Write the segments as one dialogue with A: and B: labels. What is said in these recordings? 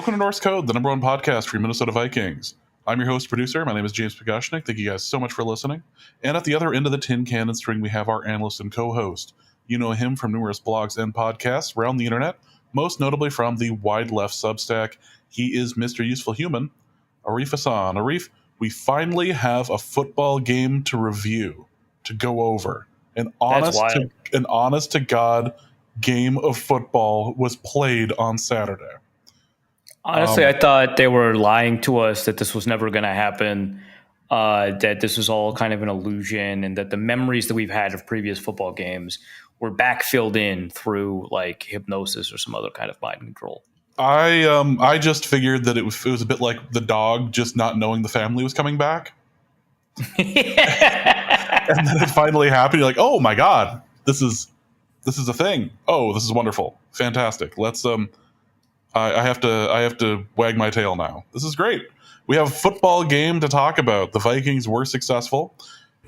A: Welcome to Norse Code, the number one podcast for your Minnesota Vikings. I'm your host, producer. My name is James Pagashnik. Thank you guys so much for listening. And at the other end of the tin cannon string, we have our analyst and co-host. You know him from numerous blogs and podcasts around the internet, most notably from the Wide Left Substack. He is Mr. Useful Human, Arif Hassan. Arif, we finally have a football game to review, to go over. An honest to God game of football was played on Saturday.
B: Honestly, I thought they were lying to us that this was never going to happen, that this was all kind of an illusion, and that the memories that we've had of previous football games were backfilled in through like hypnosis or some other kind of mind control.
A: I just figured that it was a bit like the dog just not knowing the family was coming back. And then it finally happened. You're like, oh my God, this is a thing. Oh, this is wonderful. Fantastic. Let's I have to wag my tail now. This is great. We have a football game to talk about. The Vikings were successful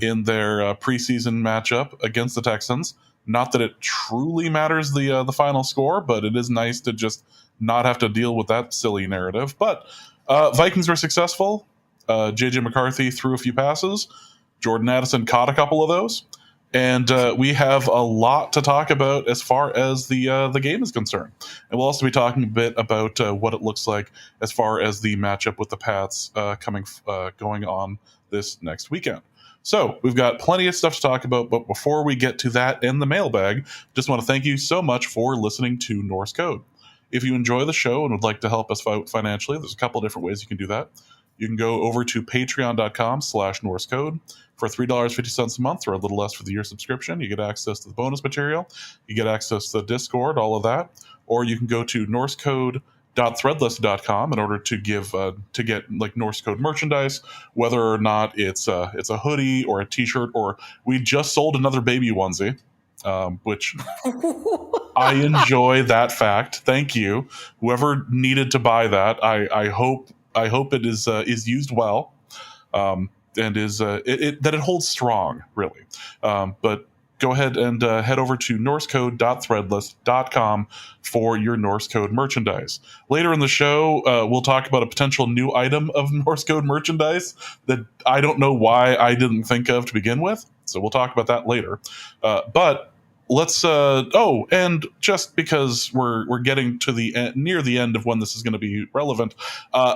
A: in their preseason matchup against the Texans. Not that it truly matters the final score, but it is nice to just not have to deal with that silly narrative. But Vikings were successful. JJ McCarthy threw a few passes. Jordan Addison caught a couple of those. And we have a lot to talk about as far as the game is concerned. And we'll also be talking a bit about what it looks like as far as the matchup with the Pats going on this next weekend. So we've got plenty of stuff to talk about, but before we get to that and the mailbag, just want to thank you so much for listening to Norse Code. If you enjoy the show and would like to help us out financially, there's a couple of different ways you can do that. You can go over to patreon.com/NorseCode. For $3.50 a month, or a little less for the year subscription, you get access to the bonus material, you get access to the Discord, all of that. Or you can go to norsecode.threadless.com in order to get like Norse Code merchandise, whether or not it's a hoodie or a T-shirt, or we just sold another baby onesie, which I enjoy that fact. Thank you, whoever needed to buy that. I hope it is used well. And is that it holds strong, really. But go ahead and head over to norsecode.threadless.com for your Norse Code merchandise. Later in the show, we'll talk about a potential new item of Norse Code merchandise that I don't know why I didn't think of to begin with. So we'll talk about that later. But let's and just because we're getting to the near the end of when this is going to be relevant,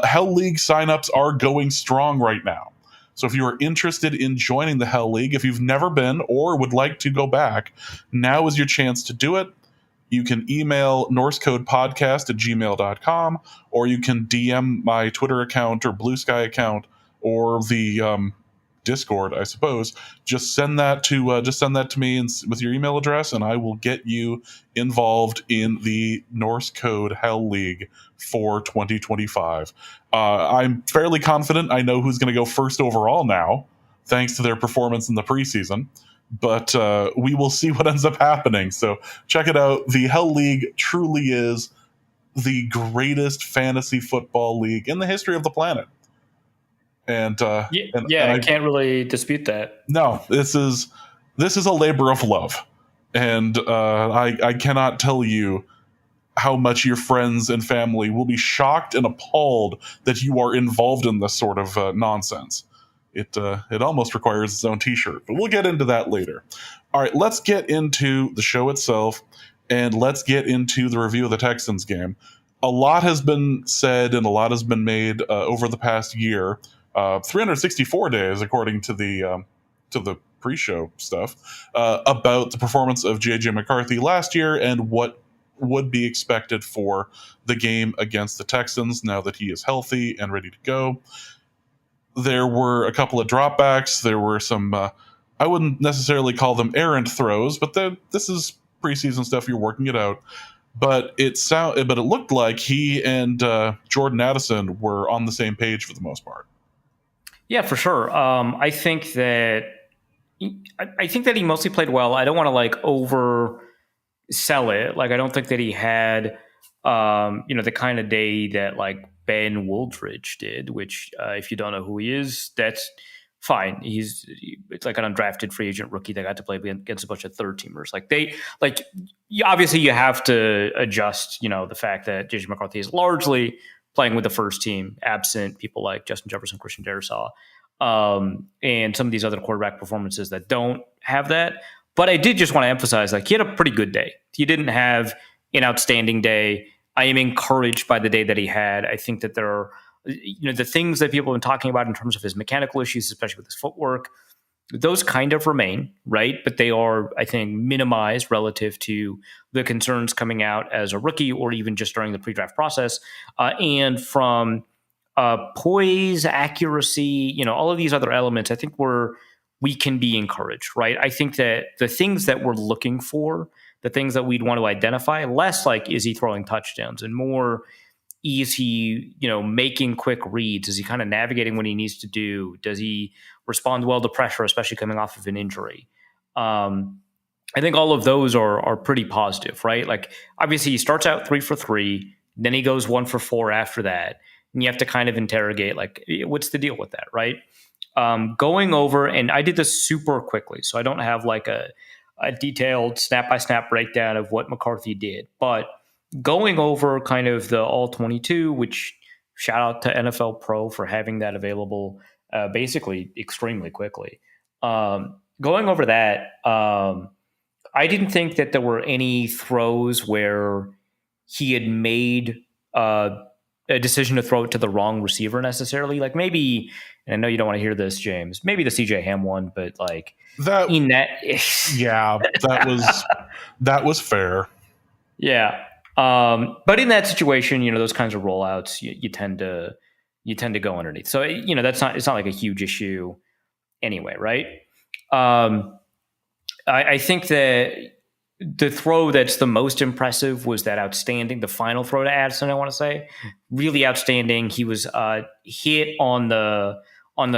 A: Hell League signups are going strong right now. So if you are interested in joining the Hell League, if you've never been or would like to go back, now is your chance to do it. You can email norsecodepodcast@gmail.com, or you can DM my Twitter account or Blue Sky account or the Discord, I suppose. Just send that to me with your email address, and I will get you involved in the Norse Code Hell League for 2025. I'm fairly confident I know who's going to go first overall now, thanks to their performance in the preseason. But we will see what ends up happening. So check it out. The Hell League truly is the greatest fantasy football league in the history of the planet. And I
B: can't really dispute that.
A: No, this is a labor of love, and I cannot tell you how much your friends and family will be shocked and appalled that you are involved in this sort of nonsense. It almost requires its own T-shirt, but we'll get into that later. All right, let's get into the show itself, and let's get into the review of the Texans game. A lot has been said and a lot has been made over the past year. 364 days, according to the pre-show stuff, about the performance of JJ McCarthy last year and what would be expected for the game against the Texans now that he is healthy and ready to go. There were a couple of dropbacks. There were some, I wouldn't necessarily call them errant throws, but this is preseason stuff. You're working it out. But it looked like he and Jordan Addison were on the same page for the most part.
B: Yeah, for sure. I think that he mostly played well. I don't want to oversell it. I don't think that he had the kind of day that Ben Wooldridge did. Which, if you don't know who he is, that's fine. It's like an undrafted free agent rookie that got to play against a bunch of third teamers. Obviously you have to adjust. The fact that JJ McCarthy is largely playing with the first team, absent people like Justin Jefferson, Christian Darrisaw, and some of these other quarterback performances that don't have that. But I did just want to emphasize, like, he had a pretty good day. He didn't have an outstanding day. I am encouraged by the day that he had. I think that there are, the things that people have been talking about in terms of his mechanical issues, especially with his footwork, those kind of remain, right? But they are, I think, minimized relative to the concerns coming out as a rookie or even just during the pre-draft process. And from poise, accuracy, all of these other elements, I think we can be encouraged, right? I think that the things that we're looking for, the things that we'd want to identify, less like, is he throwing touchdowns, and more, is he, making quick reads? Is he kind of navigating what he needs to do? Does he respond well to pressure, especially coming off of an injury? I think all of those are pretty positive, right? Like, obviously he starts out 3 for 3, then he goes 1 for 4 after that. And you have to kind of interrogate, like, what's the deal with that, right? Going over, and I did this super quickly, so I don't have like a detailed snap-by-snap breakdown of what McCarthy did, but going over kind of the all-22, which shout out to NFL Pro for having that available basically extremely quickly. Going over that, I didn't think that there were any throws where he had made a decision to throw it to the wrong receiver necessarily. Like, maybe, and I know you don't want to hear this, James, maybe the CJ Ham one, but like
A: that,
B: in that,
A: yeah, that was fair.
B: Yeah. But in that situation, those kinds of rollouts, you tend to go underneath. So, it's not like a huge issue anyway, right? I think that the throw that's the most impressive was the final throw to Addison, I want to say. Really outstanding. He was hit on the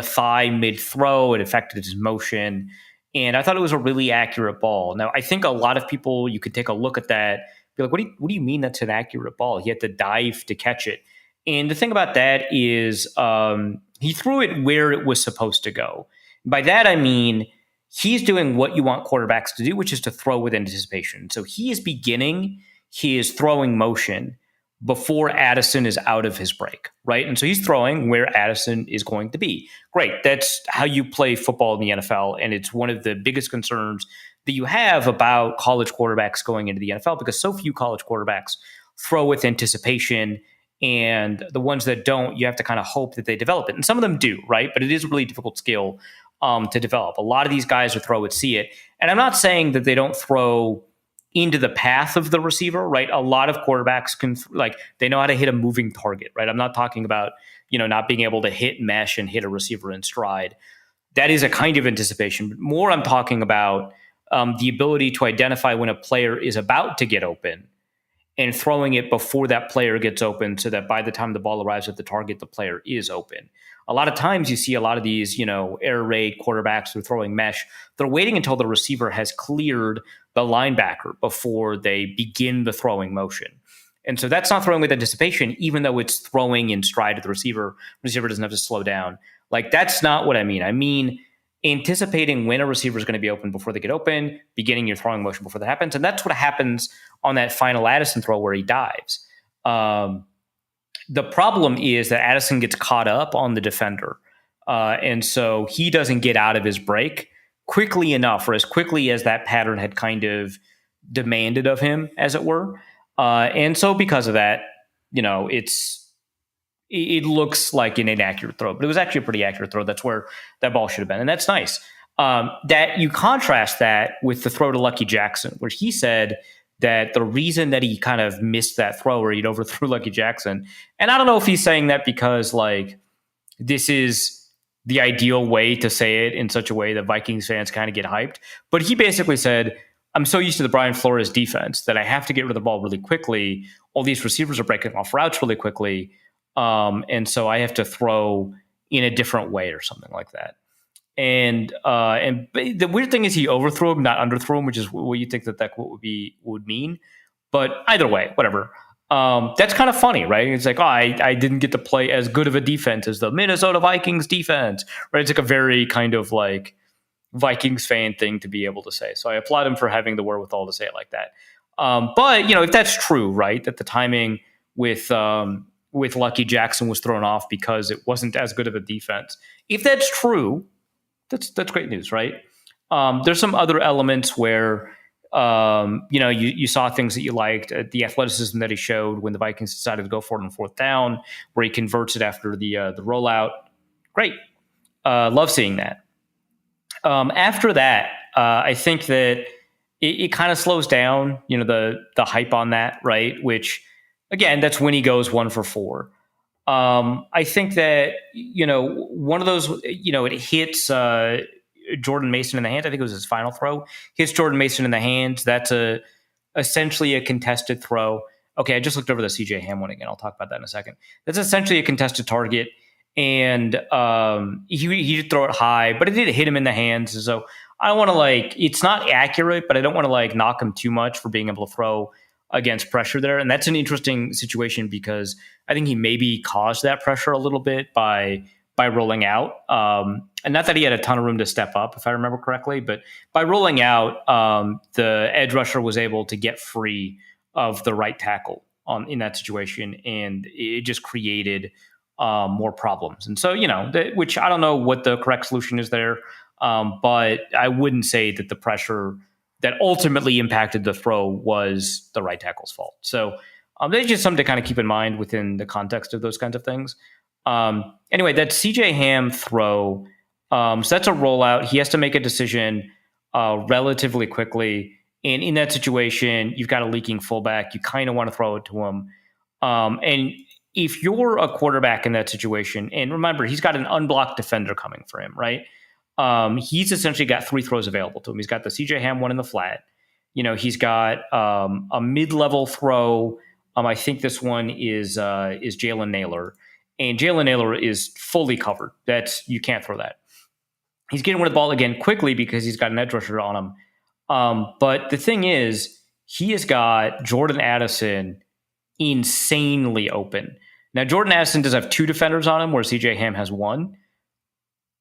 B: thigh mid-throw. It affected his motion. And I thought it was a really accurate ball. Now, I think a lot of people, you could take a look at that, be like, what do you mean that's an accurate ball? He had to dive to catch it. And the thing about that is he threw it where it was supposed to go. By that, I mean, he's doing what you want quarterbacks to do, which is to throw with anticipation. So he is beginning his throwing motion before Addison is out of his break, right? And so he's throwing where Addison is going to be. Great. That's how you play football in the NFL. And it's one of the biggest concerns that you have about college quarterbacks going into the NFL, because so few college quarterbacks throw with anticipation, and the ones that don't, you have to kind of hope that they develop it. And some of them do, right? But it is a really difficult skill to develop. A lot of these guys who throw it see it. And I'm not saying that they don't throw into the path of the receiver, right? A lot of quarterbacks can, they know how to hit a moving target, right? I'm not talking about, not being able to hit mesh and hit a receiver in stride. That is a kind of anticipation. But more, I'm talking about the ability to identify when a player is about to get open and throwing it before that player gets open, so that by the time the ball arrives at the target, the player is open. A lot of times you see a lot of these, air raid quarterbacks who are throwing mesh. They're waiting until the receiver has cleared the linebacker before they begin the throwing motion. And so that's not throwing with anticipation, even though it's throwing in stride to the receiver. The receiver doesn't have to slow down. Like, that's not what I mean. I mean anticipating when a receiver is going to be open before they get open, beginning your throwing motion before that happens. And that's what happens on that final Addison throw where he dives. The problem is that Addison gets caught up on the defender. And so he doesn't get out of his break quickly enough, or as quickly as that pattern had kind of demanded of him, as it were. And so because of that, it looks like an inaccurate throw, but it was actually a pretty accurate throw. That's where that ball should have been. And that's nice. That you contrast that with the throw to Lucky Jackson, where he said that the reason that he kind of missed that throw, or he'd overthrew Lucky Jackson, and I don't know if he's saying that because this is the ideal way to say it in such a way that Vikings fans kind of get hyped, but he basically said, I'm so used to the Brian Flores defense that I have to get rid of the ball really quickly. All these receivers are breaking off routes really quickly. And so I have to throw in a different way or something like that. And the weird thing is he overthrew him, not underthrew him, which is what you think that would mean. But either way, whatever. That's kind of funny, right? It's like, I didn't get to play as good of a defense as the Minnesota Vikings defense, right? It's like a very kind of like Vikings fan thing to be able to say. So I applaud him for having the wherewithal to say it like that. But if that's true, right, that the timing with with Lucky Jackson was thrown off because it wasn't as good of a defense. If that's true, that's great news, right? There's some other elements where you saw things that you liked, the athleticism that he showed when the Vikings decided to go for it on fourth down, where he converts it after the rollout. Great, love seeing that. After that, I think that it kind of slows down, the hype on that, right? Which, again, that's when he goes 1 for 4. I think that, one of those, it hits Jordan Mason in the hands. I think it was his final throw. Hits Jordan Mason in the hands. That's essentially a contested throw. Okay, I just looked over the CJ Ham one again. I'll talk about that in a second. That's essentially a contested target. And he did throw it high, but it did hit him in the hands. And so I don't want to it's not accurate, but I don't want to knock him too much for being able to throw against pressure there. And that's an interesting situation because I think he maybe caused that pressure a little bit by rolling out. And not that he had a ton of room to step up, if I remember correctly, but by rolling out, the edge rusher was able to get free of the right tackle in that situation. And it just created more problems. And so, which I don't know what the correct solution is there. But I wouldn't say that the pressure that ultimately impacted the throw was the right tackle's fault. So that's just something to kind of keep in mind within the context of those kinds of things. Anyway, that CJ Ham throw, so that's a rollout. He has to make a decision relatively quickly. And in that situation, you've got a leaking fullback. You kind of want to throw it to him. And if you're a quarterback in that situation, and remember, he's got an unblocked defender coming for him, right? He's essentially got 3 throws available to him. He's got the CJ Ham one in the flat. He's got a mid-level throw. I think this one is Jalen Naylor. And Jalen Naylor is fully covered. You can't throw that. He's getting rid of the ball again quickly because he's got an edge rusher on him. But the thing is, he has got Jordan Addison insanely open. Now, Jordan Addison does have 2 defenders on him, where CJ Ham has 1.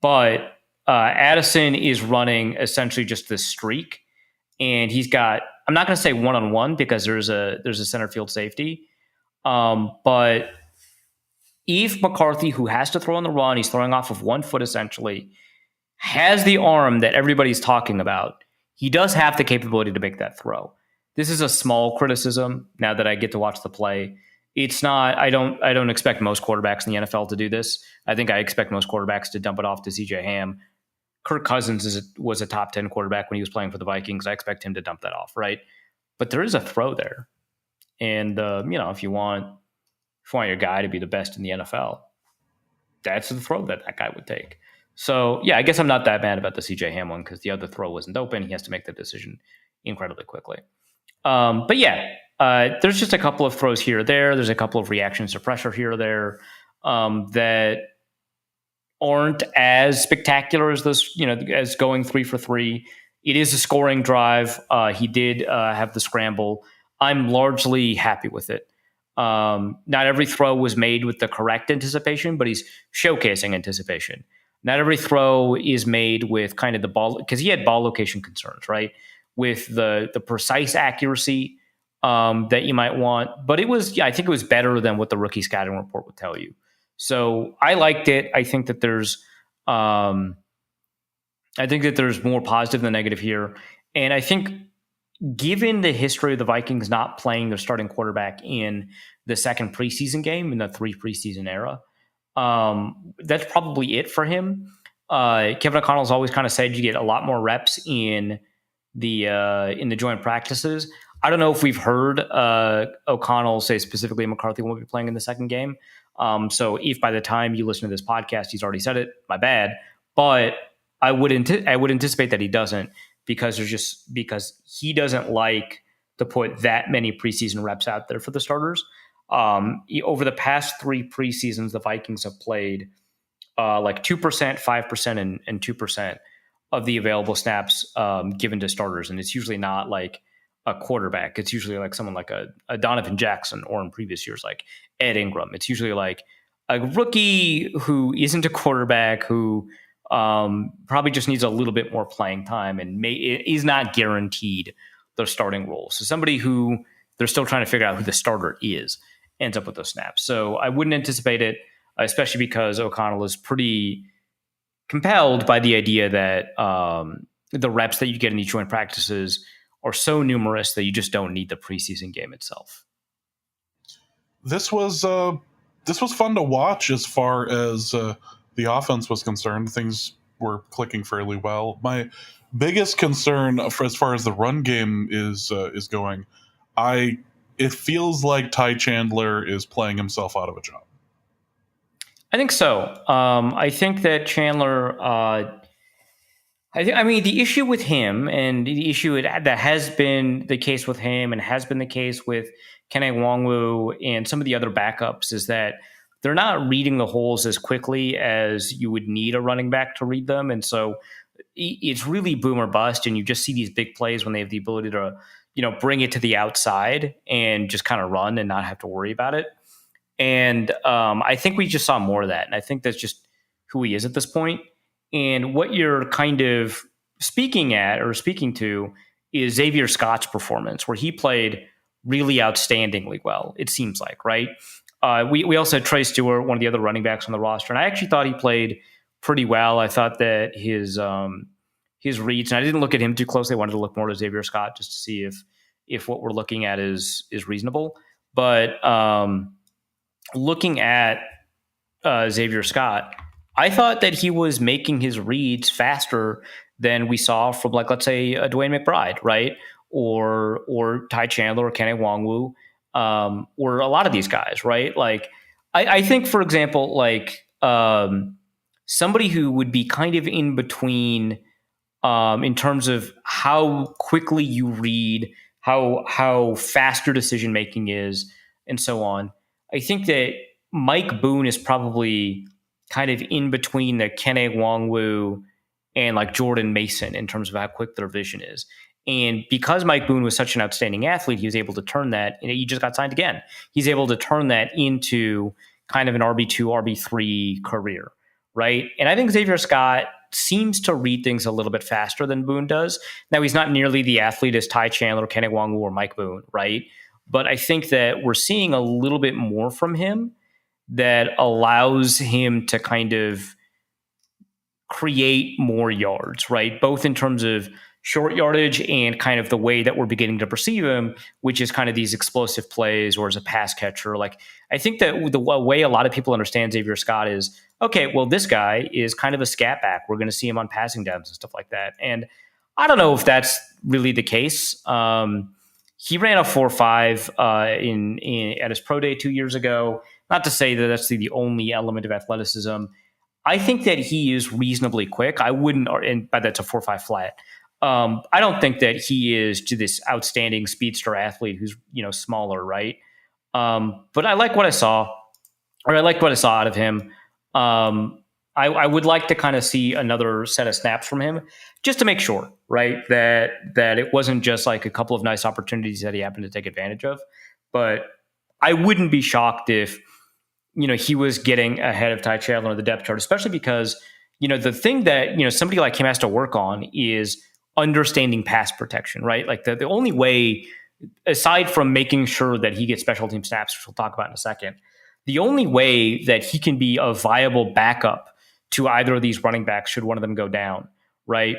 B: But Addison is running essentially just this streak. And he's got, I'm not going to say one-on-one because there's a center field safety. But if McCarthy, who has to throw on the run, he's throwing off of 1 foot essentially, has the arm that everybody's talking about, he does have the capability to make that throw. This is a small criticism now that I get to watch the play. It's not, I don't expect most quarterbacks in the NFL to do this. I think I expect most quarterbacks to dump it off to CJ Ham. Kirk Cousins was a top 10 quarterback when he was playing for the Vikings. I expect him to dump that off, right? But there is a throw there. And, if you want your guy to be the best in the NFL, that's the throw that guy would take. So, yeah, I guess I'm not that mad about the CJ Ham one because the other throw wasn't open. He has to make the decision incredibly quickly. But, yeah, there's just a couple of throws here or there. There's a couple of reactions to pressure here or there that aren't as spectacular as this, as going 3 for 3. It is a scoring drive. He did have the scramble. I'm largely happy with it. Not every throw was made with the correct anticipation, but he's showcasing anticipation. Not every throw is made with kind of the ball, because he had ball location concerns, right? With the precise accuracy that you might want. But I think it was better than what the rookie scouting report would tell you. So I liked it. I think that there's more positive than negative here. And I think given the history of the Vikings not playing their starting quarterback in the second preseason game in the 3 preseason era, that's probably it for him. Kevin O'Connell's always kind of said you get a lot more reps in the joint practices. I don't know if we've heard O'Connell say specifically McCarthy won't be playing in the second game. So if by the time you listen to this podcast, he's already said it, my bad. But I would anticipate that he doesn't because he doesn't like to put that many preseason reps out there for the starters. Over the past 3 preseasons, the Vikings have played 2%, 5%, and 2% of the available snaps given to starters. And it's usually not like a quarterback. It's usually like someone like a Donovan Jackson, or in previous years, like Ed Ingram. It's usually like a rookie who isn't a quarterback who probably just needs a little bit more playing time and is not guaranteed the starting role. So somebody who they're still trying to figure out who the starter is. ends up with those snaps. So I wouldn't anticipate it, especially because O'Connell is pretty compelled by the idea that the reps that you get in these joint practices are so numerous that you just don't need the preseason game itself.
A: This was fun to watch as far as the offense was concerned. Things were clicking fairly well. My biggest concern as far as the run game is going, it feels like Ty Chandler is playing himself out of a job.
B: I think so. I think that Chandler. The issue with him, and the issue that has been the case with him, and has been the case with Kene Nwangwu and some of the other backups, is that they're not reading the holes as quickly as you would need a running back to read them, and so it's really boom or bust. And you just see these big plays when they have the ability to, bring it to the outside and just kind of run and not have to worry about it. And I think we just saw more of that. And I think that's just who he is at this point. And what you're kind of speaking to is Xavier Scott's performance, where he played really outstandingly well, it seems like, right? We also had Trey Stewart, one of the other running backs on the roster, and I actually thought he played pretty well. I thought that his reads, and I didn't look at him too closely. I wanted to look more to Xavier Scott just to see if what we're looking at is reasonable. But looking at Xavier Scott, I thought that he was making his reads faster than we saw from, like, let's say, Dwayne McBride, right? Or Ty Chandler or Kene Nwangwu, or a lot of these guys, right? Like, I think, for example, like somebody who would be kind of in between in terms of how quickly you read, how fast your decision making is, and so on. I think that Mike Boone is probably kind of in between the Kene Nwangwu and like Jordan Mason in terms of how quick their vision is. And because Mike Boone was such an outstanding athlete, he was able to turn that, he just got signed again. He's able to turn that into kind of an RB2, RB3 career, right? And I think Xavier Scott seems to read things a little bit faster than Boone does. Now, he's not nearly the athlete as Ty Chandler, Kene Nwangwu, or Mike Boone, right? But I think that we're seeing a little bit more from him that allows him to kind of create more yards, right? Both in terms of short yardage and kind of the way that we're beginning to perceive him, which is kind of these explosive plays or as a pass catcher. Like, I think that the way a lot of people understand Xavier Scott is, okay, well, this guy is kind of a scat back. We're going to see him on passing downs and stuff like that. And I don't know if that's really the case. He ran a 4.5 at his pro day 2 years ago. Not to say that that's the only element of athleticism. I think that he is reasonably quick. I wouldn't, and by that's a 4.5 flat. I don't think that he is to this outstanding speedster athlete who's, smaller, right? But I like what I saw, or I liked what I saw out of him. I would like to kind of see another set of snaps from him just to make sure, right, that it wasn't just like a couple of nice opportunities that he happened to take advantage of. But I wouldn't be shocked if, he was getting ahead of Ty Chandler on the depth chart, especially because, the thing that, somebody like him has to work on is understanding pass protection, right? Like the only way, aside from making sure that he gets special team snaps, which we'll talk about in a second, the only way that he can be a viable backup to either of these running backs should one of them go down, right?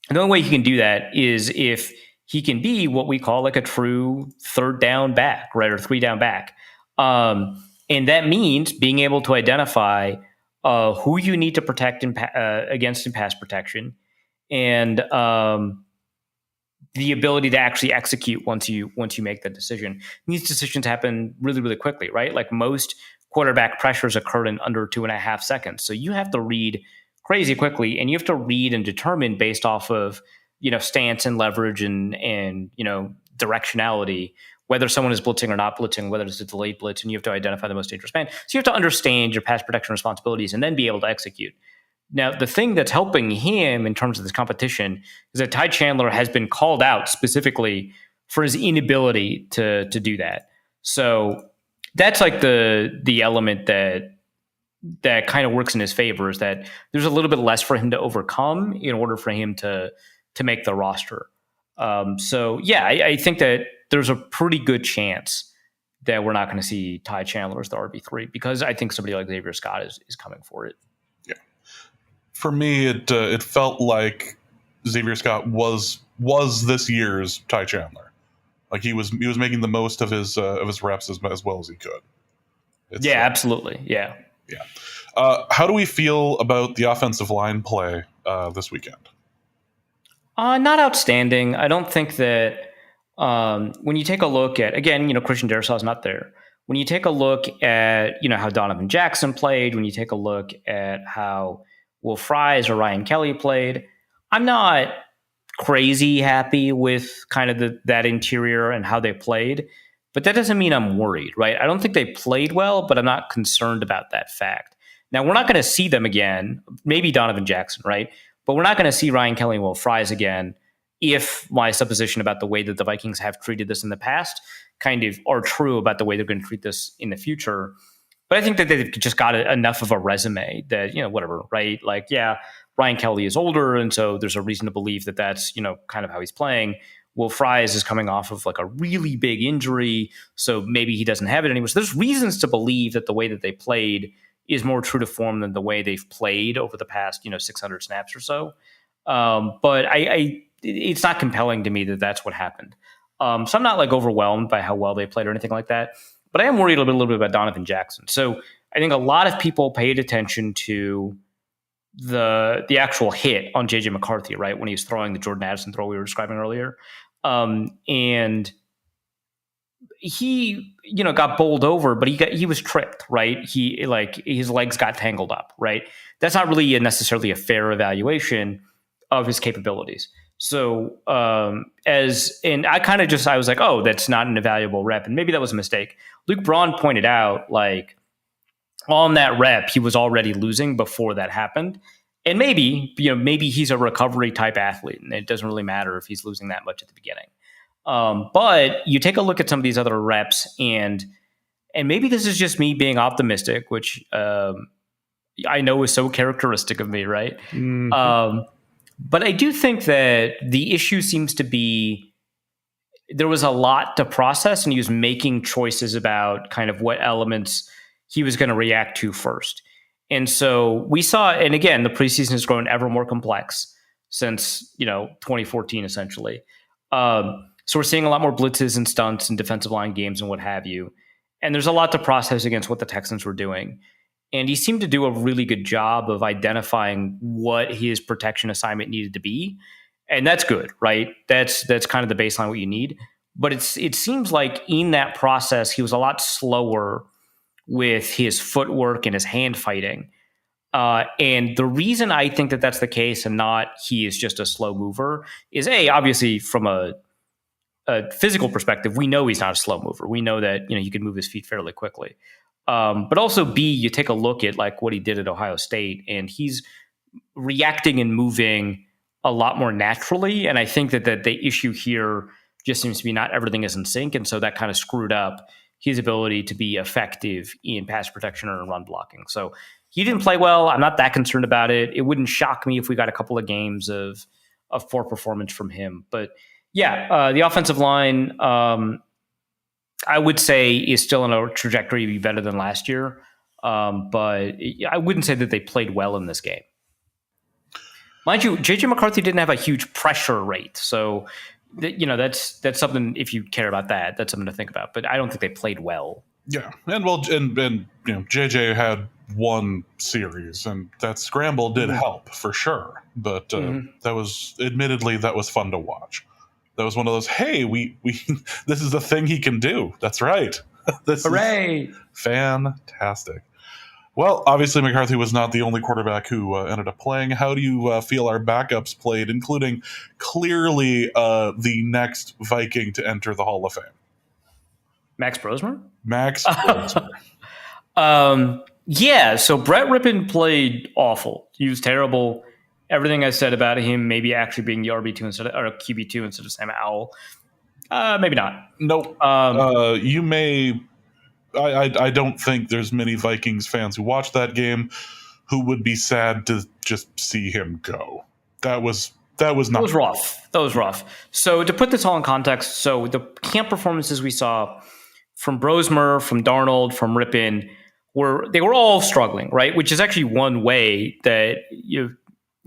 B: And the only way he can do that is if he can be what we call like a true third down back, right? Or 3 down back. And that means being able to identify who you need to protect against in pass protection, and the ability to actually execute once you make that decision. And these decisions happen really, really quickly, right? Like most quarterback pressures occur in under 2.5 seconds. So you have to read crazy quickly, and you have to read and determine based off of, stance and leverage and directionality, whether someone is blitzing or not blitzing, whether it's a delayed blitz, and you have to identify the most dangerous man. So you have to understand your pass protection responsibilities and then be able to execute. Now, the thing that's helping him in terms of this competition is that Ty Chandler has been called out specifically for his inability to do that. So that's like the element that kind of works in his favor, is that there's a little bit less for him to overcome in order for him to make the roster. I think that there's a pretty good chance that we're not going to see Ty Chandler as the RB3 because I think somebody like Xavier Scott is coming for it.
A: Yeah. For me, it felt like Xavier Scott was this year's Ty Chandler. Like he was making the most of his reps as well as he could.
B: Absolutely. Yeah.
A: How do we feel about the offensive line play this weekend?
B: Not outstanding. I don't think that when you take a look at, again, Christian Darrisaw's not there. When you take a look at, how Donovan Jackson played, when you take a look at how Will Fries or Ryan Kelly played, I'm not crazy happy with kind of that interior and how they played. But that doesn't mean I'm worried, right? I don't think they played well, but I'm not concerned about that fact. Now, we're not going to see them again, maybe Donovan Jackson, right? But we're not going to see Ryan Kelly and Will Fries again if my supposition about the way that the Vikings have treated this in the past kind of are true about the way they're going to treat this in the future. But I think that they've just got enough of a resume that, whatever, right? Like, yeah, Ryan Kelly is older, and so there's a reason to believe that that's, kind of how he's playing. Will Fries is coming off of like a really big injury, so maybe he doesn't have it anymore. So there's reasons to believe that the way that they played is more true to form than the way they've played over the past, 600 snaps or so. But it's not compelling to me that that's what happened. So I'm not like overwhelmed by how well they played or anything like that. But I am worried a little bit about Donovan Jackson. So I think a lot of people paid attention to the actual hit on JJ McCarthy, right, when he was throwing the Jordan Addison throw we were describing earlier. And he, got bowled over, but he was tripped, right? His legs got tangled up, right? That's not really necessarily a fair evaluation of his capabilities. So, I was like, oh, that's not an evaluable rep. And maybe that was a mistake. Luke Braun pointed out, like, on that rep, he was already losing before that happened. And maybe he's a recovery type athlete, and it doesn't really matter if he's losing that much at the beginning. But you take a look at some of these other reps, and maybe this is just me being optimistic, which I know is so characteristic of me, right? Mm-hmm. But I do think that the issue seems to be there was a lot to process, and he was making choices about kind of what elements he was going to react to first. And so we saw, and again, the preseason has grown ever more complex since 2014, essentially. So we're seeing a lot more blitzes and stunts and defensive line games and what have you. And there's a lot to process against what the Texans were doing. And he seemed to do a really good job of identifying what his protection assignment needed to be. And that's good, right? That's kind of the baseline, what you need. But it seems like in that process, he was a lot slower with his footwork and his hand fighting. And the reason I think that that's the case and not he is just a slow mover is obviously from a physical perspective, we know he's not a slow mover. We know that, he can move his feet fairly quickly. But also B, you take a look at like what he did at Ohio State, and he's reacting and moving a lot more naturally. And I think that the issue here just seems to be not everything is in sync. And so that kind of screwed up his ability to be effective in pass protection or in run blocking. So he didn't play well. I'm not that concerned about it. It wouldn't shock me if we got a couple of games of poor performance from him. But yeah, the offensive line, I would say is still on a trajectory to be better than last year. But I wouldn't say that they played well in this game. Mind you, JJ McCarthy didn't have a huge pressure rate. So, that's something, if you care about that, that's something to think about. But I don't think they played well. Yeah.
A: And JJ had one series, and that scramble did help for sure. But that was fun to watch. That was one of those, hey, we this is a thing he can do. That's right.
B: Hooray!
A: Fantastic. Well, obviously McCarthy was not the only quarterback who ended up playing. How do you feel our backups played, including clearly the next Viking to enter the Hall of Fame?
B: Max Brosmer?
A: Max Brosmer.
B: Yeah, so Brett Rippon played awful. He was terrible. Everything I said about him maybe actually being the RB2 instead of, or QB2 instead of Sam Howell. Maybe not.
A: Nope. You may. I don't think there's many Vikings fans who watched that game who would be sad to just see him go. That was not.
B: That was rough. So to put this all in context, so the camp performances we saw from Brosmer, from Darnold, from Rippon, they were all struggling, right? Which is actually one way that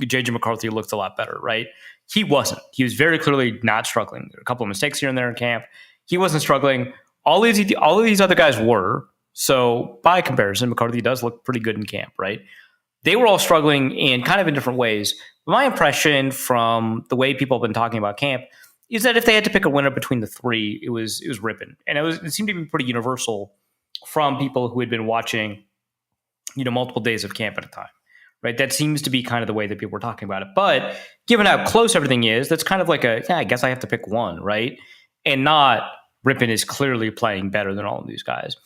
B: JJ McCarthy looks a lot better, right? He wasn't. He was very clearly not struggling. There were a couple of mistakes here and there in camp. He wasn't struggling. All of these other guys were. So by comparison, McCarthy does look pretty good in camp, right? They were all struggling in kind of in different ways. My impression from the way people have been talking about camp is that if they had to pick a winner between the three, it was Rippon. And it seemed to be pretty universal from people who had been watching, multiple days of camp at a time, right? That seems to be kind of the way that people were talking about it. But given how close everything is, that's kind of like I guess I have to pick one, right? And not Rippon is clearly playing better than all of these guys.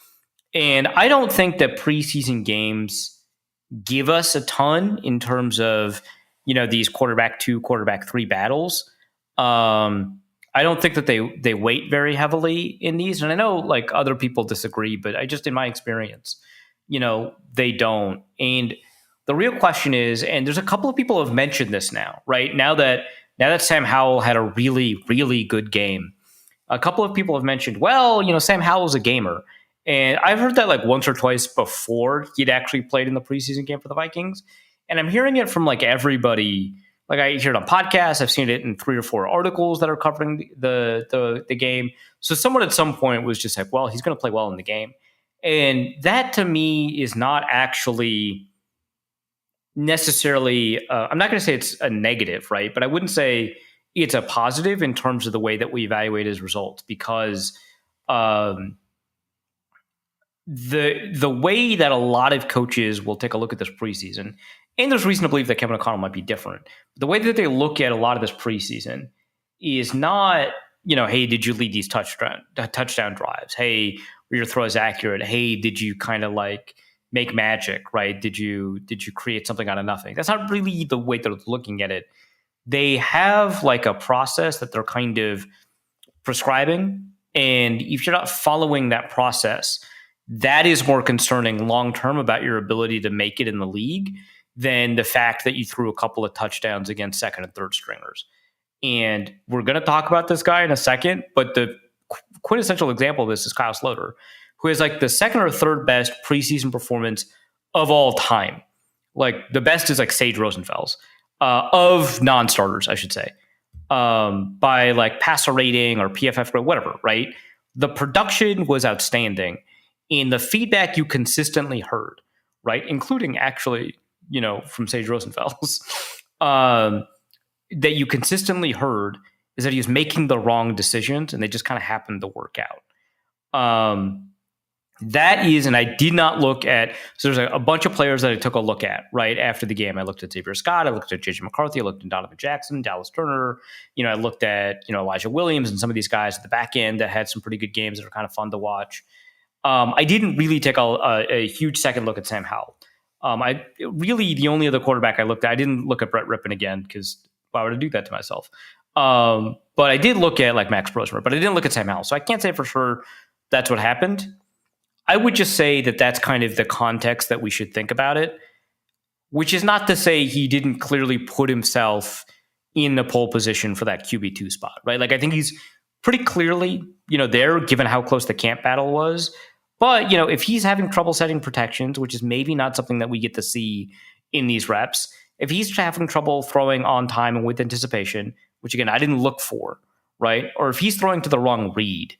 B: And I don't think that preseason games give us a ton in terms of, these quarterback 2, quarterback 3 battles. I don't think that they weight very heavily in these. And I know like other people disagree, but I just, in my experience, they don't. And the real question is, and there's a couple of people who have mentioned this now, right? Now that Sam Howell had a really, really good game, a couple of people have mentioned, well, Sam Howell's a gamer. And I've heard that like once or twice before he'd actually played in the preseason game for the Vikings. And I'm hearing it from like everybody. Like I hear it on podcasts. I've seen it in 3 or 4 articles that are covering the game. So someone at some point was just like, well, he's going to play well in the game. And that to me is not actually necessarily, I'm not going to say it's a negative, right? But I wouldn't say it's a positive in terms of the way that we evaluate his results, because the way that a lot of coaches will take a look at this preseason, and there's reason to believe that Kevin O'Connell might be different. The way that they look at a lot of this preseason is not, hey, did you lead these touchdown drives? Hey, were your throws accurate? Hey, did you kind of like make magic, right? Did you create something out of nothing? That's not really the way they're looking at it. They have like a process that they're kind of prescribing. And if you're not following that process, that is more concerning long-term about your ability to make it in the league than the fact that you threw a couple of touchdowns against second and third stringers. And we're going to talk about this guy in a second, but the quintessential example of this is Kyle Sloter, who is like the second or third best preseason performance of all time. Like the best is like Sage Rosenfels, of non-starters, I should say, by like passer rating or PFF grade, whatever, right? The production was outstanding. And the feedback you consistently heard, right, including actually, from Sage Rosenfels, that you consistently heard is that he was making the wrong decisions and they just kind of happened to work out. That is, and I did not look at, so there's a bunch of players that I took a look at right after the game. I looked at Xavier Scott, I looked at JJ McCarthy, I looked at Donovan Jackson, Dallas Turner, I looked at, Elijah Williams and some of these guys at the back end that had some pretty good games that are kind of fun to watch. I didn't really take a huge second look at Sam Howell. The only other quarterback I looked at, I didn't look at Brett Rippon again because why would I do that to myself? But I did look at like Max Brosmer, but I didn't look at Sam Howell. So I can't say for sure that's what happened. I would just say that that's kind of the context that we should think about it, which is not to say he didn't clearly put himself in the pole position for that QB2 spot, right? Like I think he's pretty clearly, there, given how close the camp battle was. But, if he's having trouble setting protections, which is maybe not something that we get to see in these reps, if he's having trouble throwing on time and with anticipation, which again, I didn't look for, right? Or if he's throwing to the wrong read,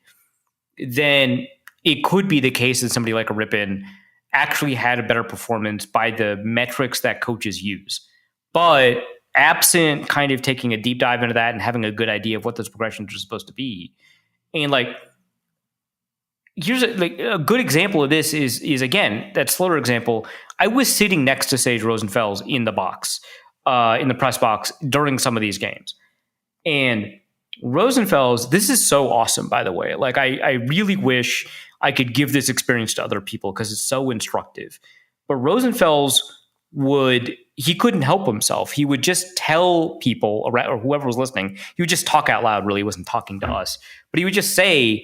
B: then it could be the case that somebody like a Rippon actually had a better performance by the metrics that coaches use. But absent kind of taking a deep dive into that and having a good idea of what those progressions are supposed to be. And like, here's a good example of this is again, that Sloter example. I was sitting next to Sage Rosenfels in the box, in the press box during some of these games. And Rosenfels, this is so awesome, by the way. Like, I really wish I could give this experience to other people because it's so instructive. But Rosenfels he couldn't help himself. He would just tell people or whoever was listening, he would just talk out loud, really. He wasn't talking to us. But he would just say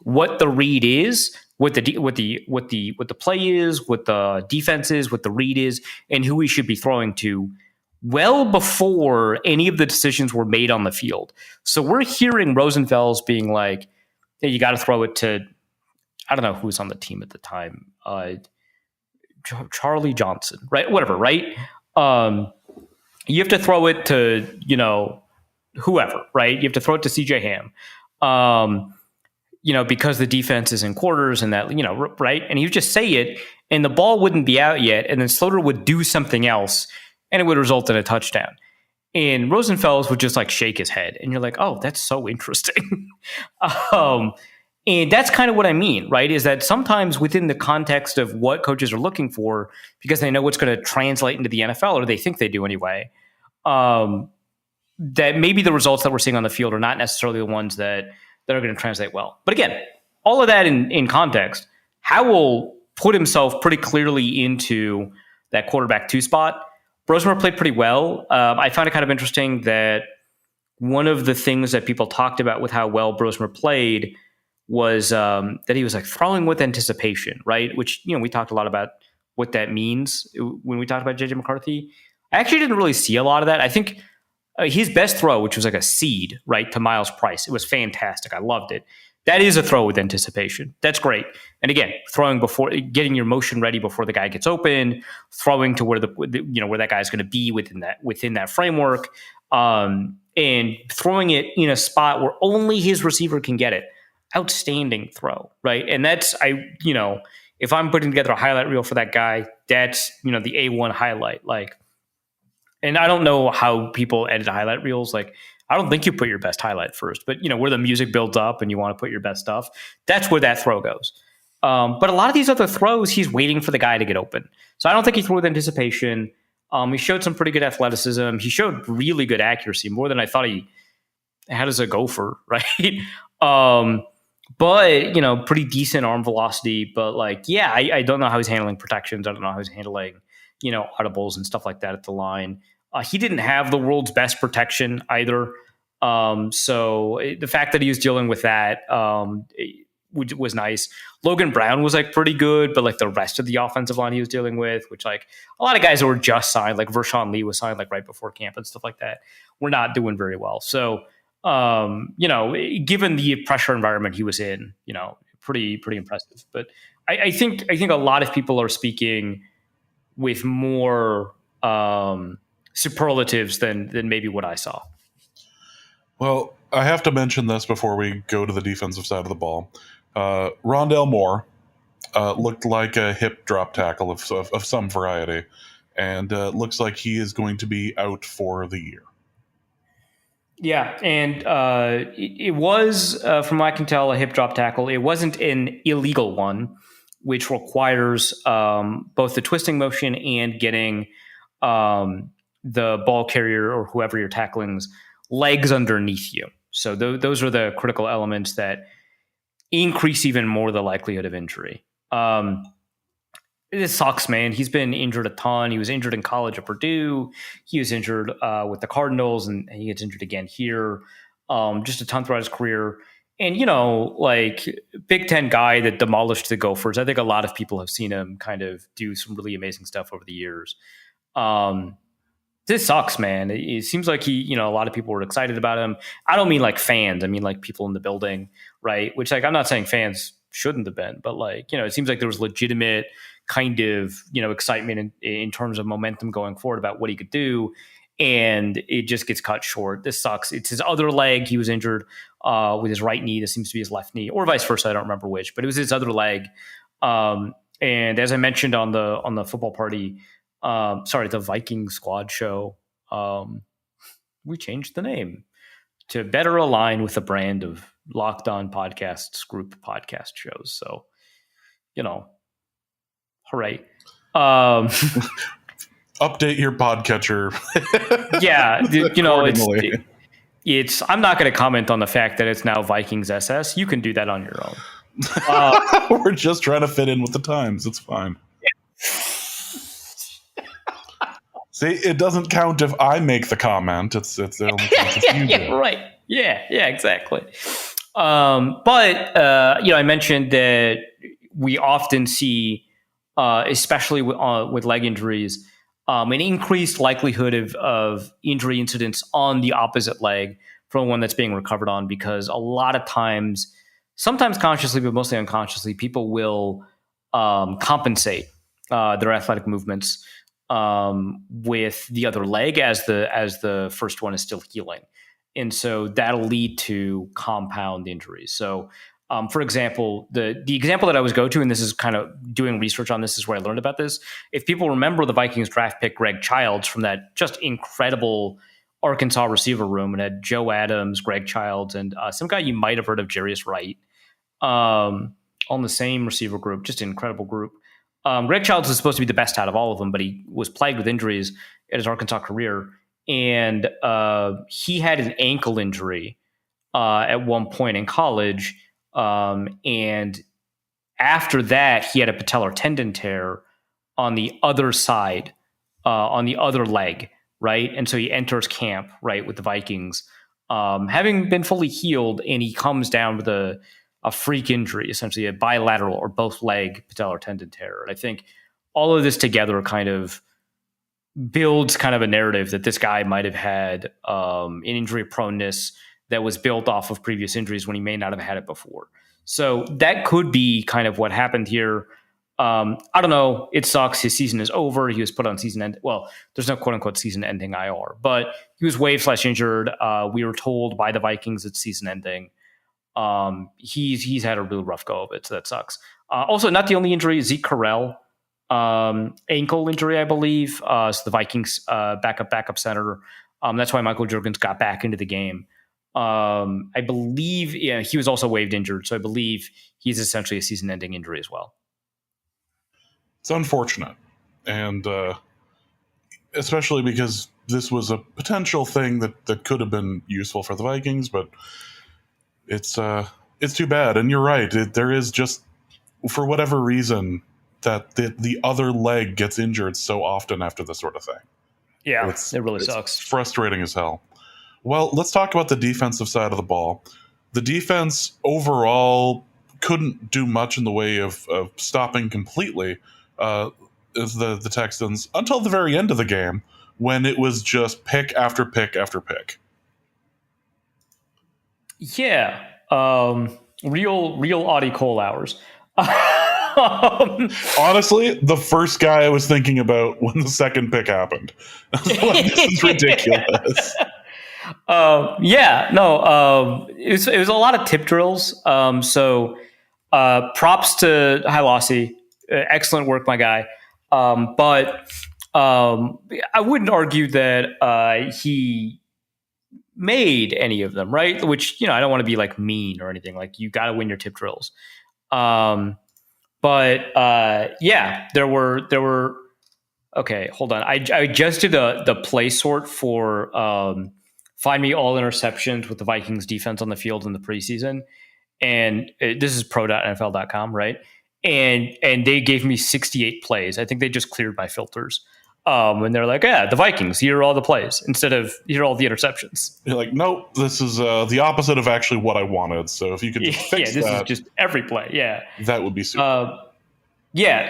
B: what the read is, what the play is, what the defense is, what the read is, and who we should be throwing to well before any of the decisions were made on the field. So we're hearing Rosenfels being like, hey, you got to throw it to, I don't know who was on the team at the time. Charlie Johnson, right? Whatever, right? You have to throw it to, whoever, right? You have to throw it to CJ Ham, because the defense is in quarters and that, right? And you just say it and the ball wouldn't be out yet. And then Slaughter would do something else and it would result in a touchdown. And Rosenfels would just like shake his head. And you're like, oh, that's so interesting. And that's kind of what I mean, right? Is that sometimes within the context of what coaches are looking for, because they know what's going to translate into the NFL, or they think they do anyway, that maybe the results that we're seeing on the field are not necessarily the ones that are going to translate well. But again, all of that in context, Howell put himself pretty clearly into that quarterback 2 spot. Brosmer played pretty well. I found it kind of interesting that one of the things that people talked about with how well Brosmer played was that he was like throwing with anticipation, right? Which, we talked a lot about what that means when we talked about JJ McCarthy. I actually didn't really see a lot of that. I think his best throw, which was like a seed, right, to Miles Price, it was fantastic. I loved it. That is a throw with anticipation. That's great. And again, throwing before, getting your motion ready before the guy gets open, throwing to where where that guy's going to be within that framework, and throwing it in a spot where only his receiver can get it. Outstanding throw, right? And that's if I'm putting together a highlight reel for that guy, that's the A1 highlight, like. And I don't know how people edit highlight reels. Like, I don't think you put your best highlight first, but where the music builds up and you want to put your best stuff, that's where that throw goes. But a lot of these other throws, he's waiting for the guy to get open. So I don't think he threw with anticipation. He showed some pretty good athleticism. He showed really good accuracy, more than I thought he had as a gopher, right? But pretty decent arm velocity. But I don't know how he's handling protections. I don't know how he's handling audibles and stuff like that at the line. He didn't have the world's best protection either. So the fact that he was dealing with that was nice. Logan Brown was pretty good, but the rest of the offensive line he was dealing with, which a lot of guys that were just signed, like Vershawn Lee was signed right before camp and stuff like that, were not doing very well. So, given the pressure environment he was in, pretty impressive. But I think a lot of people are speaking with more superlatives than maybe what I saw.
A: Well, I have to mention this before we go to the defensive side of the ball. Rondale Moore looked like a hip drop tackle of some variety, and looks like he is going to be out for the year.
B: Yeah, and it was, from what I can tell, a hip drop tackle. It wasn't an illegal one, which requires both the twisting motion and getting the ball carrier or whoever you're tackling's legs underneath you. So those are the critical elements that increase even more the likelihood of injury. It sucks, man. He's been injured a ton. He was injured in college at Purdue. He was injured with the Cardinals, and he gets injured again here. Just a ton throughout his career. And, Big Ten guy that demolished the Gophers. I think a lot of people have seen him kind of do some really amazing stuff over the years. This sucks, man. It seems like a lot of people were excited about him. I don't mean fans. I mean people in the building, right? Which I'm not saying fans shouldn't have been, but it seems like there was legitimate kind of, excitement in terms of momentum going forward about what he could do. And it just gets cut short. This sucks. It's his other leg. He was injured with his right knee. This seems to be his left knee, or vice versa. I don't remember which, but it was his other leg. And as I mentioned on the football party, the Viking Squad show, we changed the name to better align with the brand of Locked On Podcasts group podcast shows. So, hooray.
A: Update your podcatcher.
B: Yeah, it's. I'm not going to comment on the fact that it's now Vikings SS. You can do that on your own.
A: We're just trying to fit in with the times. It's fine. See, it doesn't count if I make the comment. It only counts if you do.
B: Right. Yeah, exactly. But I mentioned that we often see, especially with leg injuries, an increased likelihood of injury incidents on the opposite leg from one that's being recovered on, because a lot of times sometimes consciously, but mostly unconsciously, people will compensate their athletic movements with the other leg as the first one is still healing, and so that'll lead to compound injuries. So, for example, the example that I always go to, and this is kind of doing research on this, is where I learned about this. If people remember the Vikings draft pick Greg Childs from that just incredible Arkansas receiver room, and had Joe Adams, Greg Childs, and some guy you might have heard of, Jarius Wright, on the same receiver group, just an incredible group. Greg Childs was supposed to be the best out of all of them, but he was plagued with injuries in his Arkansas career. And he had an ankle injury at one point in college. And after that, he had a patellar tendon tear on the other side, on the other leg, right? And so he enters camp, right, with the Vikings, having been fully healed, and he comes down with a freak injury, essentially a bilateral or both leg patellar tendon tear. And I think all of this together kind of builds kind of a narrative that this guy might have had an injury proneness that was built off of previous injuries when he may not have had it before. So that could be kind of what happened here. I don't know. It sucks. His season is over. He was put on season end. Well, there's no quote unquote season ending IR, but he was waived / injured. We were told by the Vikings it's season ending. He's had a really rough go of it, so that sucks. Also, not the only injury, Zeke Correll, ankle injury, I believe. So the Vikings backup center. That's why Michael Juergens got back into the game. I believe he was also waived injured, so I believe he's essentially a season-ending injury as well.
A: It's unfortunate, and especially because this was a potential thing that could have been useful for the Vikings, but it's too bad. And you're right. There is just, for whatever reason, that the other leg gets injured so often after this sort of thing.
B: Yeah, it really sucks.
A: It's frustrating as hell. Well, let's talk about the defensive side of the ball. The defense overall couldn't do much in the way of stopping completely the Texans until the very end of the game, when it was just pick after pick after pick.
B: Yeah, real Audie Cole hours.
A: Honestly, the first guy I was thinking about when the second pick happened. This is ridiculous.
B: It was a lot of tip drills. So props to Hilassi. Excellent work, my guy. But I wouldn't argue that he made any of them, right? Which, I don't want to be like mean or anything. Like, you got to win your tip drills. There were. Okay, hold on. I just did the play sort for find me all interceptions with the Vikings defense on the field in the preseason, and this is pro.nfl.com, right? And they gave me 68 plays. I think they just cleared my filters. And they're like, the Vikings, here are all the plays, instead of here are all the interceptions.
A: You're like, nope, this is the opposite of actually what I wanted. So if you could just fix
B: this is just every play. Yeah.
A: That would be super.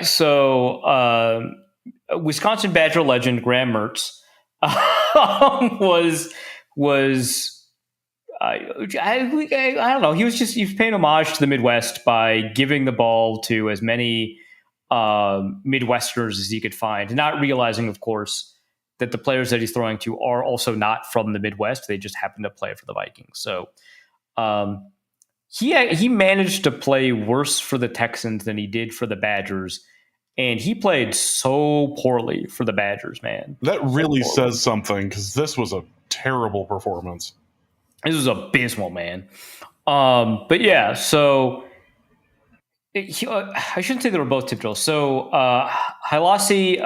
B: So Wisconsin Badger legend Graham Mertz was I don't know. He was paying homage to the Midwest by giving the ball to as many Midwesterners as he could find, not realizing, of course, that the players that he's throwing to are also not from the Midwest. They just happen to play for the Vikings. So he managed to play worse for the Texans than he did for the Badgers. And he played so poorly for the Badgers, man.
A: That really says something, because this was a terrible performance.
B: This was abysmal, man. But yeah, so I shouldn't say they were both tip drills. So Hilassi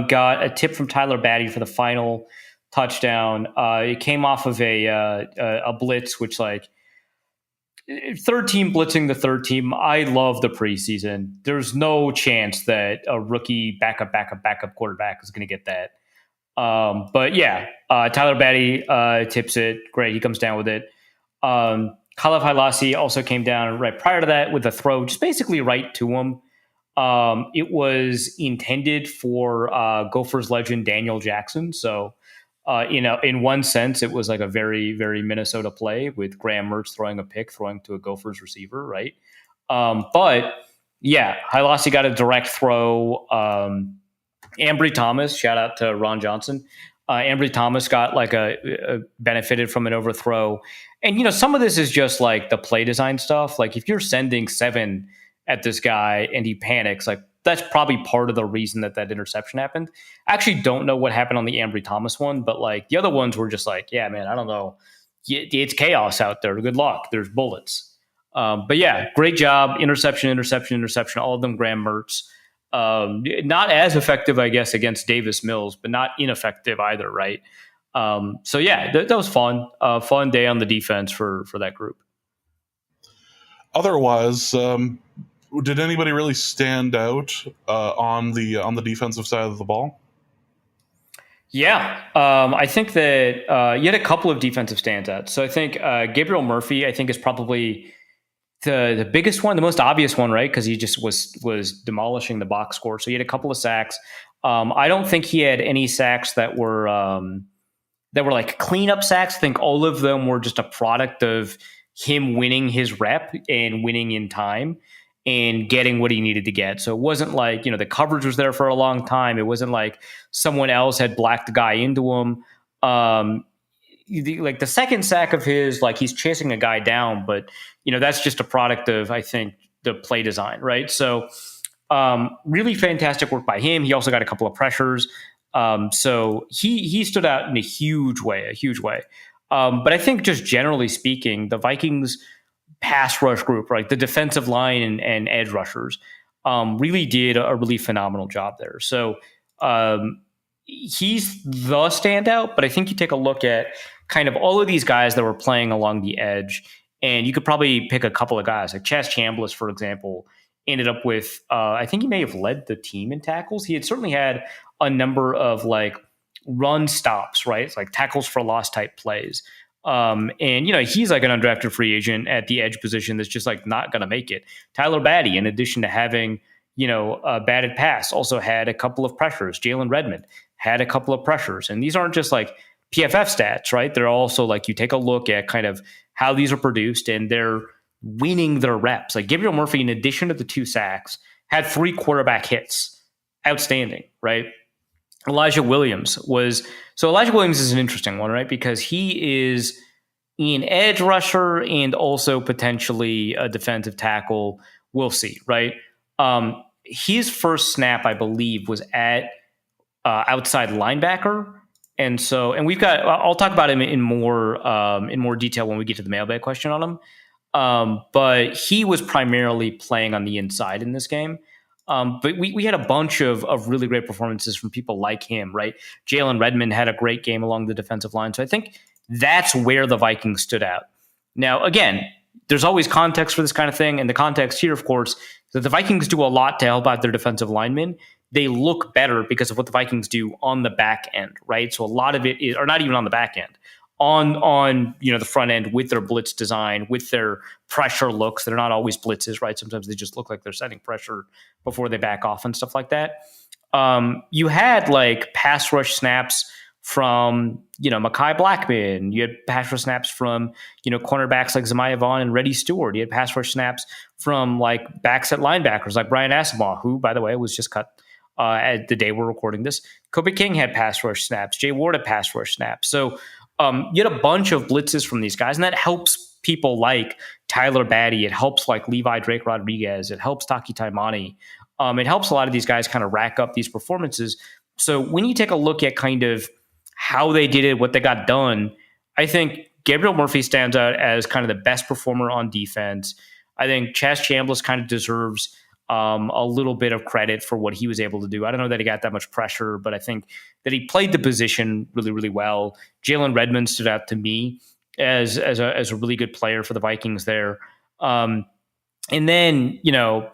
B: got a tip from Tyler Batty for the final touchdown. It came off of a blitz, which, like, third team blitzing the third team. I love the preseason. There's no chance that a rookie backup quarterback is going to get that. But yeah, Tyler Batty tips it. Great. He comes down with it. Khalif Hilassi also came down right prior to that with a throw, just basically right to him. It was intended for Gophers legend Daniel Jackson. So In one sense, it was like a very, very Minnesota play with Graham Mertz throwing a pick, throwing to a Gophers receiver, right? But yeah, Hilassi got a direct throw. Ambry Thomas, shout out to Ron Johnson. Ambry Thomas got like a benefited from an overthrow. And, some of this is just like the play design stuff. Like if you're sending 7 at this guy and he panics, like that's probably part of the reason that interception happened. I actually don't know what happened on the Ambry Thomas one, but like the other ones were just like, yeah, man, I don't know. It's chaos out there. Good luck. There's bullets. But yeah, great job. Interception, all of them Graham Mertz. Not as effective, I guess, against Davis Mills, but not ineffective either, right? So yeah, that was fun. Fun day on the defense for that group.
A: Otherwise, did anybody really stand out on the defensive side of the ball?
B: Yeah, I think that you had a couple of defensive standouts. So I think Gabriel Murphy, I think, is probably the biggest one, the most obvious one, right? Because he just was demolishing the box score. So he had a couple of sacks. I don't think he had any sacks that were like cleanup sacks. I think all of them were just a product of him winning his rep and winning in time and getting what he needed to get. So it wasn't like, the coverage was there for a long time. It wasn't like someone else had blacked the guy into him. Like the second sack of his, like he's chasing a guy down, but that's just a product of, I think, the play design, right? So really fantastic work by him. He also got a couple of pressures. So he stood out in a huge way. But I think just generally speaking, the Vikings pass rush group, right, the defensive line and edge rushers really did a really phenomenal job there. So he's the standout, but I think you take a look at kind of all of these guys that were playing along the edge, and you could probably pick a couple of guys like Chaz Chambliss, for example, ended up with, I think he may have led the team in tackles. He had certainly had a number of like run stops, right? It's like tackles for loss type plays. And he's like an undrafted free agent at the edge position that's just like not going to make it. Tyler Batty, in addition to having, a batted pass, also had a couple of pressures. Jalen Redmond had a couple of pressures. And these aren't just like PFF stats, right? They're also like, you take a look at kind of how these are produced and they're winning their reps. Like Gabriel Murphy, in addition to the 2 sacks, had 3 quarterback hits. Outstanding, right? Elijah Williams is an interesting one, right? Because he is an edge rusher and also potentially a defensive tackle. We'll see, right? His first snap, I believe, was at outside linebacker. And I'll talk about him in more detail when we get to the mailbag question on him. But he was primarily playing on the inside in this game. But we had a bunch of really great performances from people like him, right? Jalen Redmond had a great game along the defensive line. So I think that's where the Vikings stood out. Now, again, there's always context for this kind of thing. And the context here, of course, is that the Vikings do a lot to help out their defensive linemen. They look better because of what the Vikings do on the back end, right? So a lot of it is, or not even on the back end, on the front end with their blitz design, with their pressure looks. They're not always blitzes, right? Sometimes they just look like they're setting pressure before they back off and stuff like that. You had like pass rush snaps from, Mekhi Blackman. You had pass rush snaps from, cornerbacks like Zemiah Vaughn and Reddy Stewart. You had pass rush snaps from like backs at linebackers like Brian Asamoah, who, by the way, was just cut at the day we're recording this. Kobe King had pass rush snaps. Jay Ward had pass rush snaps. So you had a bunch of blitzes from these guys, and that helps people like Tyler Batty. It helps like Levi Drake Rodriguez. It helps Taki Taimani. It helps a lot of these guys kind of rack up these performances. So when you take a look at kind of how they did it, what they got done, I think Gabriel Murphy stands out as kind of the best performer on defense. I think Chaz Chambliss kind of deserves a little bit of credit for what he was able to do. I don't know that he got that much pressure, but I think that he played the position really, really well. Jalen Redmond stood out to me as a really good player for the Vikings there. And then,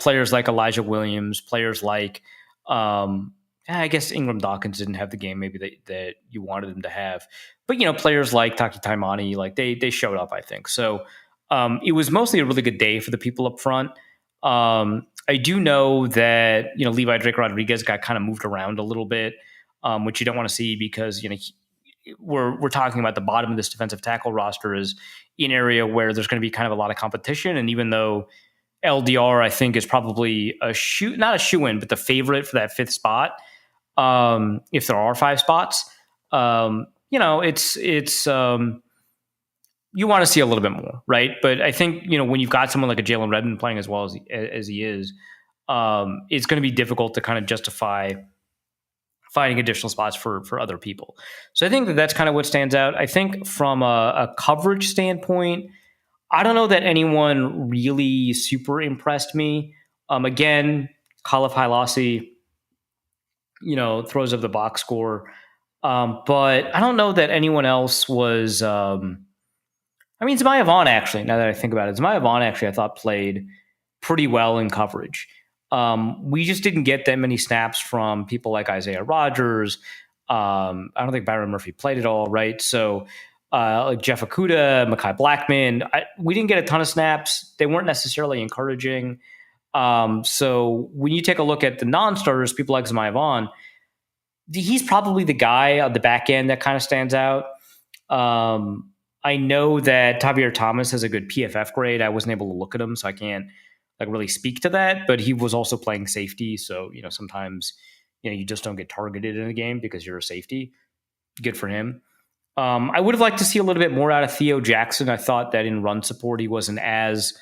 B: players like Elijah Williams, players like, I guess Ingram Dawkins didn't have the game maybe that you wanted him to have. But, players like Taki Taimani, like they showed up, I think. So it was mostly a really good day for the people up front. I do know that, Levi Drake Rodriguez got kind of moved around a little bit, which you don't want to see because, we're talking about the bottom of this defensive tackle roster is an area where there's going to be kind of a lot of competition. And even though LDR, I think, is probably not a shoe-in, but the favorite for that fifth spot, if there are five spots, it's you want to see a little bit more, right? But I think, when you've got someone like a Jalen Redmond playing as well as he is, it's going to be difficult to kind of justify finding additional spots for other people. So I think that's kind of what stands out. I think from a coverage standpoint, I don't know that anyone really super impressed me. Again, Khalif Hailasi, throws up the box score. But I don't know that anyone else was... Zemaia Vaughn, actually, now that I think about it, Zemaia Vaughn actually I thought played pretty well in coverage. We just didn't get that many snaps from people like Isaiah Rodgers. I don't think Byron Murphy played at all, right? So like Jeff Okudah, Mekhi Blackman, we didn't get a ton of snaps. They weren't necessarily encouraging. So when you take a look at the non-starters, people like Zemaia Vaughn, he's probably the guy on the back end that kind of stands out. I know that Tavierre Thomas has a good PFF grade. I wasn't able to look at him, so I can't really speak to that. But he was also playing safety, so sometimes you just don't get targeted in a game because you're a safety. Good for him. I would have liked to see a little bit more out of Theo Jackson. I thought that in run support he wasn't as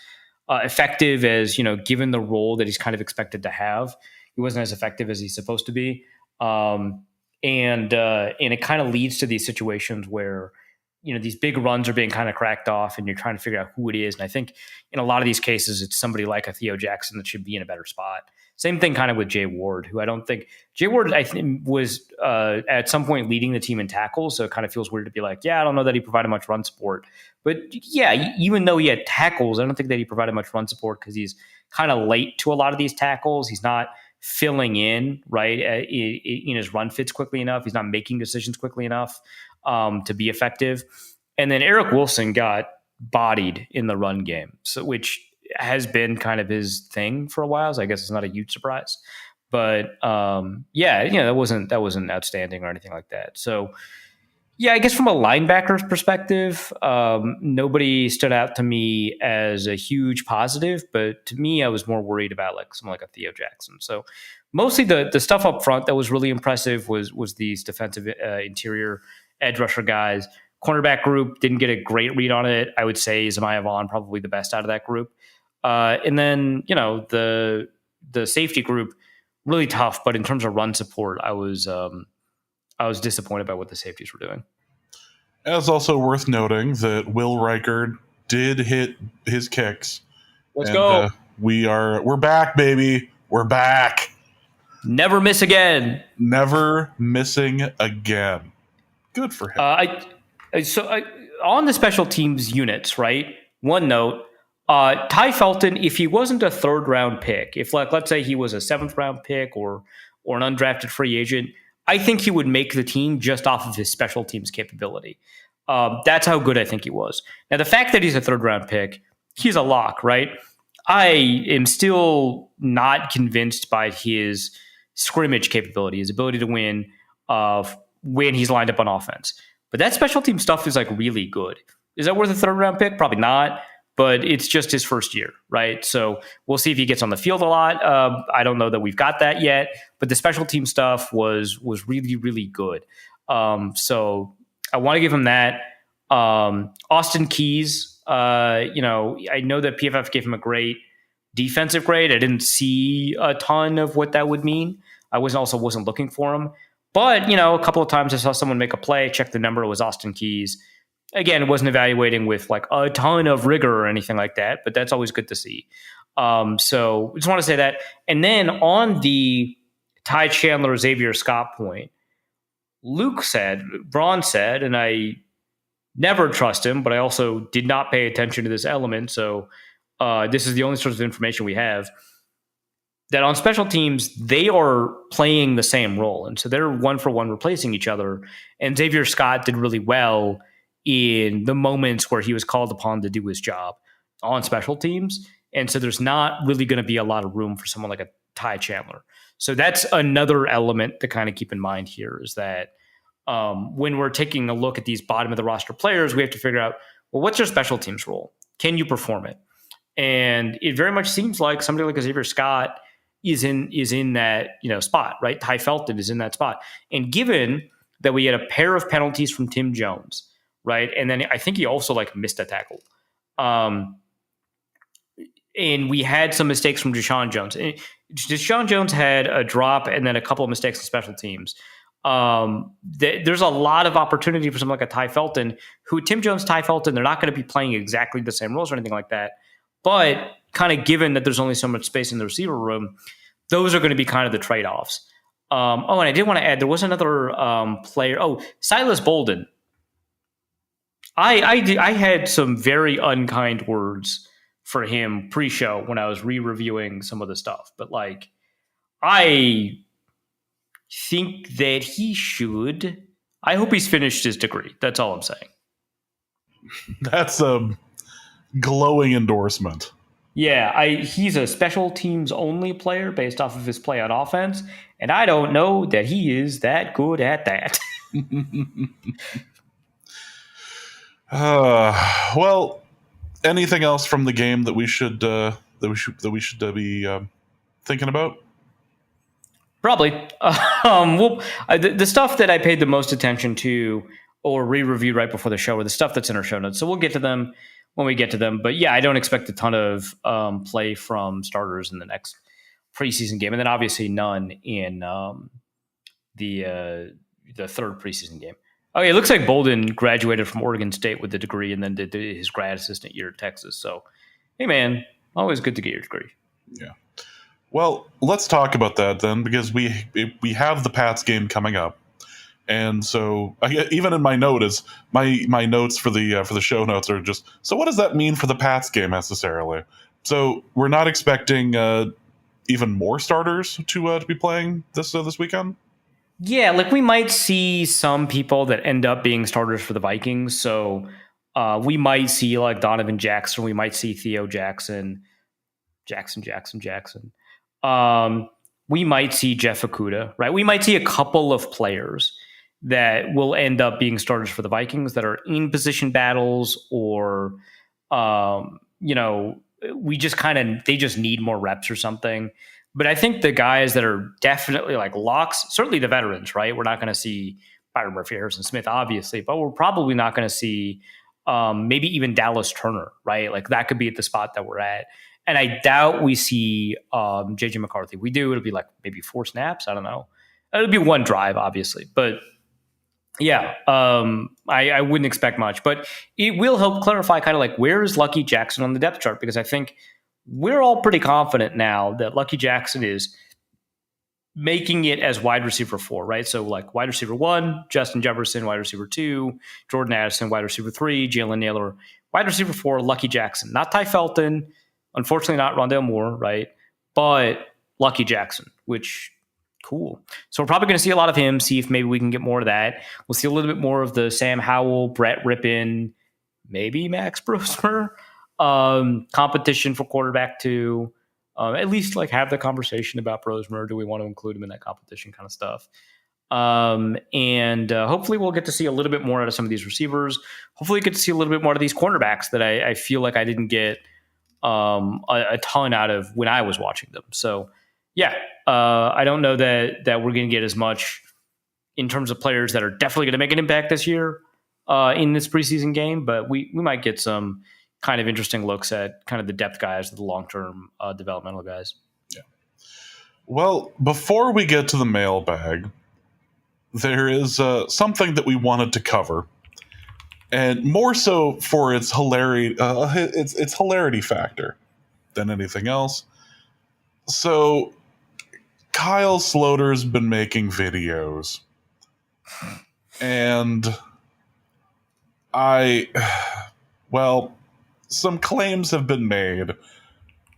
B: effective as given the role that he's kind of expected to have. He wasn't as effective as he's supposed to be, and it kind of leads to these situations where these big runs are being kind of cracked off and you're trying to figure out who it is. And I think in a lot of these cases, it's somebody like a Theo Jackson that should be in a better spot. Same thing kind of with Jay Ward, who I think was at some point leading the team in tackles. So it kind of feels weird to be like, I don't know that he provided much run support. But even though he had tackles, I don't think that he provided much run support because he's kind of late to a lot of these tackles. He's not filling in, right, in his run fits quickly enough. He's not making decisions quickly enough to be effective. And then Eric Wilson got bodied in the run game, so which has been kind of his thing for a while. So I guess it's not a huge surprise. But that wasn't outstanding or anything like that. So I guess from a linebacker's perspective, nobody stood out to me as a huge positive. But to me, I was more worried about someone like a Theo Jackson. So mostly the stuff up front that was really impressive was these defensive interior edge rusher guys. Cornerback group didn't get a great read on it. I would say Zemaia Vaughn probably the best out of that group. And then, the safety group, really tough. But in terms of run support, I was disappointed by what the safeties were doing.
A: It's also worth noting that Will Reichard did hit his kicks.
B: Let's go.
A: We're back, baby. We're back.
B: Never miss again.
A: Never missing again. Good for him.
B: On the special teams units, right? One note, Ty Felton, if he wasn't a third round pick, if let's say he was a seventh round pick or an undrafted free agent, I think he would make the team just off of his special teams capability. That's how good I think he was. Now, the fact that he's a third round pick, he's a lock, right? I am still not convinced by his scrimmage capability, his ability to win when he's lined up on offense. But that special team stuff is really good. Is that worth a third round pick? Probably not. But it's just his first year, right? So we'll see if he gets on the field a lot. I don't know that we've got that yet. But the special team stuff was really, really good. So I want to give him that. Austin Keys, I know that PFF gave him a great defensive grade. I didn't see a ton of what that would mean. I wasn't looking for him. But, a couple of times I saw someone make a play, check the number, it was Austin Keys. Again, it wasn't evaluating with a ton of rigor or anything like that, but that's always good to see. So I just want to say that. And then on the Ty Chandler, Xavier Scott point, Braun said, and I never trust him, but I also did not pay attention to this element. So this is the only source of information we have, that on special teams, they are playing the same role. And so they're 1-for-1 replacing each other. And Xavier Scott did really well in the moments where he was called upon to do his job on special teams. And so there's not really going to be a lot of room for someone like a Ty Chandler. So that's another element to kind of keep in mind here, is that when we're taking a look at these bottom of the roster players, we have to figure out, well, what's your special teams role? Can you perform it? And it very much seems like somebody like Xavier Scott is in that spot, right? Ty Felton is in that spot. And given that we had a pair of penalties from Tim Jones, right? And then I think he also missed a tackle. And we had some mistakes from Deshaun Jones. And Deshaun Jones had a drop and then a couple of mistakes in special teams. There's a lot of opportunity for someone like a Ty Felton, who Tim Jones, Ty Felton, they're not going to be playing exactly the same roles or anything like that. But kind of given that there's only so much space in the receiver room, those are going to be kind of the trade-offs. And I did want to add, there was another player. Oh, Silas Bolden. I had some very unkind words for him pre-show when I was re-reviewing some of the stuff. But I think that he should. I hope he's finished his degree. That's all I'm saying.
A: That's a glowing endorsement.
B: Yeah, he's a special teams only player based off of his play on offense, and I don't know that he is that good at that.
A: Well, anything else from the game that we should be thinking about?
B: Probably. The stuff that I paid the most attention to or re-reviewed right before the show are the stuff that's in our show notes. So we'll get to them when we get to them. But yeah, I don't expect a ton of play from starters in the next preseason game. And then obviously none in the third preseason game. Okay, it looks like Bolden graduated from Oregon State with a degree and then did his grad assistant year at Texas. So, hey man, always good to get your degree.
A: Yeah. Well, let's talk about that then, because we have the Pats game coming up, and so even in my notes for the show notes are just, so what does that mean for the Pats game necessarily? So we're not expecting even more starters to be playing this weekend.
B: Yeah, we might see some people that end up being starters for the Vikings. So we might see Donovan Jackson, we might see Theo Jackson. We might see Jeff Okudah, right? We might see a couple of players that will end up being starters for the Vikings that are in position battles or, they just need more reps or something. But I think the guys that are definitely locks, certainly the veterans, right? We're not going to see Byron Murphy, Harrison Smith, obviously, but we're probably not going to see maybe even Dallas Turner, right? That could be at the spot that we're at. And I doubt we see JJ McCarthy. We do. It'll be maybe 4 snaps. I don't know. It'll be 1 drive, obviously. But yeah, I wouldn't expect much. But it will help clarify kind of where is Lucky Jackson on the depth chart? Because I think we're all pretty confident now that Lucky Jackson is making it as wide receiver 4, right? So wide receiver 1, Justin Jefferson, wide receiver 2, Jordan Addison, wide receiver 3, Jalen Naylor, wide receiver 4, Lucky Jackson. Not Ty Felton. Unfortunately, not Rondale Moore, right? But Lucky Jackson, which, cool. So we're probably going to see a lot of him, see if maybe we can get more of that. We'll see a little bit more of the Sam Howell, Brett Rippon, maybe Max Brosmer competition for quarterback 2. At least have the conversation about Brosmer. Do we want to include him in that competition kind of stuff? And hopefully we'll get to see a little bit more out of some of these receivers. Hopefully we get to see a little bit more of these cornerbacks that I feel like I didn't get a ton out of when I was watching them. So yeah, I don't know that we're going to get as much in terms of players that are definitely going to make an impact this year in this preseason game, but we might get some kind of interesting looks at kind of the depth guys, the long-term developmental guys.
A: Yeah. Well, before we get to the mailbag, there is something that we wanted to cover. And more so for its hilarity, its hilarity factor than anything else. So, Kyle Sloter's been making videos, and some claims have been made,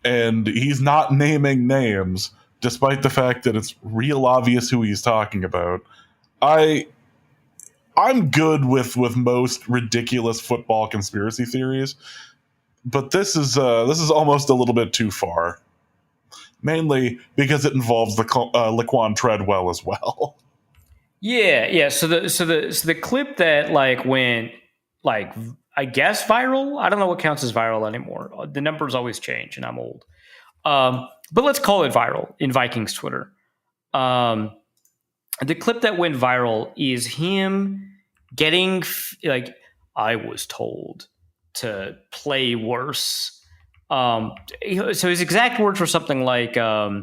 A: and he's not naming names, despite the fact that it's real obvious who he's talking about. I'm good with most ridiculous football conspiracy theories, but this is almost a little bit too far. Mainly because it involves the Laquan Treadwell as well.
B: Yeah. So the clip that like went like I guess viral. I don't know what counts as viral anymore. The numbers always change, and I'm old. But let's call it viral in Vikings Twitter. Um, the clip that went viral is him getting like I was told to play worse. So his exact words were something like try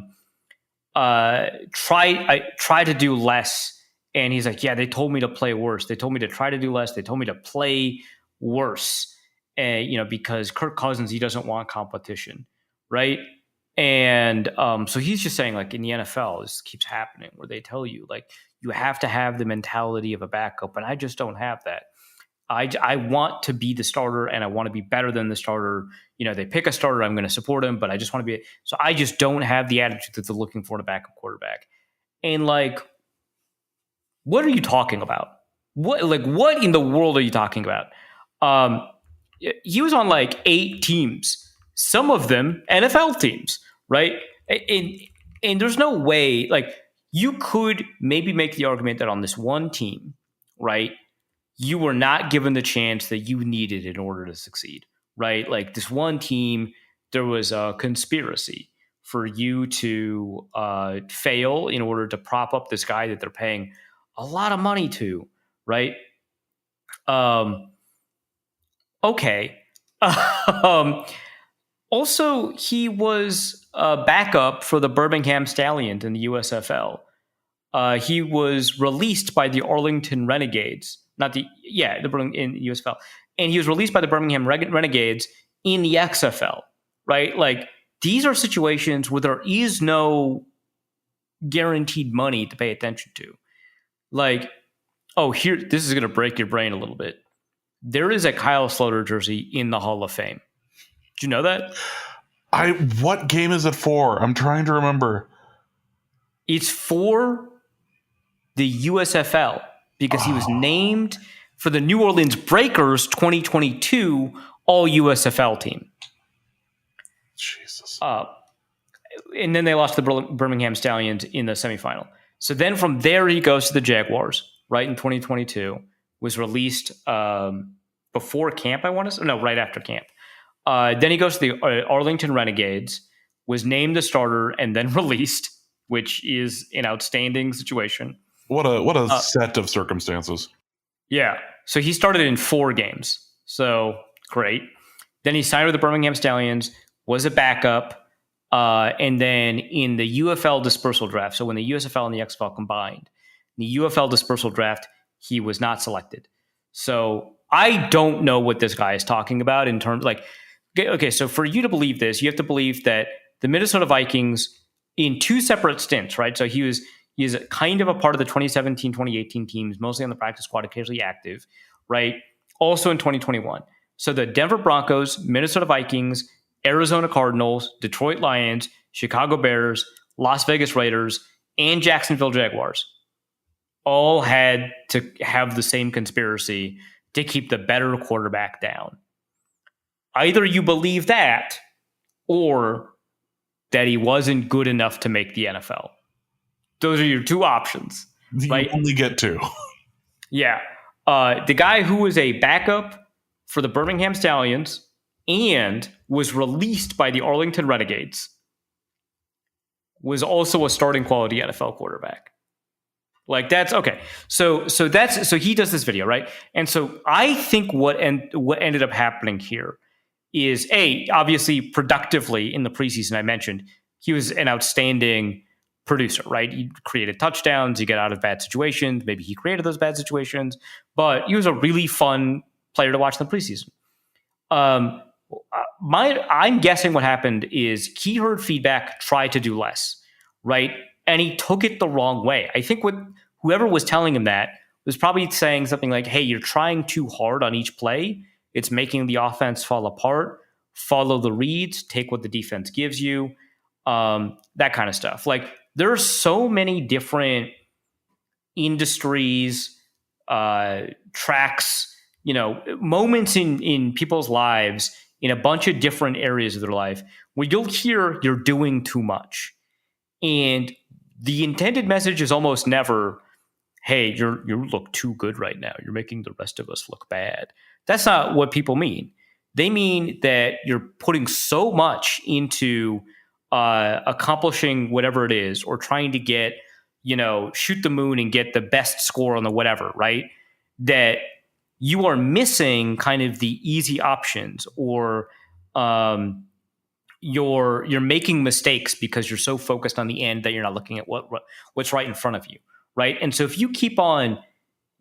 B: to do less, and he's like, yeah, they told me to play worse. They told me to try to do less. They told me to play worse, and because Kirk Cousins, he doesn't want competition, right? And so he's just saying, like, in the NFL, this keeps happening where they tell you, like, you have to have the mentality of a backup, and I just don't have that. I want to be the starter, and I want to be better than the starter. They pick a starter, I'm going to support him, but I just want to be. So I just don't have the attitude that they're looking for in a backup quarterback. And like, what are you talking about? What in the world are you talking about? He was on like 8 teams, some of them NFL teams, right? And there's no way, like, you could maybe make the argument that on this one team, right, you were not given the chance that you needed in order to succeed, right? Like this one team, there was a conspiracy for you to fail in order to prop up this guy that they're paying a lot of money to, right? Okay. Also, he was a backup for the Birmingham Stallions in the USFL. He was released by the Arlington Renegades, in USFL, and he was released by the Birmingham Renegades in the XFL, right? Like, these are situations where there is no guaranteed money to pay attention to. Like, this is going to break your brain a little bit. There is a Kyle Sloter jersey in the Hall of Fame. Did you know that?
A: What game is it for? I'm trying to remember.
B: It's for the USFL because he was named for the New Orleans Breakers 2022 All USFL team.
A: Jesus.
B: And then they lost to the Birmingham Stallions in the semifinal. So then from there he goes to the Jaguars, right, in 2022. Was released before camp, I want to say. No, right after camp. Then he goes to the Arlington Renegades, was named the starter, and then released, which is an outstanding situation.
A: What a set of circumstances.
B: Yeah. So he started in 4 games. So great. Then he signed with the Birmingham Stallions, was a backup, and then in the UFL dispersal draft, so when the USFL and the XFL combined, the UFL dispersal draft, he was not selected. So I don't know what this guy is talking about in terms like, okay, so for you to believe this, you have to believe that the Minnesota Vikings in 2 separate stints, right? So he is kind of a part of the 2017, 2018 teams, mostly on the practice squad, occasionally active, right? Also in 2021. So the Denver Broncos, Minnesota Vikings, Arizona Cardinals, Detroit Lions, Chicago Bears, Las Vegas Raiders, and Jacksonville Jaguars all had to have the same conspiracy to keep the better quarterback down. Either you believe that or that he wasn't good enough to make the NFL. Those are your 2 options. Right?
A: You only get 2.
B: Yeah. The guy who was a backup for the Birmingham Stallions and was released by the Arlington Renegades was also a starting quality NFL quarterback. Like, that's okay. So he does this video, right? And so I think what ended up happening here is obviously productively in the preseason, I mentioned he was an outstanding producer, right? He created touchdowns, he got out of bad situations. Maybe he created those bad situations, but he was a really fun player to watch in the preseason. I'm guessing what happened is he heard feedback, try to do less, right? And he took it the wrong way. I think whoever was telling him that was probably saying something like, hey, you're trying too hard on each play. It's making the offense fall apart. Follow the reads. Take what the defense gives you. That kind of stuff. Like, there are so many different industries, tracks, moments in people's lives in a bunch of different areas of their life where you'll hear you're doing too much. And the intended message is almost never, hey, you look too good right now. You're making the rest of us look bad. That's not what people mean. They mean that you're putting so much into accomplishing whatever it is, or trying to get, shoot the moon and get the best score on the whatever, right? That you are missing kind of the easy options, or you're making mistakes because you're so focused on the end that you're not looking at what's right in front of you, right? And so if you keep on,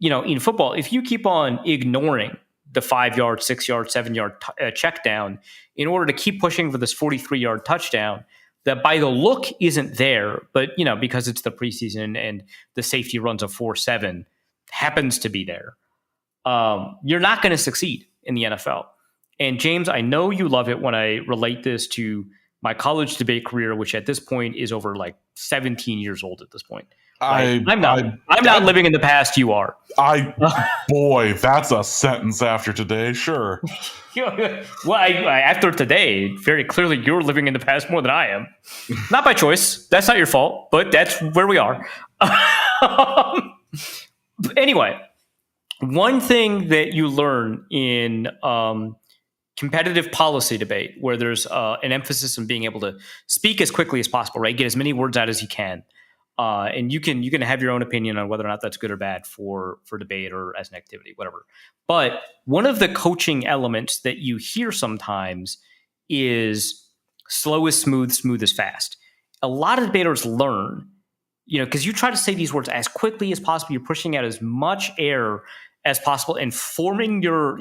B: in football, if you keep on ignoring the 5-yard, 6-yard, 7-yard check down in order to keep pushing for this 43-yard touchdown, that by the look isn't there, but because it's the preseason and the safety runs a 4.7 happens to be there, you're not going to succeed in the NFL. And James, I know you love it when I relate this to my college debate career, which at this point is over like 17 years old at this point. Right? I'm not living in the past. You are.
A: Boy, that's a sentence after today. Sure.
B: Well, after today, very clearly you're living in the past more than I am. Not by choice. That's not your fault, but that's where we are. Anyway, one thing that you learn in competitive policy debate, where there's an emphasis on being able to speak as quickly as possible, right? Get as many words out as you can. And you can have your own opinion on whether or not that's good or bad for debate or as an activity, whatever. But one of the coaching elements that you hear sometimes is slow is smooth, smooth is fast. A lot of debaters learn, because you try to say these words as quickly as possible. You're pushing out as much air as possible and forming your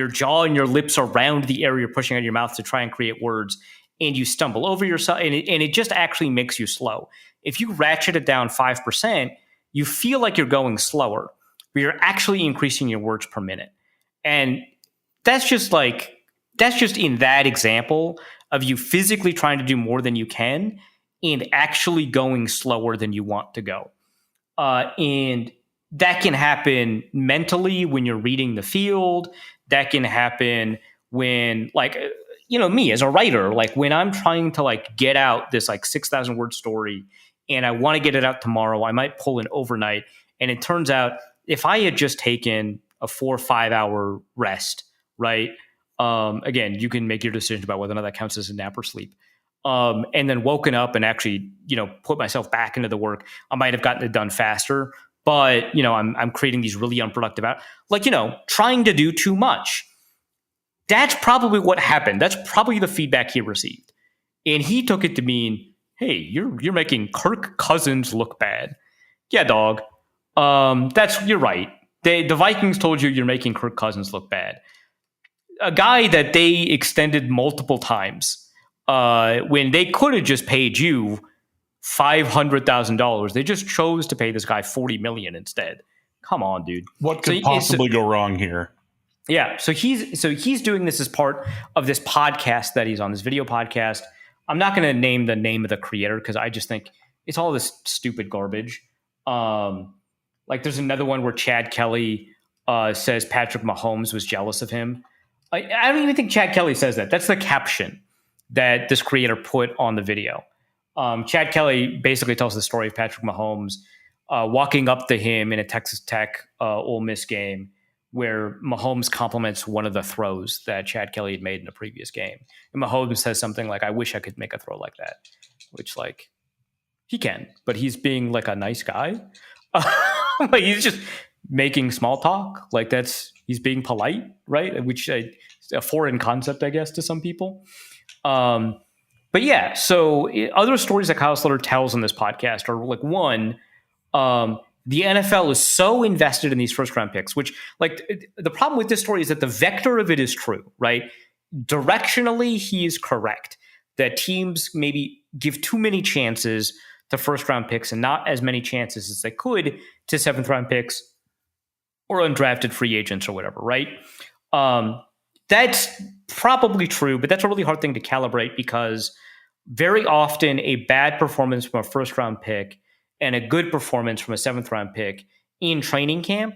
B: jaw and your lips around the area you're pushing out of your mouth to try and create words. And you stumble over yourself, and it just actually makes you slow. If you ratchet it down 5%, you feel like you're going slower, but you're actually increasing your words per minute. And that's just in that example of you physically trying to do more than you can and actually going slower than you want to go. And that can happen mentally when you're reading the field. That can happen when, me as a writer, when I'm trying to get out this 6,000 word story and I want to get it out tomorrow, I might pull an overnight. And it turns out if I had just taken a 4 or 5 hour rest, right? Again, you can make your decision about whether or not that counts as a nap or sleep. And then woken up and actually, put myself back into the work, I might have gotten it done faster. But, I'm creating these really unproductive trying to do too much. That's probably what happened. That's probably the feedback he received. And he took it to mean, hey, you're making Kirk Cousins look bad. Yeah, dog. You're right. The Vikings told you you're making Kirk Cousins look bad. A guy that they extended multiple times when they could have just paid you $500,000. They just chose to pay this guy $40 million instead. Come on, dude.
A: What could possibly go wrong here?
B: Yeah, so he's doing this as part of this podcast that he's on, this video podcast. I'm not going to name the name of the creator because I just think it's all this stupid garbage. There's another one where Chad Kelly says Patrick Mahomes was jealous of him. I don't even think Chad Kelly says that. That's the caption that this creator put on the video. Chad Kelly basically tells the story of Patrick Mahomes walking up to him in a Texas Tech Ole Miss game, where Mahomes compliments one of the throws that Chad Kelly had made in a previous game. And Mahomes says something like, I wish I could make a throw like that, which he can, but he's being a nice guy. He's just making small talk. He's being polite, right? Which is a foreign concept, I guess, to some people. But yeah, so other stories that Kyle Slater tells on this podcast are one, the NFL is so invested in these first round picks, which the problem with this story is that the vector of it is true, right? Directionally, he is correct that teams maybe give too many chances to first round picks and not as many chances as they could to 7th round picks or undrafted free agents or whatever, right? That's probably true, but that's a really hard thing to calibrate because very often a bad performance from a first round pick and a good performance from a 7th round pick in training camp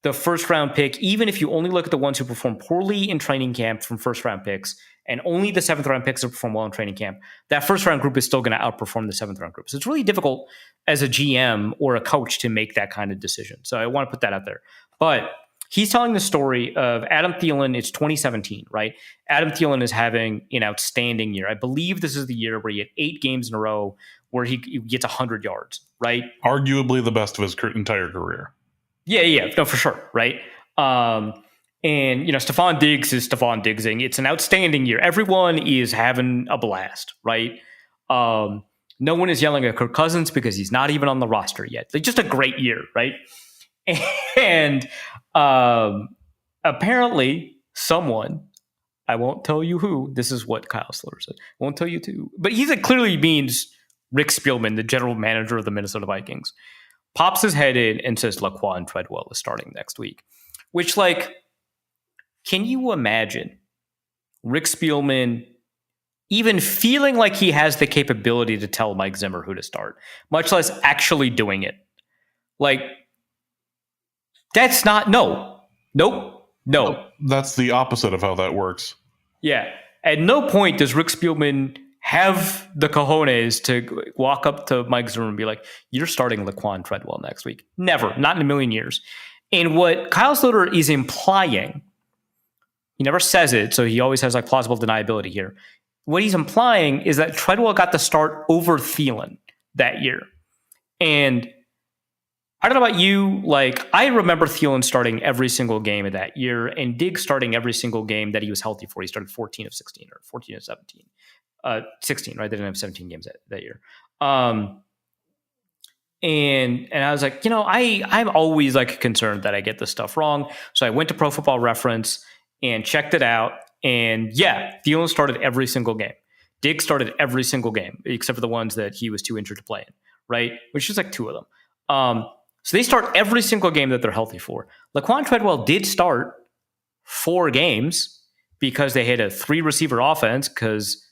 B: the first round pick, even if you only look at the ones who perform poorly in training camp from first round picks, and only the seventh round picks that perform well in training camp, that first round group is still going to outperform the seventh round group. So it's really difficult as a GM or a coach to make that kind of decision. So I want to put that out there. But he's telling the story of Adam Thielen. It's 2017, right? Adam Thielen is having an outstanding year. I believe this is the year where he had 8 games in a row where he gets 100 yards, right?
A: Arguably the best of his entire career.
B: Yeah, no, for sure, right? And, Stephon Diggs is Stephon Diggsing. It's an outstanding year. Everyone is having a blast, right? No one is yelling at Kirk Cousins because he's not even on the roster yet. It's just a great year, right? And apparently someone, I won't tell you who, this is what Kyle Slater said, won't tell you who, but he clearly means Rick Spielman, the general manager of the Minnesota Vikings, pops his head in and says Laquan Treadwell is starting next week. Which, can you imagine Rick Spielman even feeling like he has the capability to tell Mike Zimmer who to start, much less actually doing it? That's not, no.
A: That's the opposite of how that works.
B: Yeah. At no point does Rick Spielman have the cojones to walk up to Mike Zimmer and be like, you're starting Laquan Treadwell next week. Never. Not in a million years. And what Kyle Slater is implying, he never says it, so he always has plausible deniability here. What he's implying is that Treadwell got the start over Thielen that year. And I don't know about you, I remember Thielen starting every single game of that year and Diggs starting every single game that he was healthy for. He started 14 of 16 or 14 of 17. 16, right? They didn't have 17 games that year. And I was like, I'm always concerned that I get this stuff wrong. So I went to Pro Football Reference and checked it out. And yeah, Thielen started every single game. Diggs started every single game, except for the ones that he was too injured to play in, right? Which is 2 of them. So they start every single game that they're healthy for. Laquan Treadwell did start 4 games because they had a 3-receiver offense because,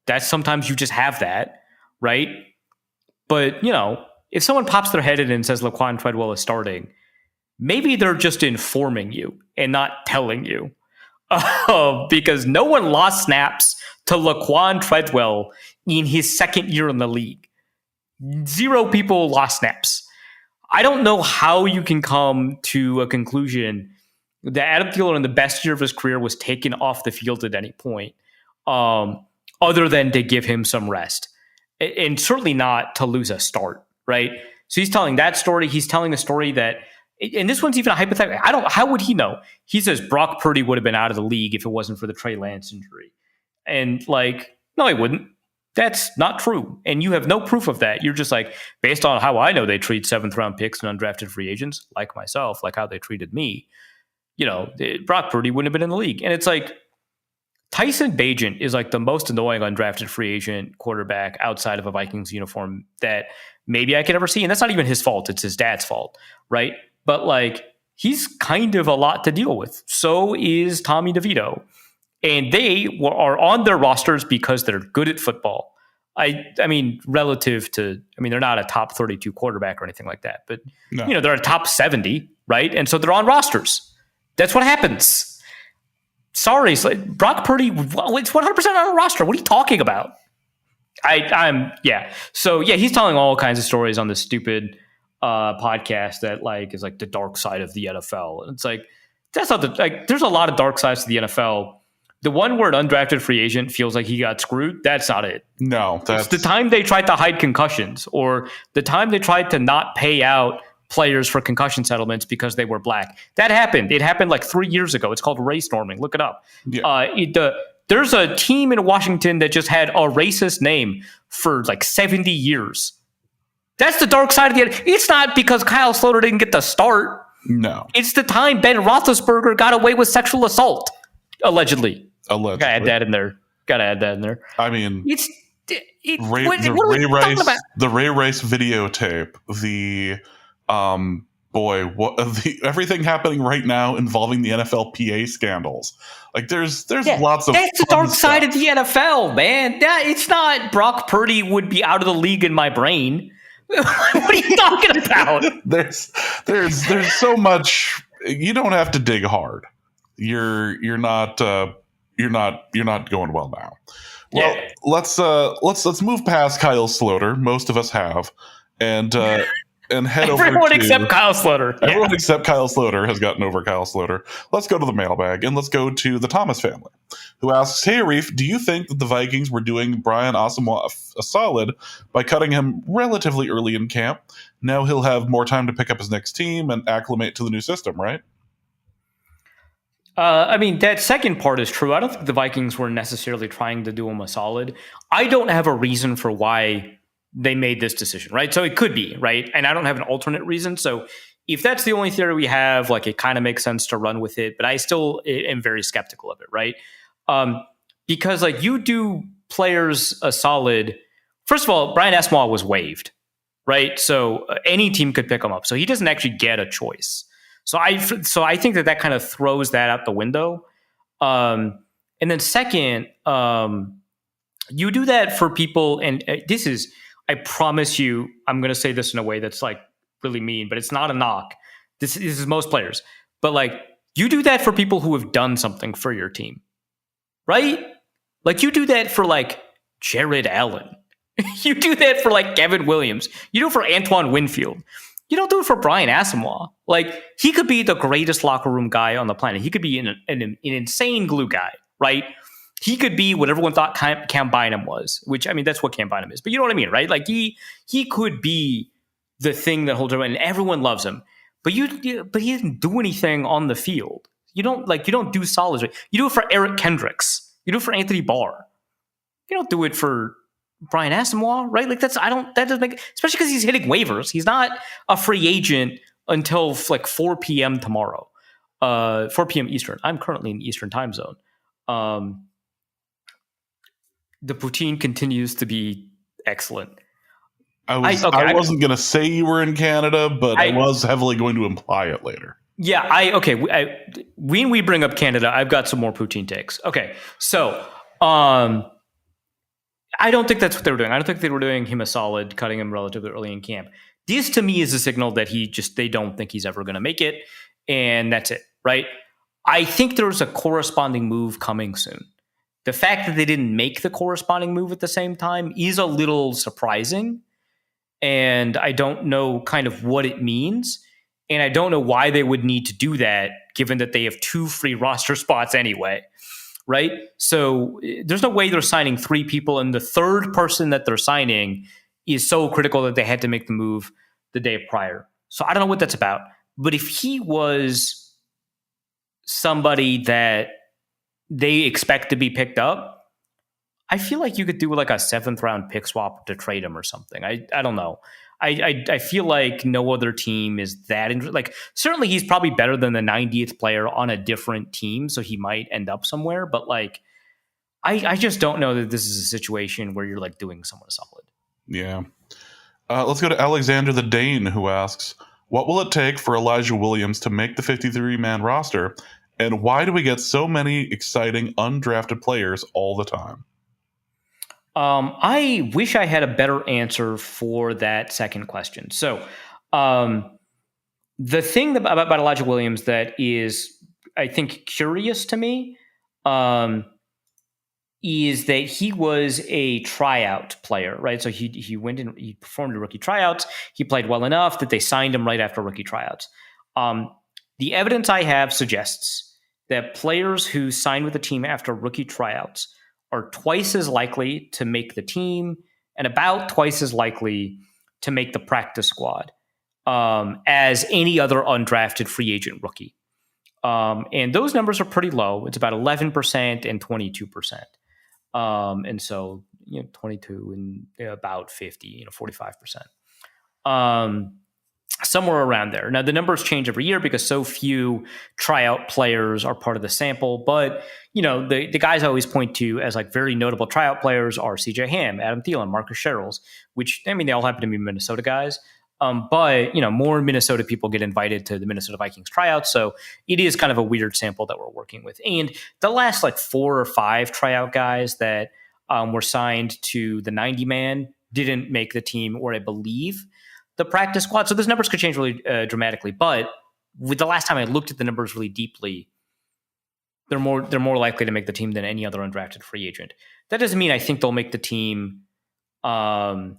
B: that's sometimes you just have that, right? But, if someone pops their head in and says Laquan Treadwell is starting, maybe they're just informing you and not telling you. Because no one lost snaps to Laquan Treadwell in his second year in the league. 0 people lost snaps. I don't know how you can come to a conclusion that Adam Thielen in the best year of his career was taken off the field at any point, other than to give him some rest. And certainly not to lose a start, right? So he's telling that story. He's telling the story that, and this one's even a hypothetical. How would he know? He says Brock Purdy would have been out of the league if it wasn't for the Trey Lance injury. And no, he wouldn't. That's not true. And you have no proof of that. You're just based on how I know they treat 7th round picks and undrafted free agents, like myself, how they treated me, Brock Purdy wouldn't have been in the league. And it's Tyson Bagent is the most annoying undrafted free agent quarterback outside of a Vikings uniform that maybe I could ever see. And that's not even his fault. It's his dad's fault, right? But he's kind of a lot to deal with. So is Tommy DeVito. And they are on their rosters because they're good at football. I mean, relative to, they're not a top 32 quarterback or anything like that. But,
A: no.
B: They're a top 70, right? And so they're on rosters. That's what happens. Sorry, Brock Purdy, it's 100% on a roster. What are you talking about? So, he's telling all kinds of stories on this stupid podcast that is the dark side of the NFL. And it's that's not there's a lot of dark sides to the NFL. The one where an undrafted free agent feels like he got screwed, that's not it.
A: No.
B: It's the time they tried to hide concussions or the time they tried to not pay out players for concussion settlements because they were black. That happened. It happened 3 years ago. It's called race norming. Look it up. Yeah. There's a team in Washington that just had a racist name for 70 years. That's the dark side of the – it's not because Kyle Slater didn't get the start.
A: No.
B: It's the time Ben Roethlisberger got away with sexual assault, allegedly. Gotta add that in there.
A: I mean,
B: the
A: Ray Rice videotape, everything happening right now involving the NFL PA scandals. There's lots of
B: that's the dark side of the NFL, man. It's not Brock Purdy would be out of the league in my brain. What are you talking about?
A: There's so much. You don't have to dig hard. You're not going well now. Well,
B: Yeah.
A: let's move past Kyle Sloter. Most of us have, and head over to
B: Everyone except Kyle Sloter. Yeah.
A: Everyone except Kyle Sloter has gotten over Kyle Sloter. Let's go to the mailbag, and let's go to the Thomas family, who asks, "Hey, Arif, do you think that the Vikings were doing Brian Asamoah a solid by cutting him relatively early in camp? Now he'll have more time to pick up his next team and acclimate to the new system, right?"
B: I mean, that second part is true. I don't think the Vikings were necessarily trying to do him a solid. I don't have a reason for why they made this decision, right? So it could be, right? And I don't have an alternate reason. So if that's the only theory we have, like, it kind of makes sense to run with it. But I still am very skeptical of it, right? Because, like, you do players a solid. First of all, Brian Asamoah was waived, right? So any team could pick him up. So he doesn't actually get a choice. So I think that kind of throws that out the window. And then second, you do that for people, and this is, I promise you, I'm going to say this in a way that's like really mean, but it's not a knock. This is most players. But like, you do that for people who have done something for your team, right? Like, you do that for like Jared Allen. You do that for like Kevin Williams. You do it for Antoine Winfield. You don't do it for Brian Asamoah. Like, he could be the greatest locker room guy on the planet. He could be an insane glue guy, right? He could be what everyone thought Cam Bynum was, which, I mean, that's what Cam Bynum is. But you know what I mean, right? Like, he could be the thing that holds everyone, and everyone loves him. But he didn't do anything on the field. You don't do solids. Right? You do it for Eric Kendricks. You do it for Anthony Barr. You don't do it for Brian Asamoah, right? Like, that doesn't make, especially because he's hitting waivers. He's not a free agent until like 4 p.m. tomorrow, 4 p.m. Eastern. I'm currently in the Eastern time zone. The poutine continues to be excellent.
A: I wasn't going to say you were in Canada, but I was heavily going to imply it later.
B: Yeah, when we bring up Canada, I've got some more poutine takes. Okay, so I don't think that's what they were doing. I don't think they were doing him a solid, cutting him relatively early in camp. This, to me, is a signal that they don't think he's ever going to make it, and that's it, right? I think there's a corresponding move coming soon. The fact that they didn't make the corresponding move at the same time is a little surprising, and I don't know kind of what it means, and I don't know why they would need to do that, given that they have 2 free roster spots anyway. Right? So there's no way they're signing 3 people, and the third person that they're signing is so critical that they had to make the move the day prior. So I don't know what that's about. But if he was somebody that they expect to be picked up, I feel like you could do like a 7th round pick swap to trade him or something. I don't know. I feel like no other team is that like, certainly he's probably better than the 90th player on a different team, so he might end up somewhere. But like, I just don't know that this is a situation where you're like doing someone solid.
A: Yeah. Let's go to Alexander the Dane, who asks, "What will it take for Elijah Williams to make the 53-man roster, and why do we get so many exciting undrafted players all the time?"
B: I wish I had a better answer for that second question. So the thing about Elijah Williams that is, I think, curious to me is that he was a tryout player, right? So he went in, he performed in rookie tryouts. He played well enough that they signed him right after rookie tryouts. The evidence I have suggests that players who sign with the team after rookie tryouts are twice as likely to make the team and about twice as likely to make the practice squad as any other undrafted free agent rookie. And those numbers are pretty low. It's about 11% and 22%. And so, 22 and about 50, 45%. Somewhere around there. Now, the numbers change every year because so few tryout players are part of the sample. But, the guys I always point to as like very notable tryout players are CJ Ham, Adam Thielen, Marcus Sherrills, which, I mean, they all happen to be Minnesota guys. But, more Minnesota people get invited to the Minnesota Vikings tryouts. So it is kind of a weird sample that we're working with. And the last like 4 or 5 tryout guys that were signed to the 90-man didn't make the team, or I believe the practice squad. So those numbers could change really dramatically. But with the last time I looked at the numbers really deeply, they're more likely to make the team than any other undrafted free agent. That doesn't mean I think they'll make the team, over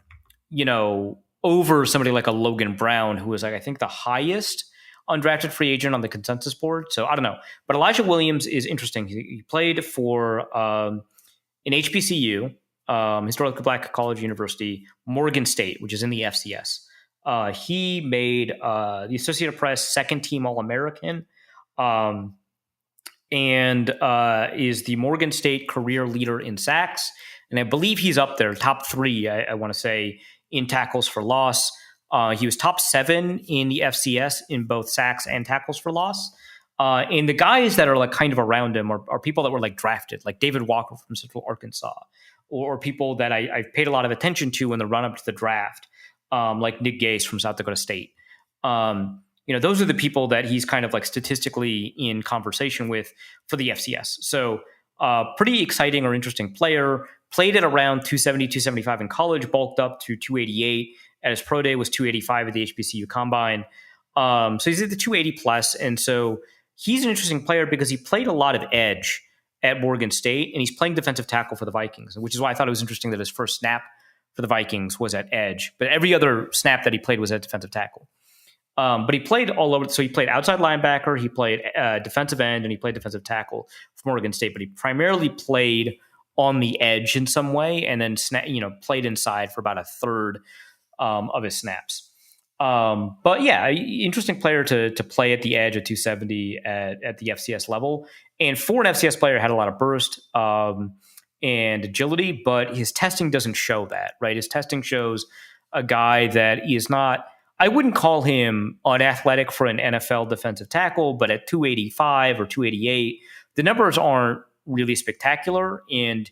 B: somebody like a Logan Brown, who was like, I think, the highest undrafted free agent on the consensus board. So I don't know. But Elijah Williams is interesting. He played for an HBCU, historically black college university, Morgan State, which is in the FCS. He made the Associated Press second team All-American, and is the Morgan State career leader in sacks. And I believe he's up there, top 3, I want to say, in tackles for loss. He was top 7 in the FCS in both sacks and tackles for loss. And the guys that are like kind of around him are people that were like drafted, like David Walker from Central Arkansas, or people that I've paid a lot of attention to in the run up to the draft, like Nick Gase from South Dakota State. Those are the people that he's kind of like statistically in conversation with for the FCS. So pretty exciting or interesting player. Played at around 270, 275 in college, bulked up to 288. At his pro day was 285 at the HBCU Combine. So he's at the 280 plus. And so he's an interesting player because he played a lot of edge at Morgan State, and he's playing defensive tackle for the Vikings, which is why I thought it was interesting that his first snap for the Vikings was at edge. But every other snap that he played was at defensive tackle. But he played all over. So he played outside linebacker, he played defensive end, and he played defensive tackle for Morgan State. But he primarily played on the edge in some way, and then played inside for about a third of his snaps. But yeah, interesting player to play at the edge at 270 at the FCS level. And for an FCS player, had a lot of burst and agility, but his testing doesn't show that, right? His testing shows a guy that is not, I wouldn't call him unathletic for an NFL defensive tackle, but at 285 or 288, the numbers aren't really spectacular. And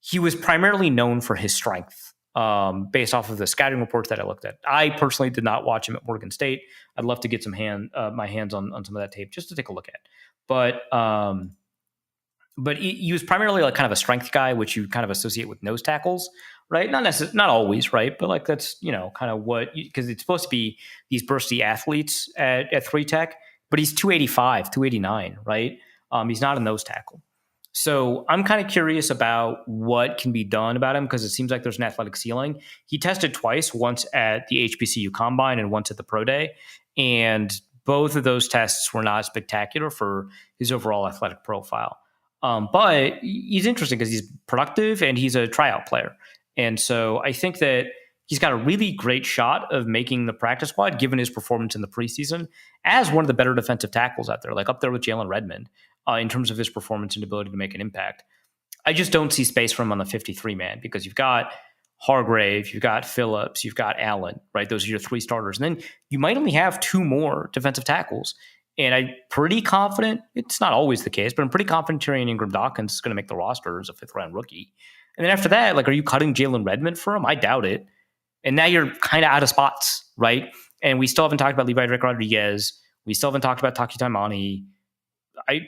B: he was primarily known for his strength. Based off of the scouting reports that I looked at. I personally did not watch him at Morgan State. I'd love to get my hands on some of that tape just to take a look at. But he was primarily like kind of a strength guy, which you kind of associate with nose tackles, right? Not always, right? But like that's kind of what, because it's supposed to be these bursty athletes at 3 Tech, but he's 285, 289, right? He's not a nose tackle. So I'm kind of curious about what can be done about him because it seems like there's an athletic ceiling. He tested twice, once at the HBCU Combine and once at the Pro Day. And both of those tests were not spectacular for his overall athletic profile. But he's interesting because he's productive and he's a tryout player. And so I think that he's got a really great shot of making the practice squad given his performance in the preseason as one of the better defensive tackles out there, like up there with Jalen Redmond. In terms of his performance and ability to make an impact. I just don't see space for him on the 53-man because you've got Hargrave, you've got Phillips, you've got Allen, right? Those are your 3 starters. And then you might only have 2 more defensive tackles. And I'm pretty confident, it's not always the case, but I'm pretty confident Tyrion Ingram-Dawkins is going to make the roster as a 5th-round rookie. And then after that, like, are you cutting Jalen Redmond for him? I doubt it. And now you're kind of out of spots, right? And we still haven't talked about Levi Drake Rodriguez. We still haven't talked about Taki Taimani.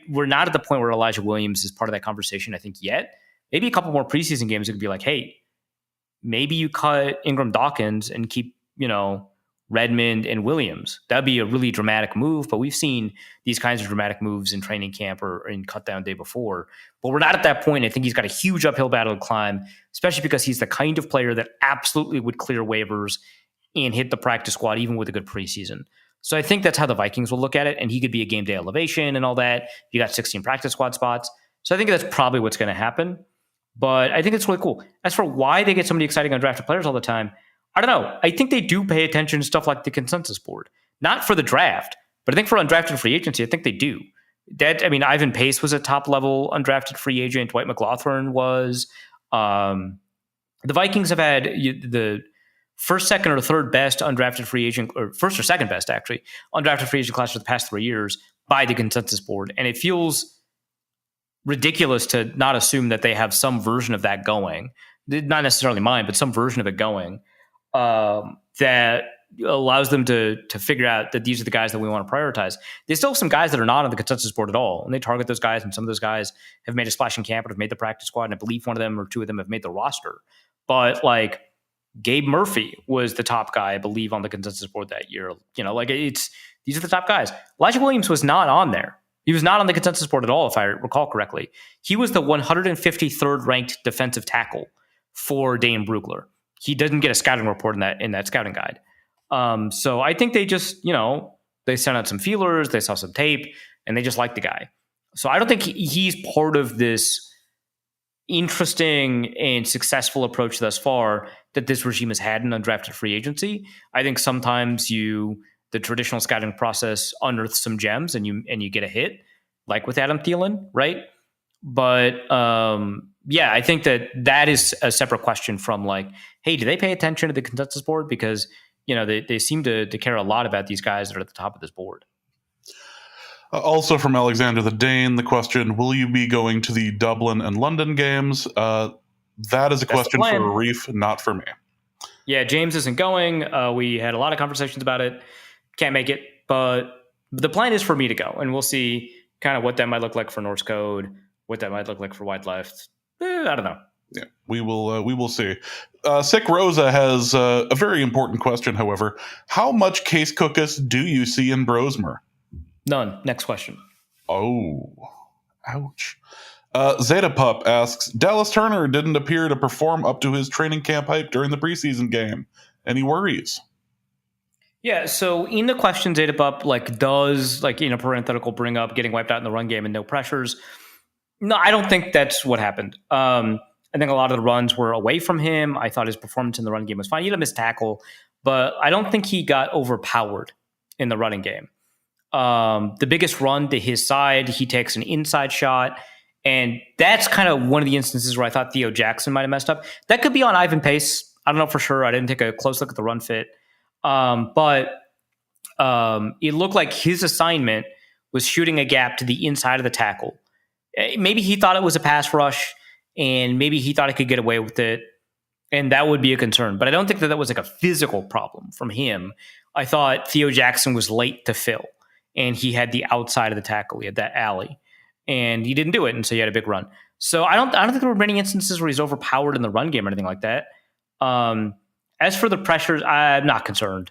B: We're not at the point where Elijah Williams is part of that conversation, I think, yet. Maybe a couple more preseason games, it could be like, hey, maybe you cut Ingram-Dawkins and keep, Redmond and Williams. That'd be a really dramatic move, but we've seen these kinds of dramatic moves in training camp or in cut down day before. But we're not at that point. I think he's got a huge uphill battle to climb, especially because he's the kind of player that absolutely would clear waivers and hit the practice squad even with a good preseason. So I think that's how the Vikings will look at it, and he could be a game day elevation and all that. You got 16 practice squad spots. So I think that's probably what's going to happen. But I think it's really cool. As for why they get so many exciting undrafted players all the time, I don't know. I think they do pay attention to stuff like the consensus board. Not for the draft, but I think for undrafted free agency, I think they do. Ivan Pace was a top-level undrafted free agent. Dwight McLaughlin was. The Vikings have had the first, second, or third best undrafted free agent, or first or second best, actually, undrafted free agent class for the past 3 years by the consensus board. And it feels ridiculous to not assume that they have some version of that going. Not necessarily mine, but some version of it going that allows them to figure out that these are the guys that we want to prioritize. There's still some guys that are not on the consensus board at all, and they target those guys, and some of those guys have made a splash in camp and have made the practice squad, and I believe one of them or 2 of them have made the roster. But, like, Gabe Murphy was the top guy, I believe, on the consensus board that year. These are the top guys. Elijah Williams was not on there. He was not on the consensus board at all, if I recall correctly. He was the 153rd ranked defensive tackle for Dane Brugler. He didn't get a scouting report in that scouting guide. So I think they just, they sent out some feelers, they saw some tape, and they just liked the guy. So I don't think he's part of this interesting and successful approach thus far that this regime has had in undrafted free agency. I think sometimes the traditional scouting process unearths some gems and you get a hit, like with Adam Thielen, right? But I think that is a separate question from like, hey, do they pay attention to the consensus board? Because they seem to care a lot about these guys that are at the top of this board.
A: Also from Alexander the Dane, the question, will you be going to the Dublin and London games? That is a question for Arif, not for me.
B: Yeah, James isn't going. We had a lot of conversations about it. Can't make it, but the plan is for me to go, and we'll see kind of what that might look like for Norse Code, what that might look like for Wide Left. I don't know.
A: Yeah, we will see. Sick Rosa has a very important question, however. How much Case Cookus do you see in Brosmer?
B: None. Next question.
A: Oh, ouch. Zeta Pup asks, Dallas Turner didn't appear to perform up to his training camp hype during the preseason game. Any worries?
B: Yeah, so in the question, Zeta Pup, does, in a parenthetical, bring up getting wiped out in the run game and no pressures? No, I don't think that's what happened. I think a lot of the runs were away from him. I thought his performance in the run game was fine. He had a missed tackle, but I don't think he got overpowered in the running game. The biggest run to his side, he takes an inside shot, and that's kind of one of the instances where I thought Theo Jackson might have messed up. That could be on Ivan Pace. I don't know for sure. I didn't take a close look at the run fit. But it looked like his assignment was shooting a gap to the inside of the tackle. Maybe he thought it was a pass rush, and maybe he thought he could get away with it, and that would be a concern. But I don't think that was like a physical problem from him. I thought Theo Jackson was late to fill, and he had the outside of the tackle. He had that alley, and he didn't do it, and so he had a big run. So I don't think there were many instances where he's overpowered in the run game or anything like that. As for the pressures, I'm not concerned.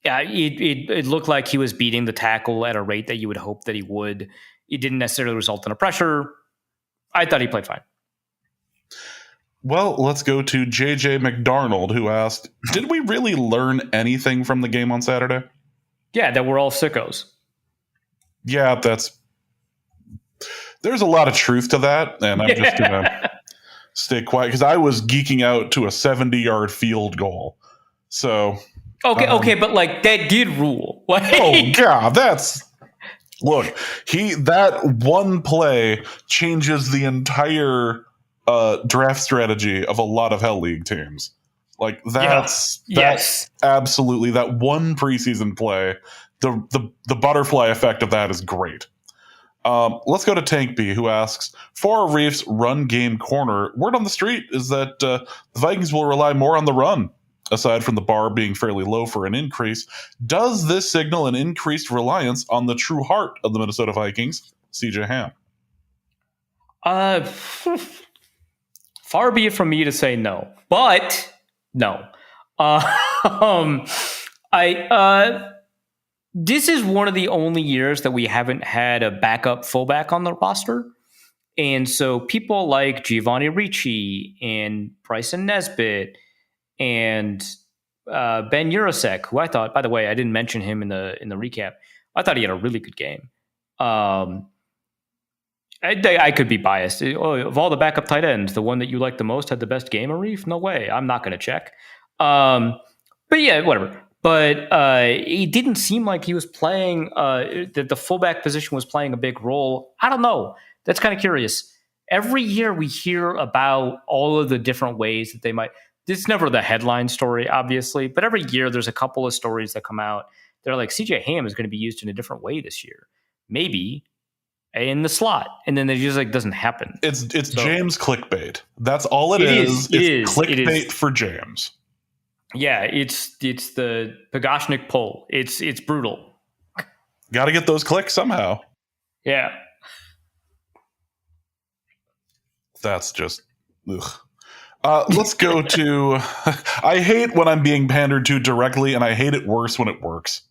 B: It looked like he was beating the tackle at a rate that you would hope that he would. It didn't necessarily result in a pressure. I thought he played fine.
A: Well, let's go to JJ McDarnold, who asked, did we really learn anything from the game on Saturday?
B: Yeah, that we're all sickos.
A: Yeah, there's a lot of truth to that, and I'm just going to stay quiet because I was geeking out to a 70-yard field goal. So
B: okay, but that did rule.
A: Oh God, that one play changes the entire draft strategy of a lot of Hell League teams. Absolutely, that one preseason play, the butterfly effect of that is great. Let's go to Tank B, who asks, for Reef's run game corner, word on the street is that the Vikings will rely more on the run, aside from the bar being fairly low for an increase. Does this signal an increased reliance on the true heart of the Minnesota Vikings, CJ Ham?
B: Far be it from me to say no, but no. This is one of the only years that we haven't had a backup fullback on the roster. And so people like Giovanni Ricci and Bryson Nesbitt and Ben Urasek, who I thought, by the way, I didn't mention him in the recap. I thought he had a really good game. I could be biased. Of all the backup tight ends, the one that you like the most had the best game, Arif? No way. I'm not going to check. But yeah, whatever. But it didn't seem like he was playing, that the fullback position was playing a big role. I don't know. That's kind of curious. Every year we hear about all of the different ways that they might. It's never the headline story, obviously, but every year there's a couple of stories that come out. They're like, CJ Ham is going to be used in a different way this year. Maybe in the slot. And then it just doesn't happen.
A: It's James clickbait. That's all it is. It's clickbait for James.
B: Yeah, it's the Pagashnik pull. It's brutal.
A: Got to get those clicks somehow.
B: Yeah.
A: That's just ugh. Let's go to. I hate when I'm being pandered to directly, and I hate it worse when it works.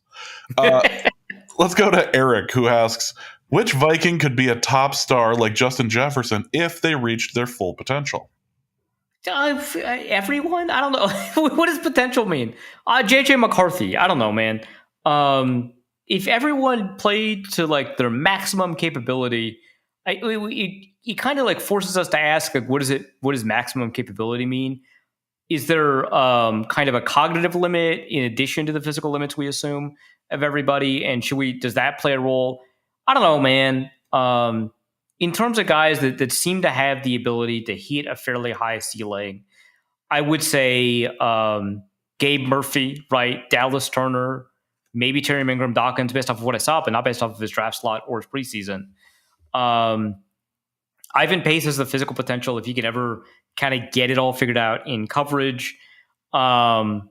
A: Let's go to Eric, who asks, which Viking could be a top star like Justin Jefferson if they reached their full potential?
B: Everyone? I don't know. What does potential mean? JJ McCarthy. I don't know, man. If everyone played to like their maximum capability, it kind of like forces us to ask, like, what does maximum capability mean? Is there kind of a cognitive limit in addition to the physical limits we assume of everybody? And does that play a role? I don't know, man. In terms of guys that seem to have the ability to hit a fairly high ceiling, I would say Gabe Murphy, right? Dallas Turner, maybe Terry Ingram Dawkins, based off of what I saw, but not based off of his draft slot or his preseason. Ivan Pace has the physical potential if he could ever kind of get it all figured out in coverage. I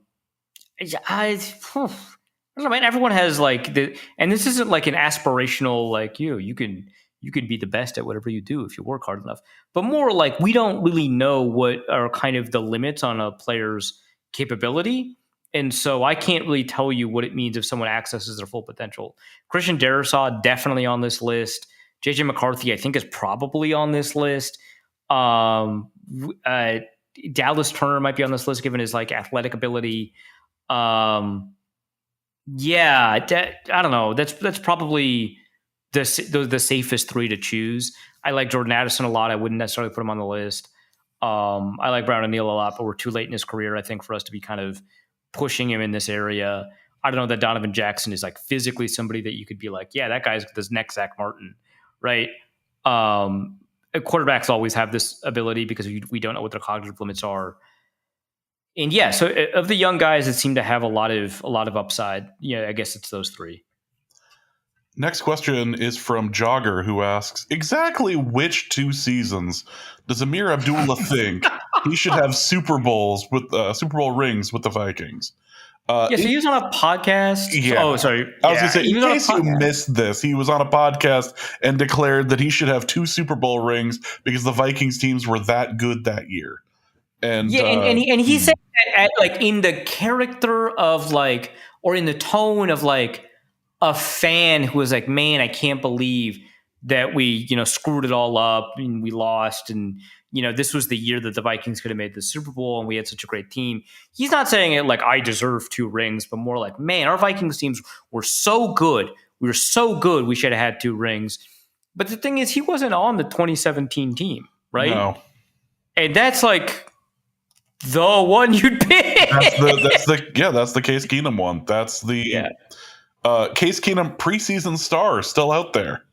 B: don't know, man. Everyone has like and this isn't like an aspirational like you can be the best at whatever you do if you work hard enough, but more like we don't really know what are kind of the limits on a player's capability. And so I can't really tell you what it means if someone accesses their full potential. Christian Darrisaw definitely on this list. JJ McCarthy, I think, is probably on this list. Dallas Turner might be on this list given his like athletic ability. I don't know. That's probably the safest three to choose. I like Jordan Addison a lot. I wouldn't necessarily put him on the list. I like Brown O'Neal a lot, but we're too late in his career, I think, for us to be kind of pushing him in this area. I don't know that Donovan Jackson is like physically somebody that you could be like, yeah, that guy's this next Zach Martin, right? Quarterbacks always have this ability because we don't know what their cognitive limits are. And yeah, so of the young guys that seem to have a lot of upside, yeah, I guess it's those three.
A: Next question is from Jogger, who asks, exactly which 2 seasons does Amir Abdullah think he should have Super Bowl rings with the Vikings?
B: So he was on a podcast.
A: Yeah.
B: Oh, sorry.
A: I was going to say, in case you missed this, he was on a podcast and declared that he should have 2 Super Bowl rings because the Vikings teams were that good that year. And
B: he said that like in the character of like, or in the tone of like a fan who was like, man, I can't believe that we, screwed it all up and we lost. And, this was the year that the Vikings could have made the Super Bowl and we had such a great team. He's not saying it like I deserve 2 rings, but more like, man, our Vikings teams were so good. We were so good. We should have had 2 rings. But the thing is, he wasn't on the 2017 team, right?
A: No.
B: And that's like the one you'd pick.
A: That's the Case Keenum one. That's the Case Keenum preseason star still out there.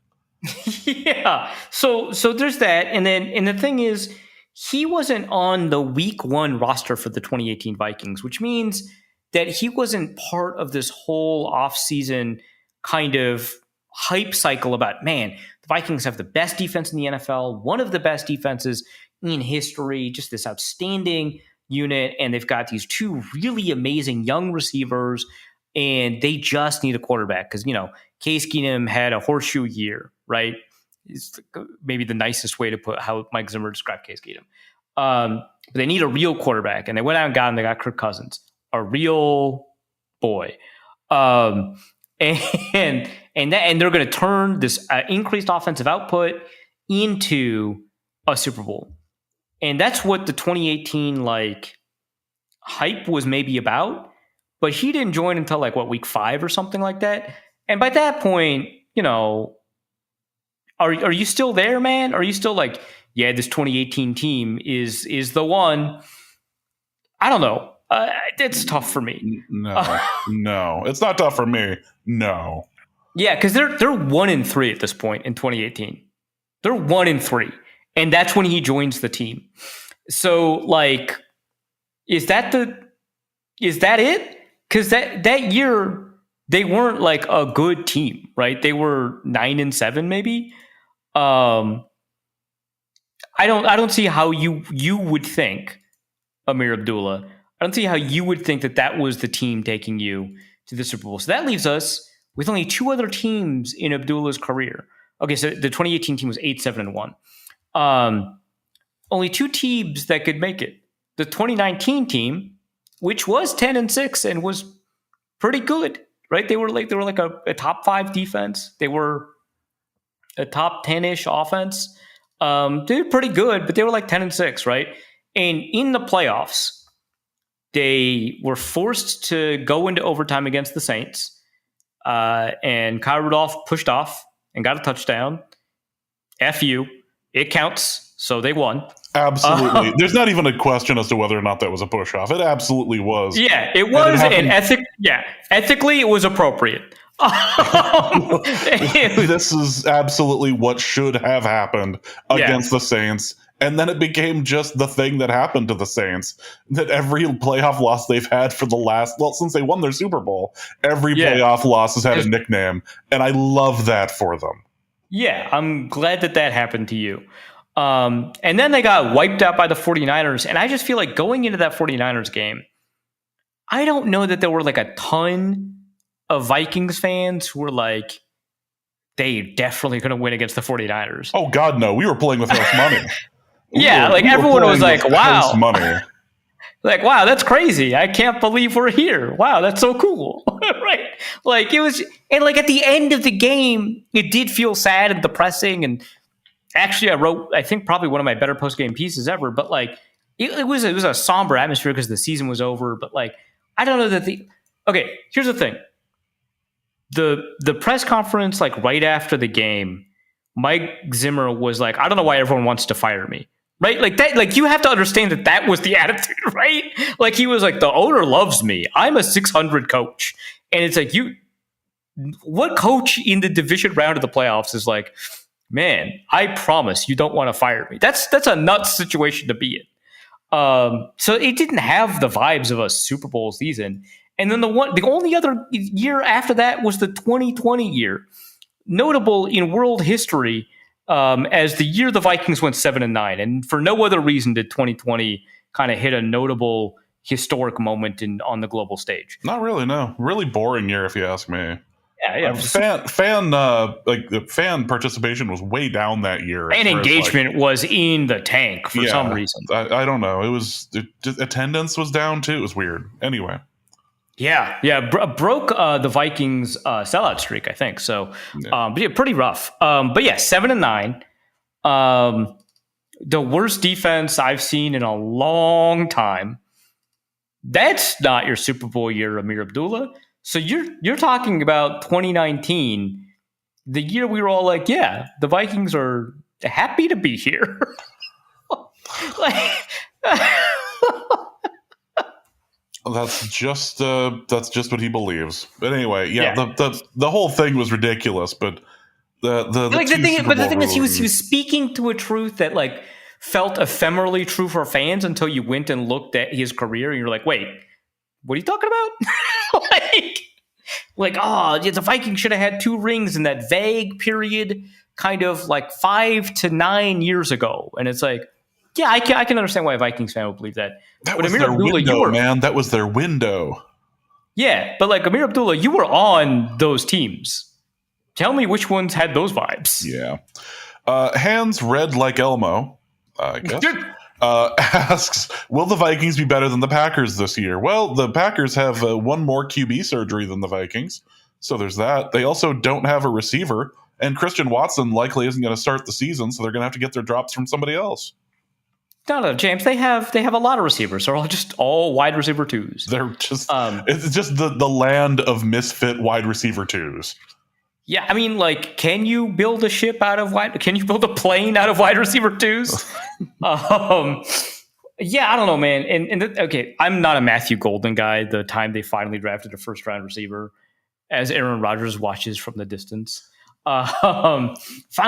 B: Yeah. So there's that. And the thing is, he wasn't on the week 1 roster for the 2018 Vikings, which means that he wasn't part of this whole offseason kind of hype cycle about, man, the Vikings have the best defense in the NFL, one of the best defenses in history, just this outstanding unit. And they've got these 2 really amazing young receivers, and they just need a quarterback because, Case Keenum had a horseshoe year, right? It's maybe the nicest way to put how Mike Zimmer described Case Keenum. But they need a real quarterback, and they went out and got him. They got Kirk Cousins, a real boy, and they're going to turn this increased offensive output into a Super Bowl, and that's what the 2018 like hype was maybe about. But he didn't join until like week 5 or something like that. And by that point, are you still there, man? Are you still like, yeah, this 2018 team is the one? I don't know. It's tough for me.
A: No, it's not tough for me. No.
B: Yeah, because they're 1-3 at this point in 2018. They're 1-3, and that's when he joins the team. So, like, is that it? Because that year they weren't like a good team, right? They were 9-7, maybe. I don't see how you would think, Amir Abdullah. I don't see how you would think that was the team taking you to the Super Bowl. So that leaves us with only 2 other teams in Abdullah's career. Okay, so the 2018 team was 8-7-1. Only 2 teams that could make it. the 2019 team, which was 10-6 and was pretty good, right? They were like a top 5 defense. They were a top 10-ish offense. They were pretty good, but they were like 10-6, right? And in the playoffs, they were forced to go into overtime against the Saints. And Kyle Rudolph pushed off and got a touchdown. F you. It counts. So they won.
A: Absolutely. There's not even a question as to whether or not that was a push off. It absolutely was.
B: Yeah, it was. And ethically, it was appropriate.
A: This is absolutely what should have happened against the Saints. And then it became just the thing that happened to the Saints, that every playoff loss they've had for the last, since they won their Super Bowl, every playoff loss has had a nickname. And I love that for them. Yeah,
B: I'm glad that happened to you. And then they got wiped out by the 49ers. And I just feel like going into that 49ers game, I don't know that there were like a ton of Vikings fans who were like, they definitely going to win against the 49ers.
A: Oh, God, no. We were playing with house money.
B: Everyone was like, wow. Money. Like, wow, that's crazy. I can't believe we're here. Wow, that's so cool. Right? Like, it was, and like at the end of the game, it did feel sad and depressing. And actually, I wrote, I think, probably one of my better post-game pieces ever. But like, it was a somber atmosphere because the season was over. But like, I don't know that okay, here's the thing. The press conference, like right after the game, Mike Zimmer was like, I don't know why everyone wants to fire me. Right? Like that, like you have to understand that was the attitude, right? Like he was like, the owner loves me. I'm a 600 coach. And it's like, what coach in the division round of the playoffs is like, man, I promise you don't want to fire me. That's a nuts situation to be in. So it didn't have the vibes of a Super Bowl season. And then the only other year after that was the 2020 year, notable in world history as the year the Vikings went 7-9, and for no other reason did 2020 kind of hit a notable historic moment on the global stage.
A: Not really, no. Really boring year, if you ask me.
B: Yeah.
A: The fan participation was way down that year.
B: Fan engagement was in the tank for some reason.
A: I don't know. Attendance was down too. It was weird. Anyway.
B: Broke the Vikings sellout streak, I think. So, pretty rough. But yeah, 7-9. The worst defense I've seen in a long time. That's not your Super Bowl year, Amir Abdullah. So you're talking about 2019, the year we were all like, yeah, the Vikings are happy to be here.
A: That's just what he believes. But anyway, the whole thing was ridiculous. But the
B: thing is, he was speaking to a truth that like felt ephemerally true for fans until you went and looked at his career and you're like, wait, what are you talking about? The Vikings should have had 2 rings in that vague period, kind of like 5 to 9 years ago. And it's like, yeah, I can understand why a Vikings fan would believe that.
A: That was their window, man. That was their window.
B: Yeah, but like Amir Abdullah, you were on those teams. Tell me which ones had those vibes.
A: Yeah. Hands red like Elmo, I guess. Asks, will the Vikings be better than the Packers this year? Well, the Packers have one more QB surgery than the Vikings, so there's that. They also don't have a receiver, and Christian Watson likely isn't going to start the season, so they're going to have to get their drops from somebody else.
B: No, James. They have a lot of receivers. They're all wide receiver 2s.
A: They're just it's just the land of misfit wide receiver 2s.
B: Yeah, I mean, like, can you build a ship out of can you build a plane out of wide receiver 2s? Yeah, I don't know, man. Okay, I'm not a Matthew Golden guy. The time they finally drafted a first round receiver, as Aaron Rodgers watches from the distance. Finally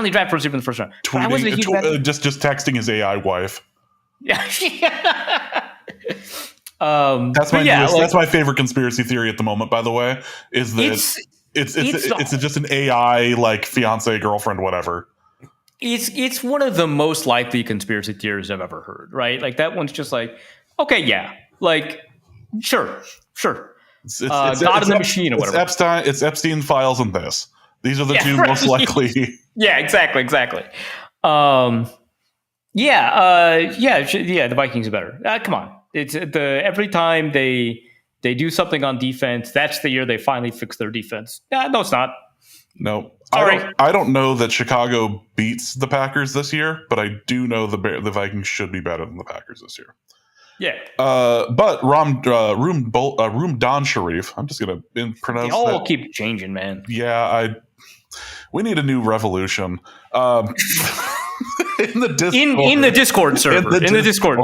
B: drafted a receiver in the first round.
A: Just texting his AI wife.
B: Yeah.
A: That's my favorite conspiracy theory at the moment, by the way, is that it's just an AI like fiance, girlfriend, whatever.
B: It's one of the most likely conspiracy theories I've ever heard, right? Like that one's just like, okay, yeah, like sure. It's God in the machine or whatever.
A: It's Epstein files and this. These are the two most likely.
B: Yeah, exactly. The Vikings are better. Come on. It's every time they do something on defense, that's the year they finally fix their defense. No, it's not.
A: No,
B: Sorry.
A: I don't know that Chicago beats the Packers this year, but I do know the Vikings should be better than the Packers this year.
B: Yeah.
A: But Room Don Sharif, I'm just gonna pronounce
B: They all
A: that.
B: keep changing, man.
A: Yeah, we need a new revolution. In the Discord,
B: in the Discord server, in the Discord.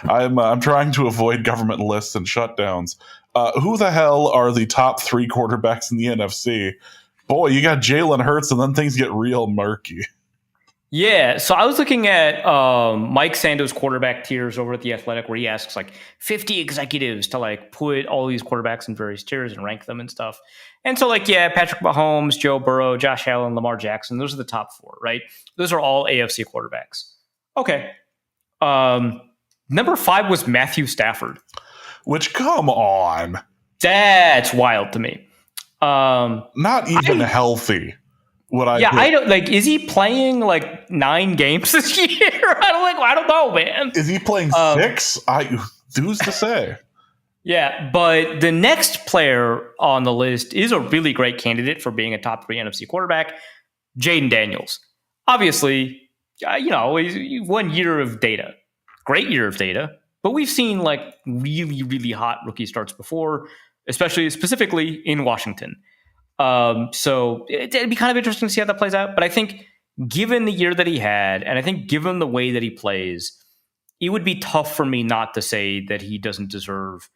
A: I'm trying to avoid government lists and shutdowns. Who the hell are the top 3 quarterbacks in the NFC? Boy, you got Jalen Hurts, and then things get real murky.
B: Yeah, so I was looking at Mike Sando's quarterback tiers over at The Athletic, where he asks like 50 executives to like put all these quarterbacks in various tiers and rank them and stuff. And so like, yeah, Patrick Mahomes, Joe Burrow, Josh Allen, Lamar Jackson, those are the top 4, right? Those are all AFC quarterbacks. Okay. Number 5 was Matthew Stafford.
A: Which, come on.
B: That's wild to me.
A: Not even healthy.
B: I don't like. Is he playing like 9 games this year? I don't know, man.
A: Is he playing 6? Who's to say?
B: Yeah, but the next player on the list is a really great candidate for being a top 3 NFC quarterback, Jaden Daniels. Obviously, 1 year of data, great year of data, but we've seen like really, really hot rookie starts before, specifically in Washington. So it'd be kind of interesting to see how that plays out. But I think given the year that he had, and I think given the way that he plays, it would be tough for me not to say that he doesn't deserve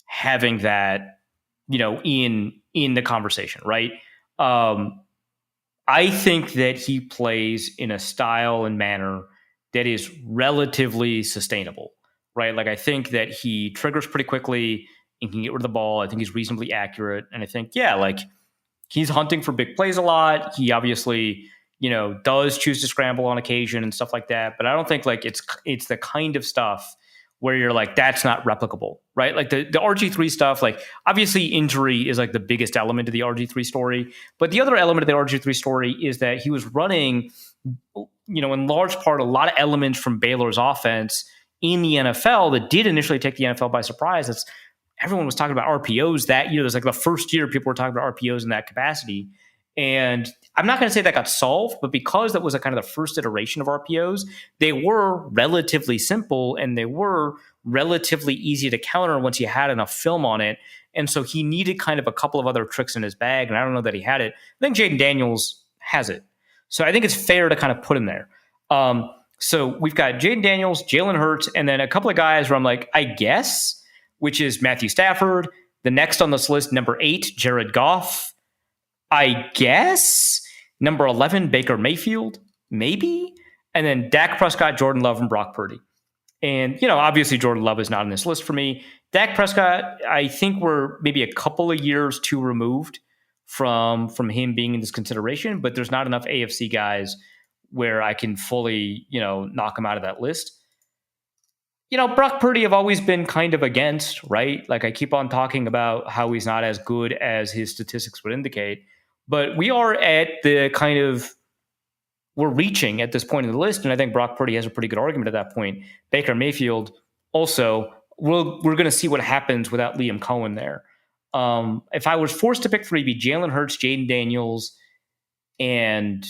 B: having that, in the conversation, right? I think that he plays in a style and manner that is relatively sustainable, right? Like I think that he triggers pretty quickly and can get rid of the ball. I think he's reasonably accurate. And I think, he's hunting for big plays a lot. He obviously, does choose to scramble on occasion and stuff like that. But I don't think like it's the kind of stuff where you're like, that's not replicable, right? Like the RG3 stuff, like obviously injury is like the biggest element of the RG3 story. But the other element of the RG3 story is that he was running, in large part, a lot of elements from Baylor's offense in the NFL that did initially take the NFL by surprise. Everyone was talking about RPOs that year. It was like the first year people were talking about RPOs in that capacity. And I'm not going to say that got solved, but because that was a kind of the first iteration of RPOs, they were relatively simple and they were relatively easy to counter once you had enough film on it. And so he needed kind of a couple of other tricks in his bag, and I don't know that he had it. I think Jaden Daniels has it. So I think it's fair to kind of put him there. So we've got Jaden Daniels, Jalen Hurts, and then a couple of guys where I'm like, I guess, which is Matthew Stafford. The next on this list, number 8, Jared Goff. I guess. Number 11, Baker Mayfield, maybe. And then Dak Prescott, Jordan Love, and Brock Purdy. And, obviously Jordan Love is not on this list for me. Dak Prescott, I think we're maybe a couple of years too removed from him being in this consideration, but there's not enough AFC guys where I can fully, knock him out of that list. Brock Purdy I've always been kind of against, right? Like I keep on talking about how he's not as good as his statistics would indicate. But we are at the kind of, we're reaching at this point in the list, and I think Brock Purdy has a pretty good argument at that point. Baker Mayfield also, we're going to see what happens without Liam Cohen there. If I was forced to pick 3, it'd be Jalen Hurts, Jaden Daniels, and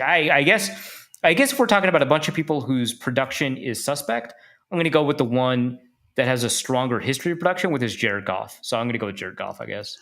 B: I guess if we're talking about a bunch of people whose production is suspect, I'm going to go with the one that has a stronger history of production, with his Jared Goff. So I'm going to go with Jared Goff, I guess.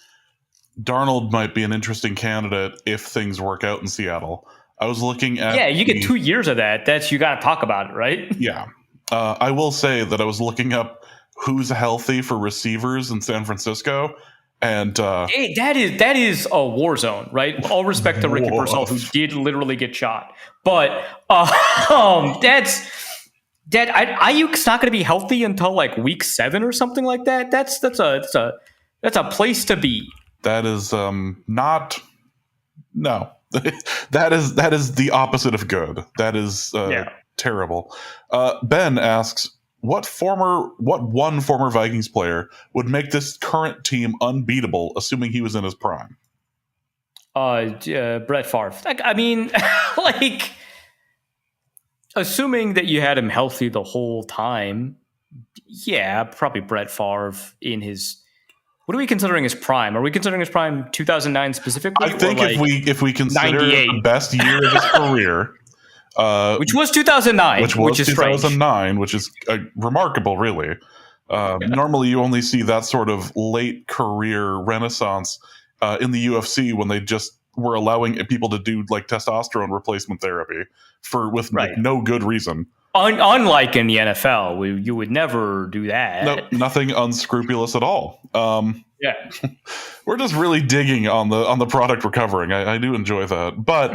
A: Darnold might be an interesting candidate if things work out in Seattle. I was looking at...
B: Yeah, you get 2 years of that. You got to talk about it, right?
A: Yeah. I will say that I was looking up who's healthy for receivers in San Francisco, and...
B: hey, that is a war zone, right? All respect to Ricky Pearsall, who did literally get shot. But Ayuk's not going to be healthy until like week 7 or something like that. That's a place to be.
A: That is not. No, that is the opposite of good. That is terrible. Ben asks, what one former Vikings player would make this current team unbeatable, assuming he was in his prime?
B: Brett Favre. I mean, like. assuming that you had him healthy the whole time, yeah, probably Brett Favre in his. What are we considering his prime? Are we considering his prime 2009 specifically?
A: I think if we consider
B: 98?
A: the best year of his career,
B: Which was 2009,
A: which is
B: 2009,
A: which is remarkable, really. Normally, you only see that sort of late career renaissance in the UFC when they just were allowing people to do like testosterone replacement therapy with like, no good reason.
B: Unlike in the NFL, you would never do that.
A: No, nothing unscrupulous at all.
B: Yeah,
A: we're just really digging on the product we're covering. I do enjoy that, but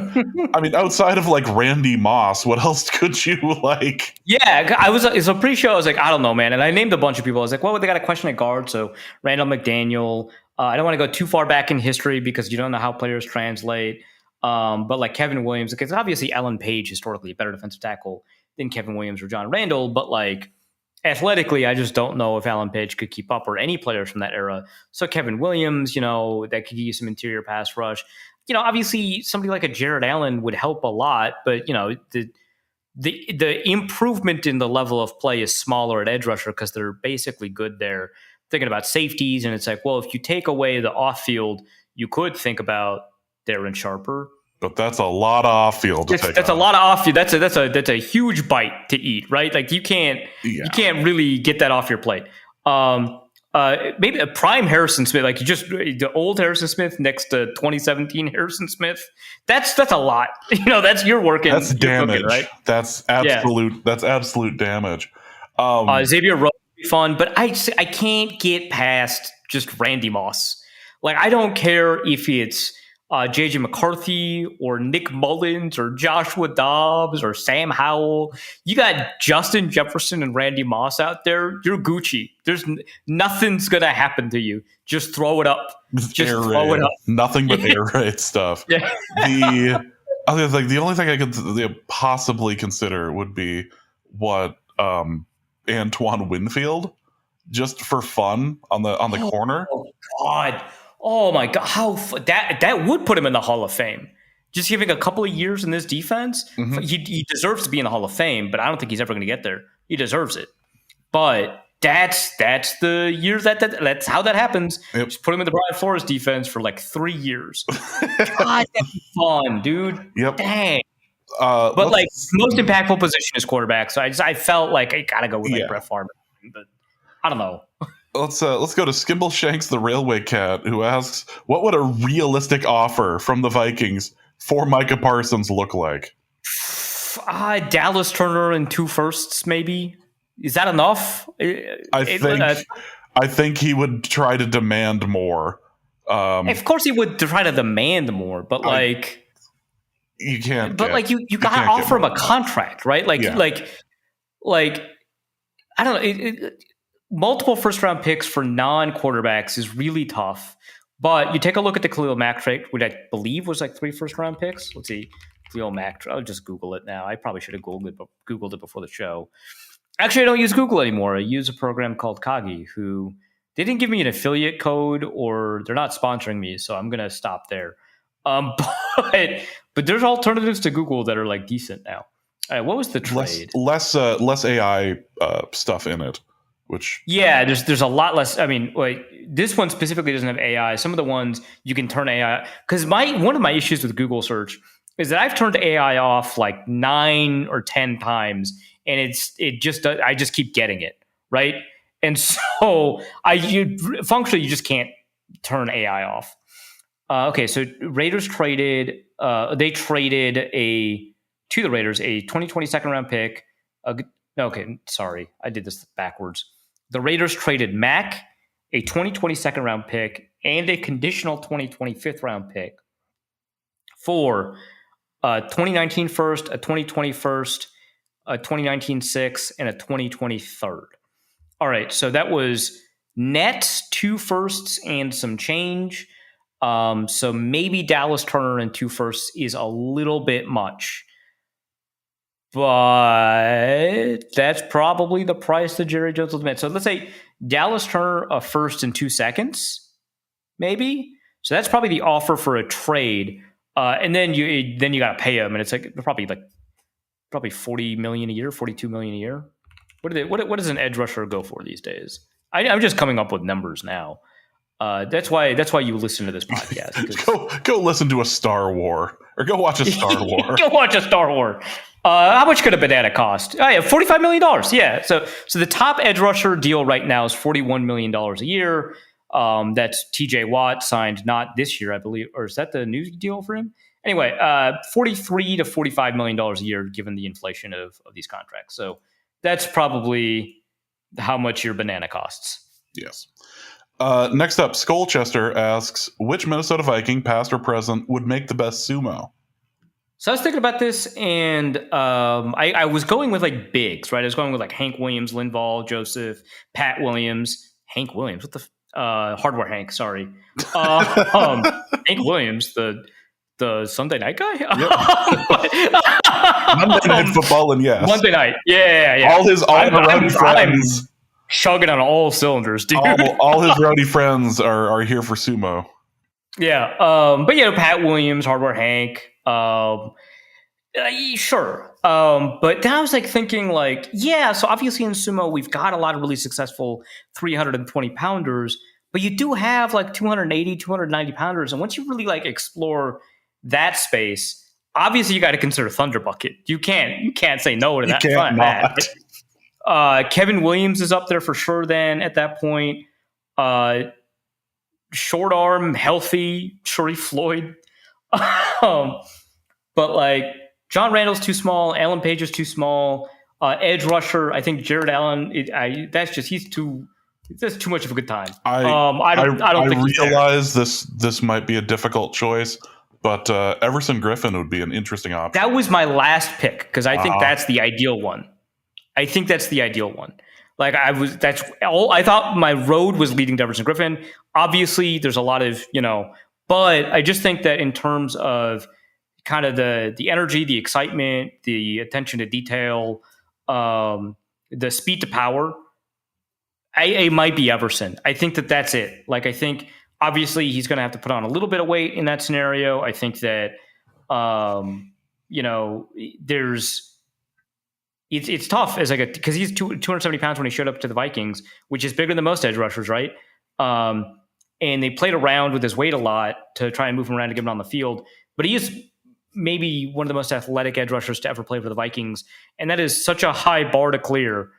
A: I mean, outside of like Randy Moss, what else could you like?
B: Yeah, I was so pretty sure. I was like, I don't know, man. And I named a bunch of people. I was like, well, they got a question at guard, so Randall McDaniel. I don't want to go too far back in history because you don't know how players translate. But like Kevin Williams, because obviously Ellen Page historically a better defensive tackle than Kevin Williams or John Randall, but like athletically, I just don't know if Alan Page could keep up or any players from that era. So Kevin Williams, that could use some interior pass rush. Obviously somebody like a Jared Allen would help a lot, but the improvement in the level of play is smaller at edge rusher because they're basically good there. Thinking about safeties, and it's like, well, if you take away the off field, you could think about Darren Sharper.
A: But that's a lot of off field.
B: That's a lot of off field. That's a huge bite to eat, right? Like you can't really get that off your plate. Maybe a prime Harrison Smith, like the old Harrison Smith next to 2017 Harrison Smith. That's a lot. That's you're working.
A: That's damage,
B: cooking, right?
A: That's absolute. Yeah. That's absolute damage.
B: Xavier Rhodes would be fun, but I can't get past just Randy Moss. Like I don't care if it's J.J. McCarthy or Nick Mullins or Joshua Dobbs or Sam Howell. You got Justin Jefferson and Randy Moss out there. You're Gucci. There's nothing's going to happen to you. Just throw it up. Throw it up.
A: Nothing but air raid stuff. Yeah. The only thing I could possibly consider would be what Antoine Winfield, just for fun on the corner.
B: Oh God. Oh my God! How that would put him in the Hall of Fame. Just giving a couple of years in this defense, he deserves to be in the Hall of Fame. But I don't think he's ever going to get there. He deserves it. But that's the year that's how that happens. Yep. Just put him in the Brian Flores defense for like 3 years. God, that'd be fun, dude.
A: Yep.
B: Dang. But like most impactful position is quarterback. So I felt like I gotta go with Brett Favre. But I don't know.
A: Let's go to Skimble Shanks the Railway Cat, who asks, what would a realistic offer from the Vikings for Micah Parsons look like?
B: Dallas Turner and 2 firsts, maybe. Is that enough?
A: I think he would try to demand more.
B: Of course he would try to demand more, but
A: you can't.
B: But you got to offer him a contract, right? Like I don't know. Multiple first-round picks for non-quarterbacks is really tough. But you take a look at the Khalil Mack trade, which I believe was like 3 first-round picks. Let's see. Khalil Mack. I'll just Google it now. I probably should have Googled it before the show. Actually, I don't use Google anymore. I use a program called Kagi, who they didn't give me an affiliate code, or they're not sponsoring me, so I'm going to stop there. But there's alternatives to Google that are like decent now. What was the trade?
A: Less AI stuff in it.
B: There's a lot less. I mean, like this one specifically doesn't have AI. Some of the ones you can turn AI, because one of my issues with Google search is that I've turned AI off like 9 or 10 times, and I just keep getting it, right? And so functionally you just can't turn AI off. Okay, so Raiders traded. They traded to the Raiders a 2020 second round pick. Okay, sorry, I did this backwards. The Raiders traded Mack, a 2020 second round pick, and a conditional 2020 fifth round pick for a 2019 first, a 2020 first, a 2019 sixth, and a 2020 third. All right, so that was net 2 firsts and some change. So maybe Dallas Turner and 2 firsts is a little bit much. But that's probably the price that Jerry Jones will demand. So let's say Dallas Turner a first and 2 seconds, maybe. So that's probably the offer for a trade. And then you got to pay him, and it's like probably like probably 40 million a year, 42 million a year. What does an edge rusher go for these days? I'm just coming up with numbers now. That's why you listen to this podcast.
A: Go listen to a Star War, or go watch a Star War.
B: Go watch a Star War. How much could a banana cost? Oh, yeah, $45 million. Yeah. So the top edge rusher deal right now is $41 million a year. That's TJ Watt, signed not this year, I believe, or is that the new deal for him? Anyway, $43 to $45 million a year, given the inflation of these contracts. So that's probably how much your banana costs.
A: Yes. Next up, Skullchester asks, which Minnesota Viking, past or present, would make the best sumo?
B: So I was thinking about this, and I was going with like bigs, right? I was going with like Hank Williams, Linval, Joseph, Pat Williams, Hank Williams. What the Hardware Hank? Sorry, Hank Williams, the Sunday night guy.
A: Monday Night Football, and yes,
B: Monday night. Yeah.
A: All his rowdy friends.
B: I'm chugging on all cylinders, dude.
A: All his rowdy friends are here for sumo.
B: Yeah, but Pat Williams, Hardware Hank. Sure. But then I was like thinking like, so obviously in sumo, we've got a lot of really successful 320 pounders, but you do have like 280, 290 pounders. And once you really like explore that space, obviously you got to consider Thunder Bucket. You can't say no to that. Kevin Williams is up there for sure then at that point. Short arm, healthy, Sharif Floyd. But like John Randall's too small, Alan Page is too small. Edge rusher, I think Jared Allen. That's too much of a good time. I
A: realize this might be a difficult choice, but Everson Griffin would be an interesting option.
B: That was my last pick because I think that's the ideal one. Like that's all. I thought my road was leading to Everson Griffin. Obviously, there's a lot of but I just think that in terms of kind of the energy, the excitement, the attention to detail, the speed to power, it might be Everson. I think that's it. Like, I think obviously he's going to have to put on a little bit of weight in that scenario. I think that, it's tough as because he's 270 pounds when he showed up to the Vikings, which is bigger than most edge rushers, right? And they played around with his weight a lot to try and move him around to get him on the field. But he is maybe one of the most athletic edge rushers to ever play for the Vikings. And that is such a high bar to clear,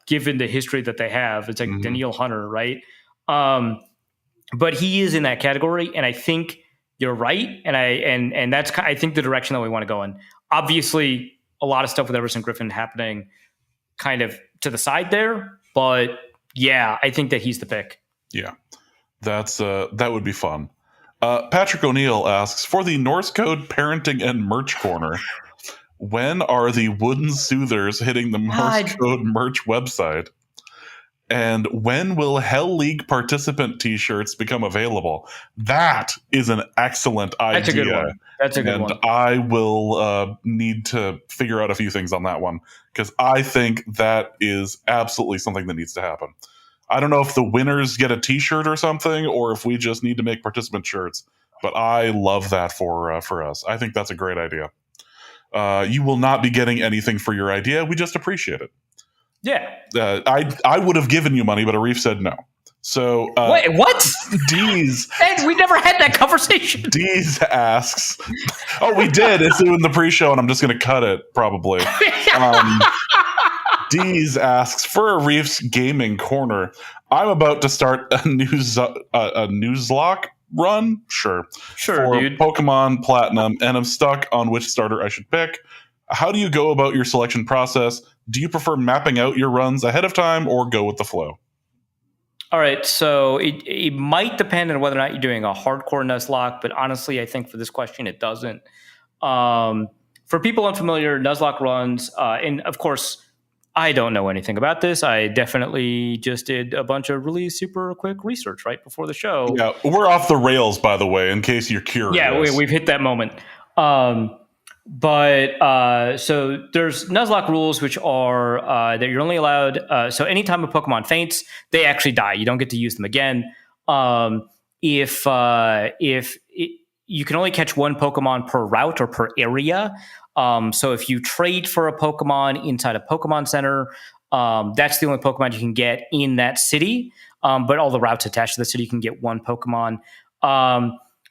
B: given the history that they have. It's like Daniil Hunter, right? But he is in that category. And I think you're right. And that's, I think, the direction that we want to go in. Obviously, a lot of stuff with Everson Griffin happening kind of to the side there. But yeah, I think that he's the pick.
A: Yeah, that would be fun. Patrick O'Neill asks, for the Norse Code parenting and merch corner, when are the wooden soothers hitting the Norse Code merch website? And when will Hell League participant t-shirts become available? That is an excellent idea.
B: That's a good one.
A: And I will need to figure out a few things on that one, because I think that is absolutely something that needs to happen. I don't know if the winners get a t-shirt or something, or if we just need to make participant shirts, but I love that for us. I think that's a great idea. You will not be getting anything for your idea. We just appreciate it.
B: Yeah.
A: I would have given you money, but Arif said no. So
B: wait, what?
A: Deez.
B: Hey, we never had that conversation.
A: Deez asks. Oh, we did. It's in the pre-show, and I'm just going to cut it probably. Deez asks, for Arif's gaming corner, I'm about to start a Nuzlocke run. Sure, for
B: dude.
A: Pokemon Platinum, and I'm stuck on which starter I should pick. How do you go about your selection process? Do you prefer mapping out your runs ahead of time or go with the flow?
B: All right, so it might depend on whether or not you're doing a hardcore Nuzlocke, but honestly, I think for this question, it doesn't. For people unfamiliar, Nuzlocke runs, and of course, I don't know anything about this. I definitely just did a bunch of really super quick research right before the show.
A: Yeah, we're off the rails, by the way, in case you're curious.
B: Yeah, we've hit that moment. But so there's Nuzlocke rules, which are that you're only allowed. So anytime a Pokemon faints, they actually die. You don't get to use them again. If you can only catch one Pokemon per route or per area. So if you trade for a Pokemon inside a Pokemon Center, that's the only Pokemon you can get in that city. But all the routes attached to the city, you can get one Pokemon.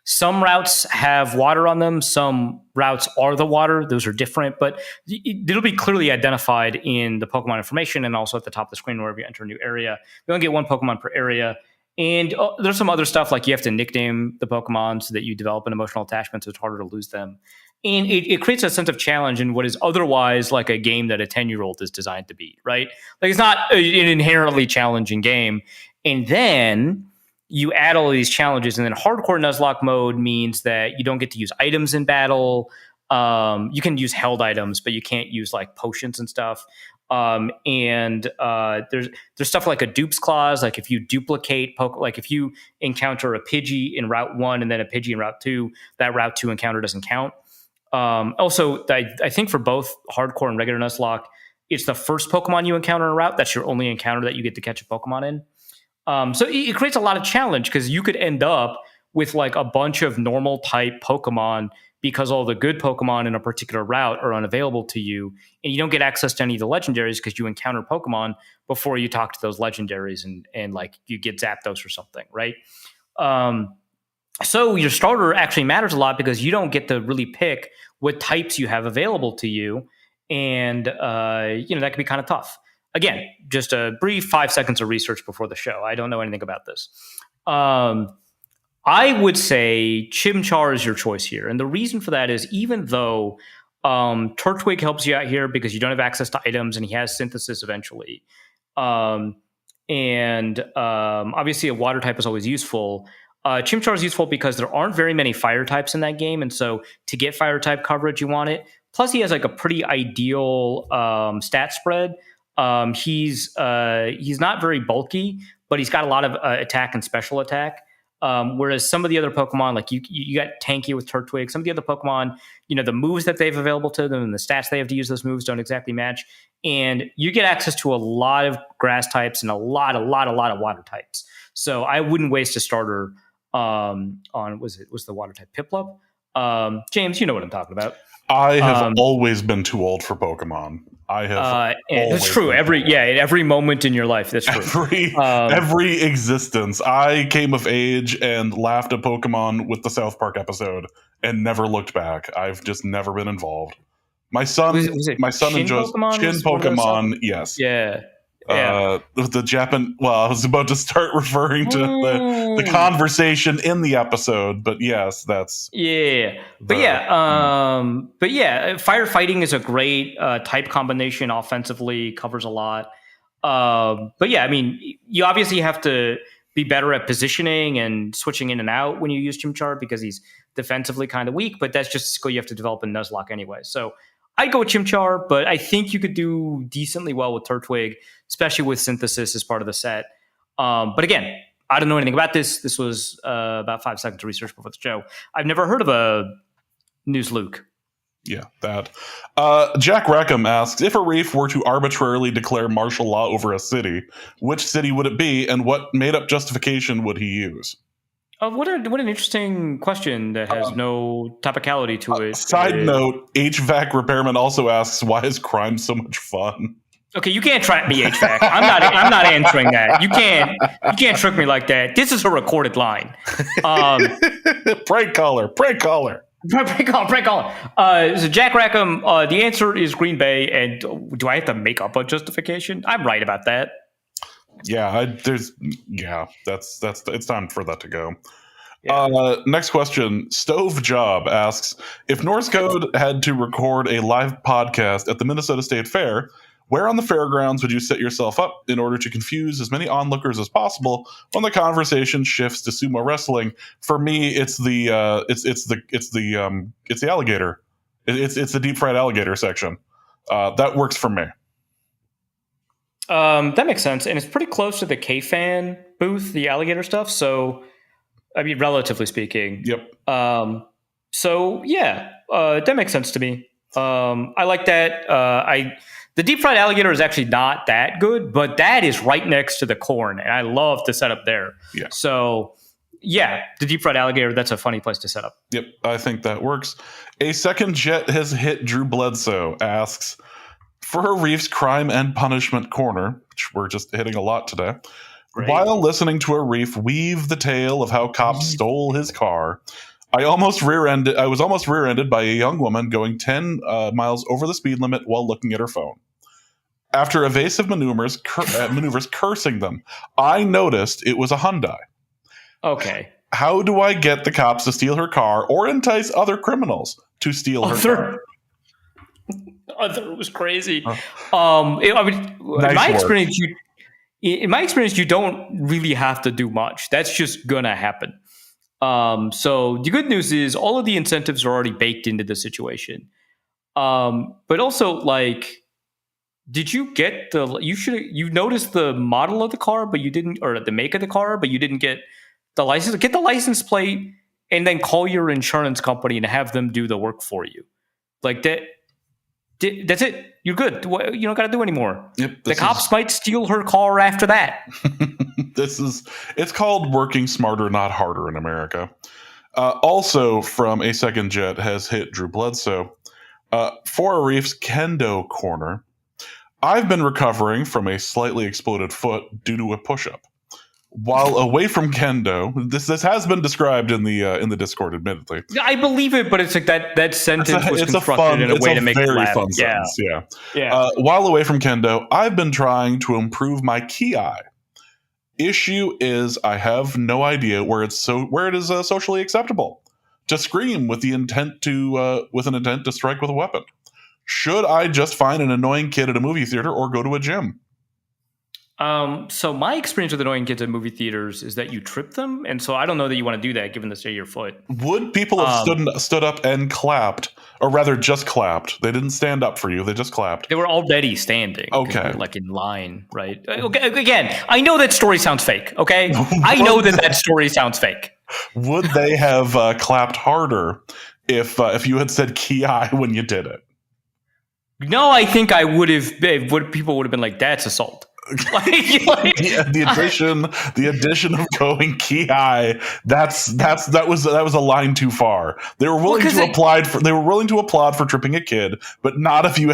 B: Some routes have water on them. Some routes are the water. Those are different, but it'll be clearly identified in the Pokemon information and also at the top of the screen wherever you enter a new area. You only get one Pokemon per area. And there's some other stuff like you have to nickname the Pokemon so that you develop an emotional attachment, so it's harder to lose them. And it creates a sense of challenge in what is otherwise like a game that a 10-year-old is designed to beat, right? Like it's not an inherently challenging game. And then you add all of these challenges, and then hardcore Nuzlocke mode means that you don't get to use items in battle. You can use held items, but you can't use like potions and stuff. And there's stuff like a dupes clause. Like if you duplicate like if you encounter a Pidgey in Route 1 and then a Pidgey in Route 2, that Route 2 encounter doesn't count. Also, I think for both hardcore and regular Nuzlocke, it's the first Pokemon you encounter in a route. That's your only encounter that you get to catch a Pokemon in. So it creates a lot of challenge because you could end up with like a bunch of normal type Pokemon because all the good Pokemon in a particular route are unavailable to you, and you don't get access to any of the legendaries because you encounter Pokemon before you talk to those legendaries and like you get Zapdos or something, right? So your starter actually matters a lot because you don't get to really pick what types you have available to you, and that can be kind of tough. Again, just a brief 5 seconds of research before the show. I don't know anything about this. I would say Chimchar is your choice here. And the reason for that is even though Turtwig helps you out here because you don't have access to items and he has synthesis eventually. Obviously a water type is always useful. Chimchar is useful because there aren't very many fire types in that game. And so to get fire type coverage, you want it. Plus he has like a pretty ideal stat spread. He's not very bulky, but he's got a lot of attack and special attack. Whereas some of the other Pokemon, like you got Tanky with Turtwig, some of the other Pokemon, the moves that they have available to them and the stats they have to use those moves don't exactly match. And you get access to a lot of grass types and a lot of water types. So I wouldn't waste a starter was the water type Piplup? James, you know what I'm talking about.
A: I have always been too old for Pokemon. I have.
B: That's true. At every moment in your life, that's true.
A: Every existence, I came of age and laughed at Pokemon with the South Park episode and never looked back. I've just never been involved. My son enjoys
B: Pokemon
A: Chin Pokemon. Yes.
B: Yeah.
A: The Japan. Well, I was about to start referring to the conversation in the episode, but yes, that's firefighting is a great type combination. Offensively, covers a lot. But yeah, I mean, you obviously have to be better at positioning and switching in and out when you use Chimchar because he's defensively kind of weak. But that's just a skill you have to develop in Nuzlocke anyway. So I'd go with Chimchar, but I think you could do decently well with Turtwig, especially with synthesis as part of the set. But again, I don't know anything about this. This was about 5 seconds of research before the show. I've never heard of a News Luke. Yeah, that. Jack Rackham asks, if Arif were to arbitrarily declare martial law over a city, which city would it be, and what made-up justification would he use?
B: What an interesting question that has no topicality to it.
A: Side note, HVAC Repairman also asks, why is crime so much fun?
B: Okay, you can't trap me, HVAC. I'm not answering that. You can't trick me like that. This is a recorded line.
A: Prank caller.
B: Prank caller. So Jack Rackham, the answer is Green Bay. And do I have to make up a justification? I'm right about that.
A: Yeah, it's time for that to go. Yeah. Next question. Stove Job asks, if Norse Code had to record a live podcast at the Minnesota State Fair, where on the fairgrounds would you set yourself up in order to confuse as many onlookers as possible when the conversation shifts to sumo wrestling? For me, it's the alligator. It's the deep fried alligator section. That works for me.
B: That makes sense, and it's pretty close to the K-Fan booth, the alligator stuff. So, I mean, relatively speaking,
A: yep.
B: That makes sense to me. I like that. The deep fried alligator is actually not that good, but that is right next to the corn, and I love to set up there.
A: Yeah.
B: So, Yeah, the deep fried alligator, that's a funny place to set up.
A: Yep, I think that works. A second jet has hit Drew Bledsoe, asks, for Arif's crime and punishment corner, which we're just hitting a lot today,
B: Great.
A: While listening to Arif weave the tale of how cops stole his car, I was almost rear-ended by a young woman going 10 miles over the speed limit while looking at her phone. After evasive maneuvers cursing them, I noticed it was a Hyundai.
B: Okay.
A: How do I get the cops to steal her car or entice other criminals to steal her car?
B: I thought it was crazy.
A: Nice
B: in my experience, you don't really have to do much. That's just gonna happen. So the good news is all of the incentives are already baked into the situation. But also, like, did you get you noticed the model of the car, but you didn't, or the make of the car, but you didn't get the license? Get the license plate and then call your insurance company and have them do the work for you. Like that. That's it. You're good. You don't got to do anymore.
A: Yep,
B: the cops might steal her car after that.
A: It's called working smarter, not harder in America. Also from a second jet has hit Drew Bledsoe. For Arif's kendo corner, I've been recovering from a slightly exploded foot due to a push-up. While away from kendo, this has been described in the Discord, admittedly.
B: I believe it, but it's like that sentence was constructed in a way to make it laugh.
A: Fun sentence, yeah. While away from kendo, I've been trying to improve my ki. Issue is, I have no idea where it is socially acceptable to scream with an intent to strike with a weapon. Should I just find an annoying kid at a movie theater or go to a gym?
B: So my experience with annoying kids at movie theaters is that you trip them, and so I don't know that you want to do that given the state of your foot.
A: Would people have stood up and clapped, or rather just clapped? They didn't stand up for you; they just clapped.
B: They were already standing,
A: okay,
B: like in line, right? Okay, again, I know that story sounds fake. Okay, I know that story sounds fake.
A: Would they have clapped harder if you had said "ki" when you did it?
B: No, I think I would have. People would have been like, "That's assault."
A: The addition of going ki, that was a line too far. They were willing to applaud for tripping a kid, but not if you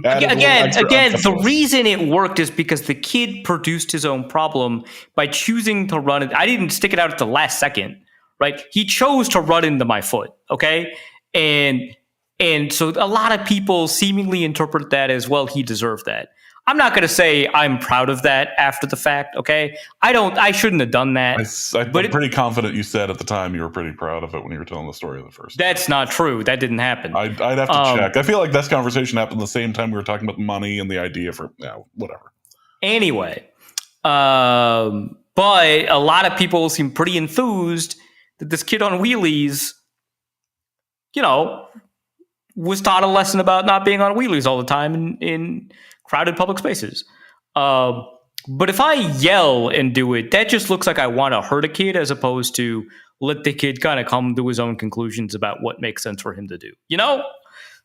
A: had
B: again the reason it worked is because the kid produced his own problem by choosing to run it. I didn't stick it out at the last second, right? He chose to run into my foot, okay? And so a lot of people seemingly interpret that as, well, he deserved that. I'm not going to say I'm proud of that after the fact, okay? I shouldn't have done that.
A: I'm pretty confident you said at the time you were pretty proud of it when you were telling the story of the first time.
B: That's not true. That didn't happen.
A: I'd have to check. I feel like this conversation happened the same time we were talking about money and the idea for, whatever.
B: Anyway, but a lot of people seem pretty enthused that this kid on wheelies, was taught a lesson about not being on wheelies all the time in crowded public spaces. But if I yell and do it, that just looks like I want to hurt a kid as opposed to let the kid kind of come to his own conclusions about what makes sense for him to do.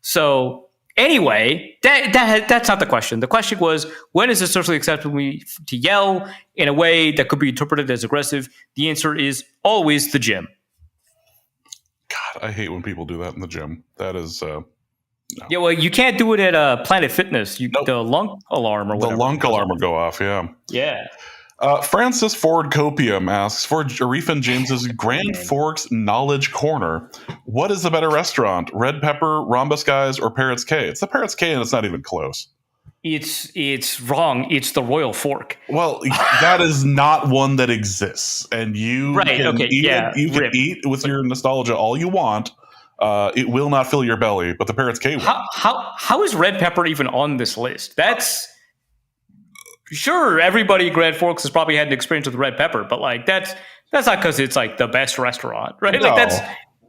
B: So anyway, that's not the question. The question was, when is it socially acceptable to yell in a way that could be interpreted as aggressive? The answer is always the gym.
A: God, I hate when people do that in the gym. That is... No.
B: Yeah, well, you can't do it at Planet Fitness.
A: Nope.
B: The lunk alarm or whatever.
A: The lunk alarm will go off, yeah.
B: Yeah.
A: Francis Ford Copium asks, for Arif and James's Grand Forks Knowledge Corner, what is the better restaurant? Red Pepper, Rhombus Guys, or Parrots K? It's the Parrots K, and it's not even close.
B: It's wrong. It's the Royal Fork.
A: Well, that is not one that exists, and you can eat with your nostalgia all you want. It will not fill your belly, but the Parrots K will.
B: How is Red Pepper even on this list? That's sure everybody in Grand Forks has probably had an experience with Red Pepper, but like that's not because it's like the best restaurant, right?
A: No,
B: like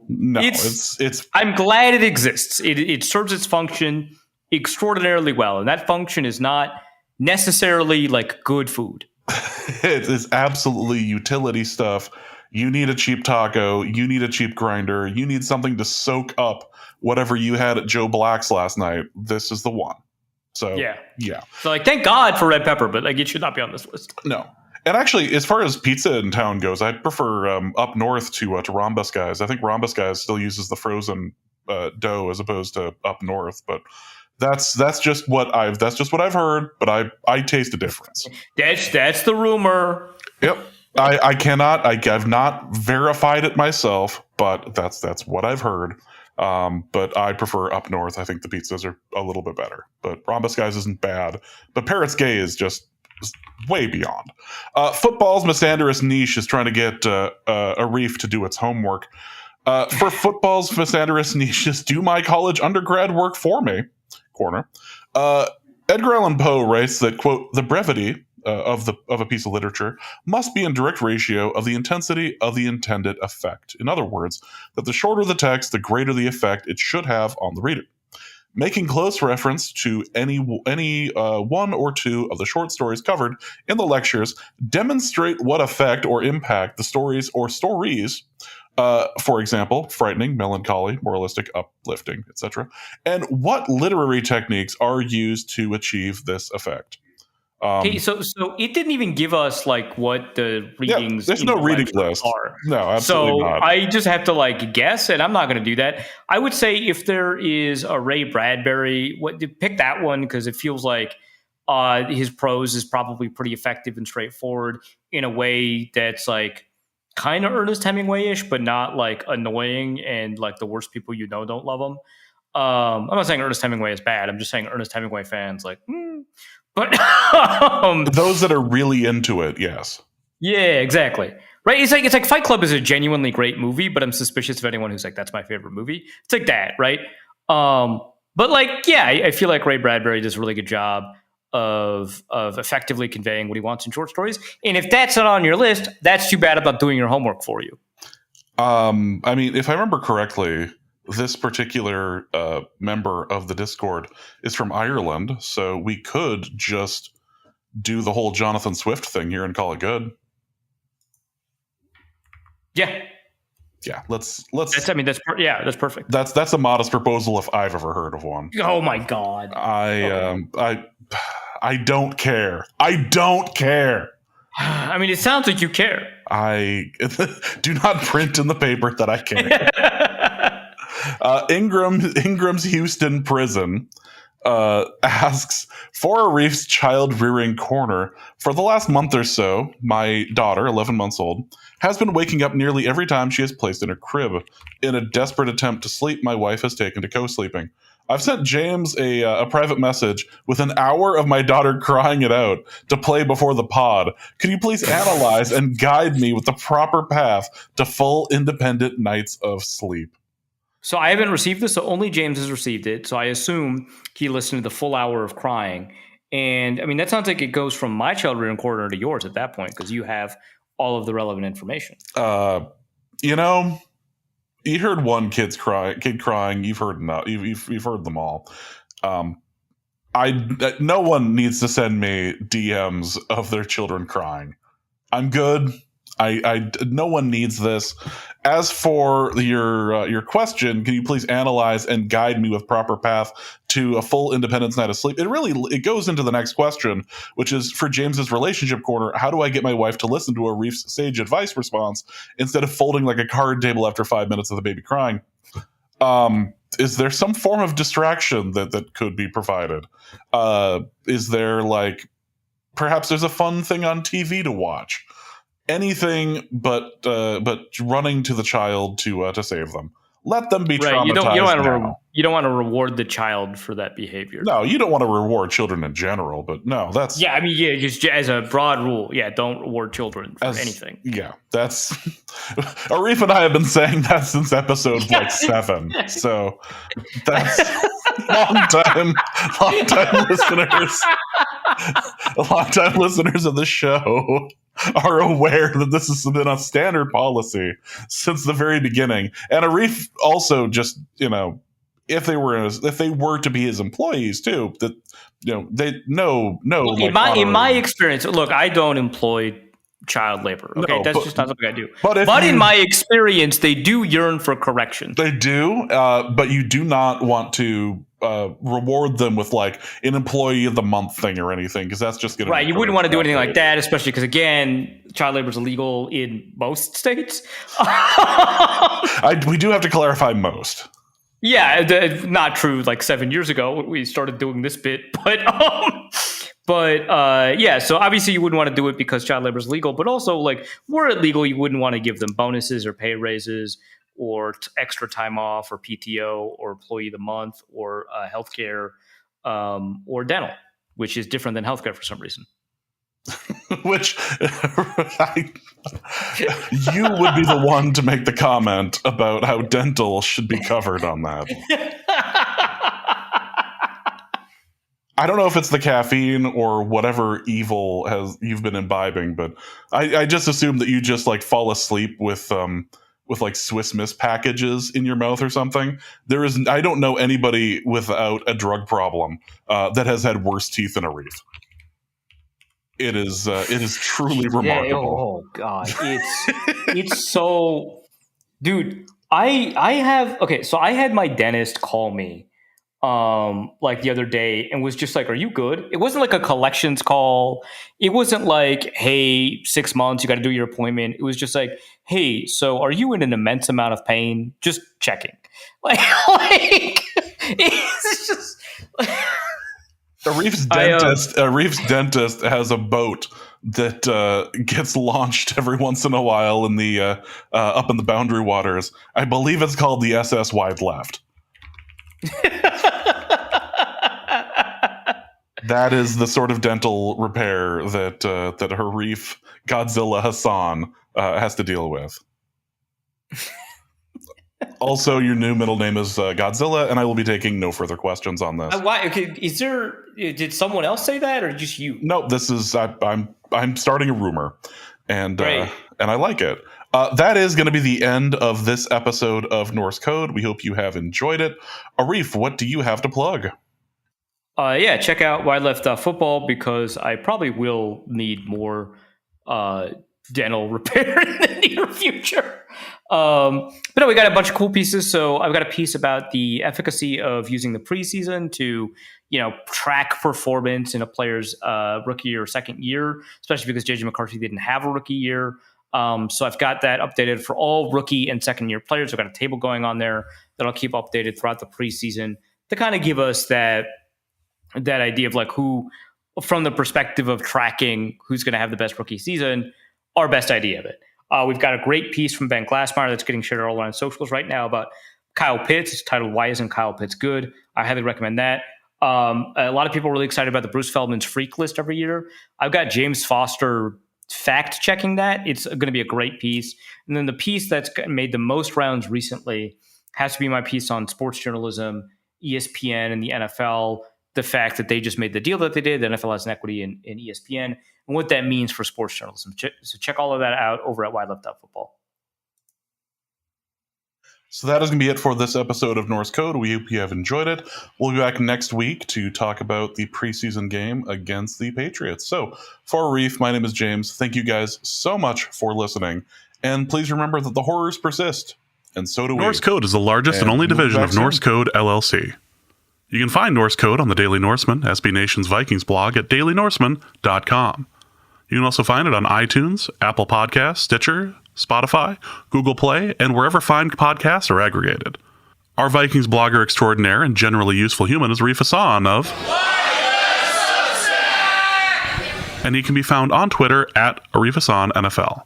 B: it's. I'm glad it exists. It serves its function extraordinarily well, and that function is not necessarily like good food.
A: It is absolutely utility stuff. You need a cheap taco. You need a cheap grinder. You need something to soak up whatever you had at Joe Black's last night. This is the one. So, yeah.
B: So, like, thank God for Red Pepper, but, like, it should not be on this list.
A: No. And actually, as far as pizza in town goes, I prefer up north to Rhombus Guys. I think Rhombus Guys still uses the frozen dough as opposed to up north, but that's just what I've heard. But I taste a difference.
B: That's the rumor.
A: Yep. I've not verified it myself, but that's what I've heard. But I prefer up north. I think the pizzas are a little bit better. But Rhombus Guys isn't bad. But Parrots Gay is just way beyond. Football's misandrous niche is trying to get Arif to do its homework. For football's misandrous niches, do my college undergrad work for me? Corner. Edgar Allan Poe writes that, quote, the brevity of a piece of literature must be in direct ratio of the intensity of the intended effect. In other words, that the shorter the text, the greater the effect it should have on the reader. Making close reference to any one or two of the short stories covered in the lectures demonstrate what effect or impact the stories or stories, for example, frightening, melancholy, moralistic, uplifting, etc., and what literary techniques are used to achieve this effect.
B: Okay, so it didn't even give us like what the readings.
A: There's no reading list.
B: Are.
A: No, absolutely
B: so
A: not.
B: I just have to like guess, and I'm not going to do that. I would say if there is a Ray Bradbury, pick that one because it feels like his prose is probably pretty effective and straightforward in a way that's like kind of Ernest Hemingway-ish, but not like annoying and like the worst people you know don't love him. I'm not saying Ernest Hemingway is bad. I'm just saying Ernest Hemingway fans like. But
A: those that are really into it, yes.
B: Yeah, exactly. Right? It's like Fight Club is a genuinely great movie, but I'm suspicious of anyone who's like, that's my favorite movie. It's like that, right? But like, yeah, I feel like Ray Bradbury does a really good job of effectively conveying what he wants in short stories. And if that's not on your list, that's too bad about doing your homework for you.
A: I mean, if I remember correctly, this particular member of the Discord is from Ireland, so we could just do the whole Jonathan Swift thing here and call it good.
B: Yeah.
A: Let's.
B: That's perfect.
A: That's a modest proposal if I've ever heard of one.
B: Oh my god.
A: I don't care. I don't care.
B: I mean, it sounds like you care.
A: I do not print in the paper that I care. Ingram's Houston prison asks, for Arif's child rearing corner, for the last month or so, my daughter, 11 months old, has been waking up nearly every time she is placed in her crib. In a desperate attempt to sleep, my wife has taken to co-sleeping. I've sent James a private message with an hour of my daughter crying it out to play before the pod. Could you please analyze and guide me with the proper path to full independent nights of sleep?
B: So I haven't received this, so only James has received it. So I assume he listened to the full hour of crying. And I mean, that sounds like it goes from my child rearing corner to yours at that point, because you have all of the relevant information.
A: You heard one kid crying. You've heard you've heard them all. No one needs to send me DMs of their children crying. I'm good. No one needs this. As for your question, can you please analyze and guide me with proper path to a full independence night of sleep? It goes into the next question, which is for James's relationship corner. How do I get my wife to listen to a Reef's sage advice response instead of folding like a card table after 5 minutes of the baby crying? Is there some form of distraction that could be provided? Is there perhaps there's a fun thing on TV to watch? Anything but running to the child to save them. Let them be traumatized.
B: You don't want to reward the child for that behavior.
A: No, you don't want to reward children in general, but no, that's...
B: Yeah, I mean, just as a broad rule, don't reward children for anything.
A: Yeah, that's... Arif and I have been saying that since episode 7, so that's long-time listeners of the show are aware that this has been a standard policy since the very beginning. And Arif also just, if they were to be his employees too, that they know.
B: In my experience, look, I don't employ child labor. Okay, that's just not something I do. But in my experience, they do yearn for correction.
A: They do, but you do not want to reward them with like an employee of the month thing or anything, because that's just going to
B: right. You wouldn't want to do anything like that, especially because, again, child labor is illegal in most states.
A: We do have to clarify most.
B: Yeah, not true. Like 7 years ago, we started doing this bit, but yeah. So obviously, you wouldn't want to do it because child labor is legal, but also, like, were it legal, you wouldn't want to give them bonuses or pay raises or extra time off or PTO or employee of the month or healthcare or dental, which is different than healthcare for some reason.
A: Which you would be the one to make the comment about how dental should be covered on that. I don't know if it's the caffeine or whatever evil you've been imbibing, but I just assume that you just like fall asleep with like Swiss Miss packages in your mouth or something. I don't know anybody without a drug problem that has had worse teeth than Arif. It is truly remarkable.
B: Oh God, it's so, dude. I had my dentist call me like the other day and was just like, "Are you good?" It wasn't like a collections call. It wasn't like, "Hey, 6 months, you got to do your appointment." It was just like, "Hey, so are you in an immense amount of pain? Just checking." Like it's just.
A: Arif's dentist has a boat that gets launched every once in a while in the up in the boundary waters. I believe it's called the SS Wide Left. That is the sort of dental repair that Arif Godzilla Hassan has to deal with. Also, your new middle name is Godzilla, and I will be taking no further questions on this.
B: Why? Okay, did someone else say that, or just you?
A: No, this is I'm starting a rumor, and I like it. That is going to be the end of this episode of Norse Code. We hope you have enjoyed it. Arif, what do you have to plug?
B: Yeah, check out Wide Left Football, because I probably will need more dental repair in the near future. But no, we got a bunch of cool pieces. So I've got a piece about the efficacy of using the preseason to, track performance in a player's rookie or second year, especially because JJ McCarthy didn't have a rookie year. So I've got that updated for all rookie and second year players. I've got a table going on there that I'll keep updated throughout the preseason to kind of give us that idea of like who, from the perspective of tracking who's going to have the best rookie season, our best idea of it. We've got a great piece from Ben Glassmeyer that's getting shared all on socials right now about Kyle Pitts. It's titled "Why Isn't Kyle Pitts Good?" I highly recommend that. A lot of people are really excited about the Bruce Feldman's Freak List every year. I've got James Foster fact checking that. It's going to be a great piece. And then the piece that's made the most rounds recently has to be my piece on sports journalism, ESPN, and the NFL. The fact that they just made the deal that they did, the NFL has an equity in ESPN, and what that means for sports journalism. So check all of that out over at wideleft.football.
A: So that is going to be it for this episode of Norse Code. We hope you have enjoyed it. We'll be back next week to talk about the preseason game against the Patriots. So for Arif, my name is James. Thank you guys so much for listening. And please remember that the horrors persist. And so do we.
C: Norse Code is the largest and only division of Norse Code LLC. You can find Norse Code on the Daily Norseman, SB Nation's Vikings blog at dailynorseman.com. You can also find it on iTunes, Apple Podcasts, Stitcher, Spotify, Google Play, and wherever fine podcasts are aggregated. Our Vikings blogger extraordinaire and generally useful human is Arif Hassan of... and he can be found on Twitter at Arif Hassan NFL.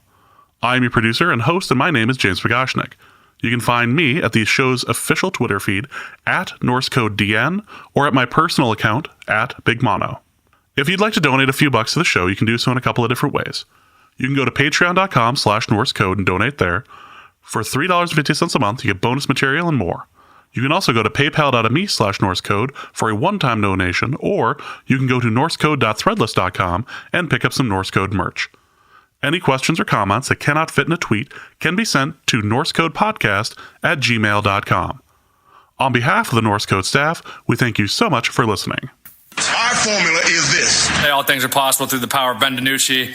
C: I'm your producer and host, and my name is James Pagashnik. You can find me at the show's official Twitter feed at NorseCodeDN or at my personal account at Big Mono. If you'd like to donate a few bucks to the show, you can do so in a couple of different ways. You can go to patreon.com/NorseCode and donate there. For $3.50 a month, you get bonus material and more. You can also go to paypal.me/NorseCode for a one-time donation, or you can go to norsecode.threadless.com and pick up some Norse Code merch. Any questions or comments that cannot fit in a tweet can be sent to norsecodepodcast@gmail.com. On behalf of the Norse Code staff, we thank you so much for listening.
D: Our formula is this.
E: Hey, all things are possible through the power of Ben DiNucci.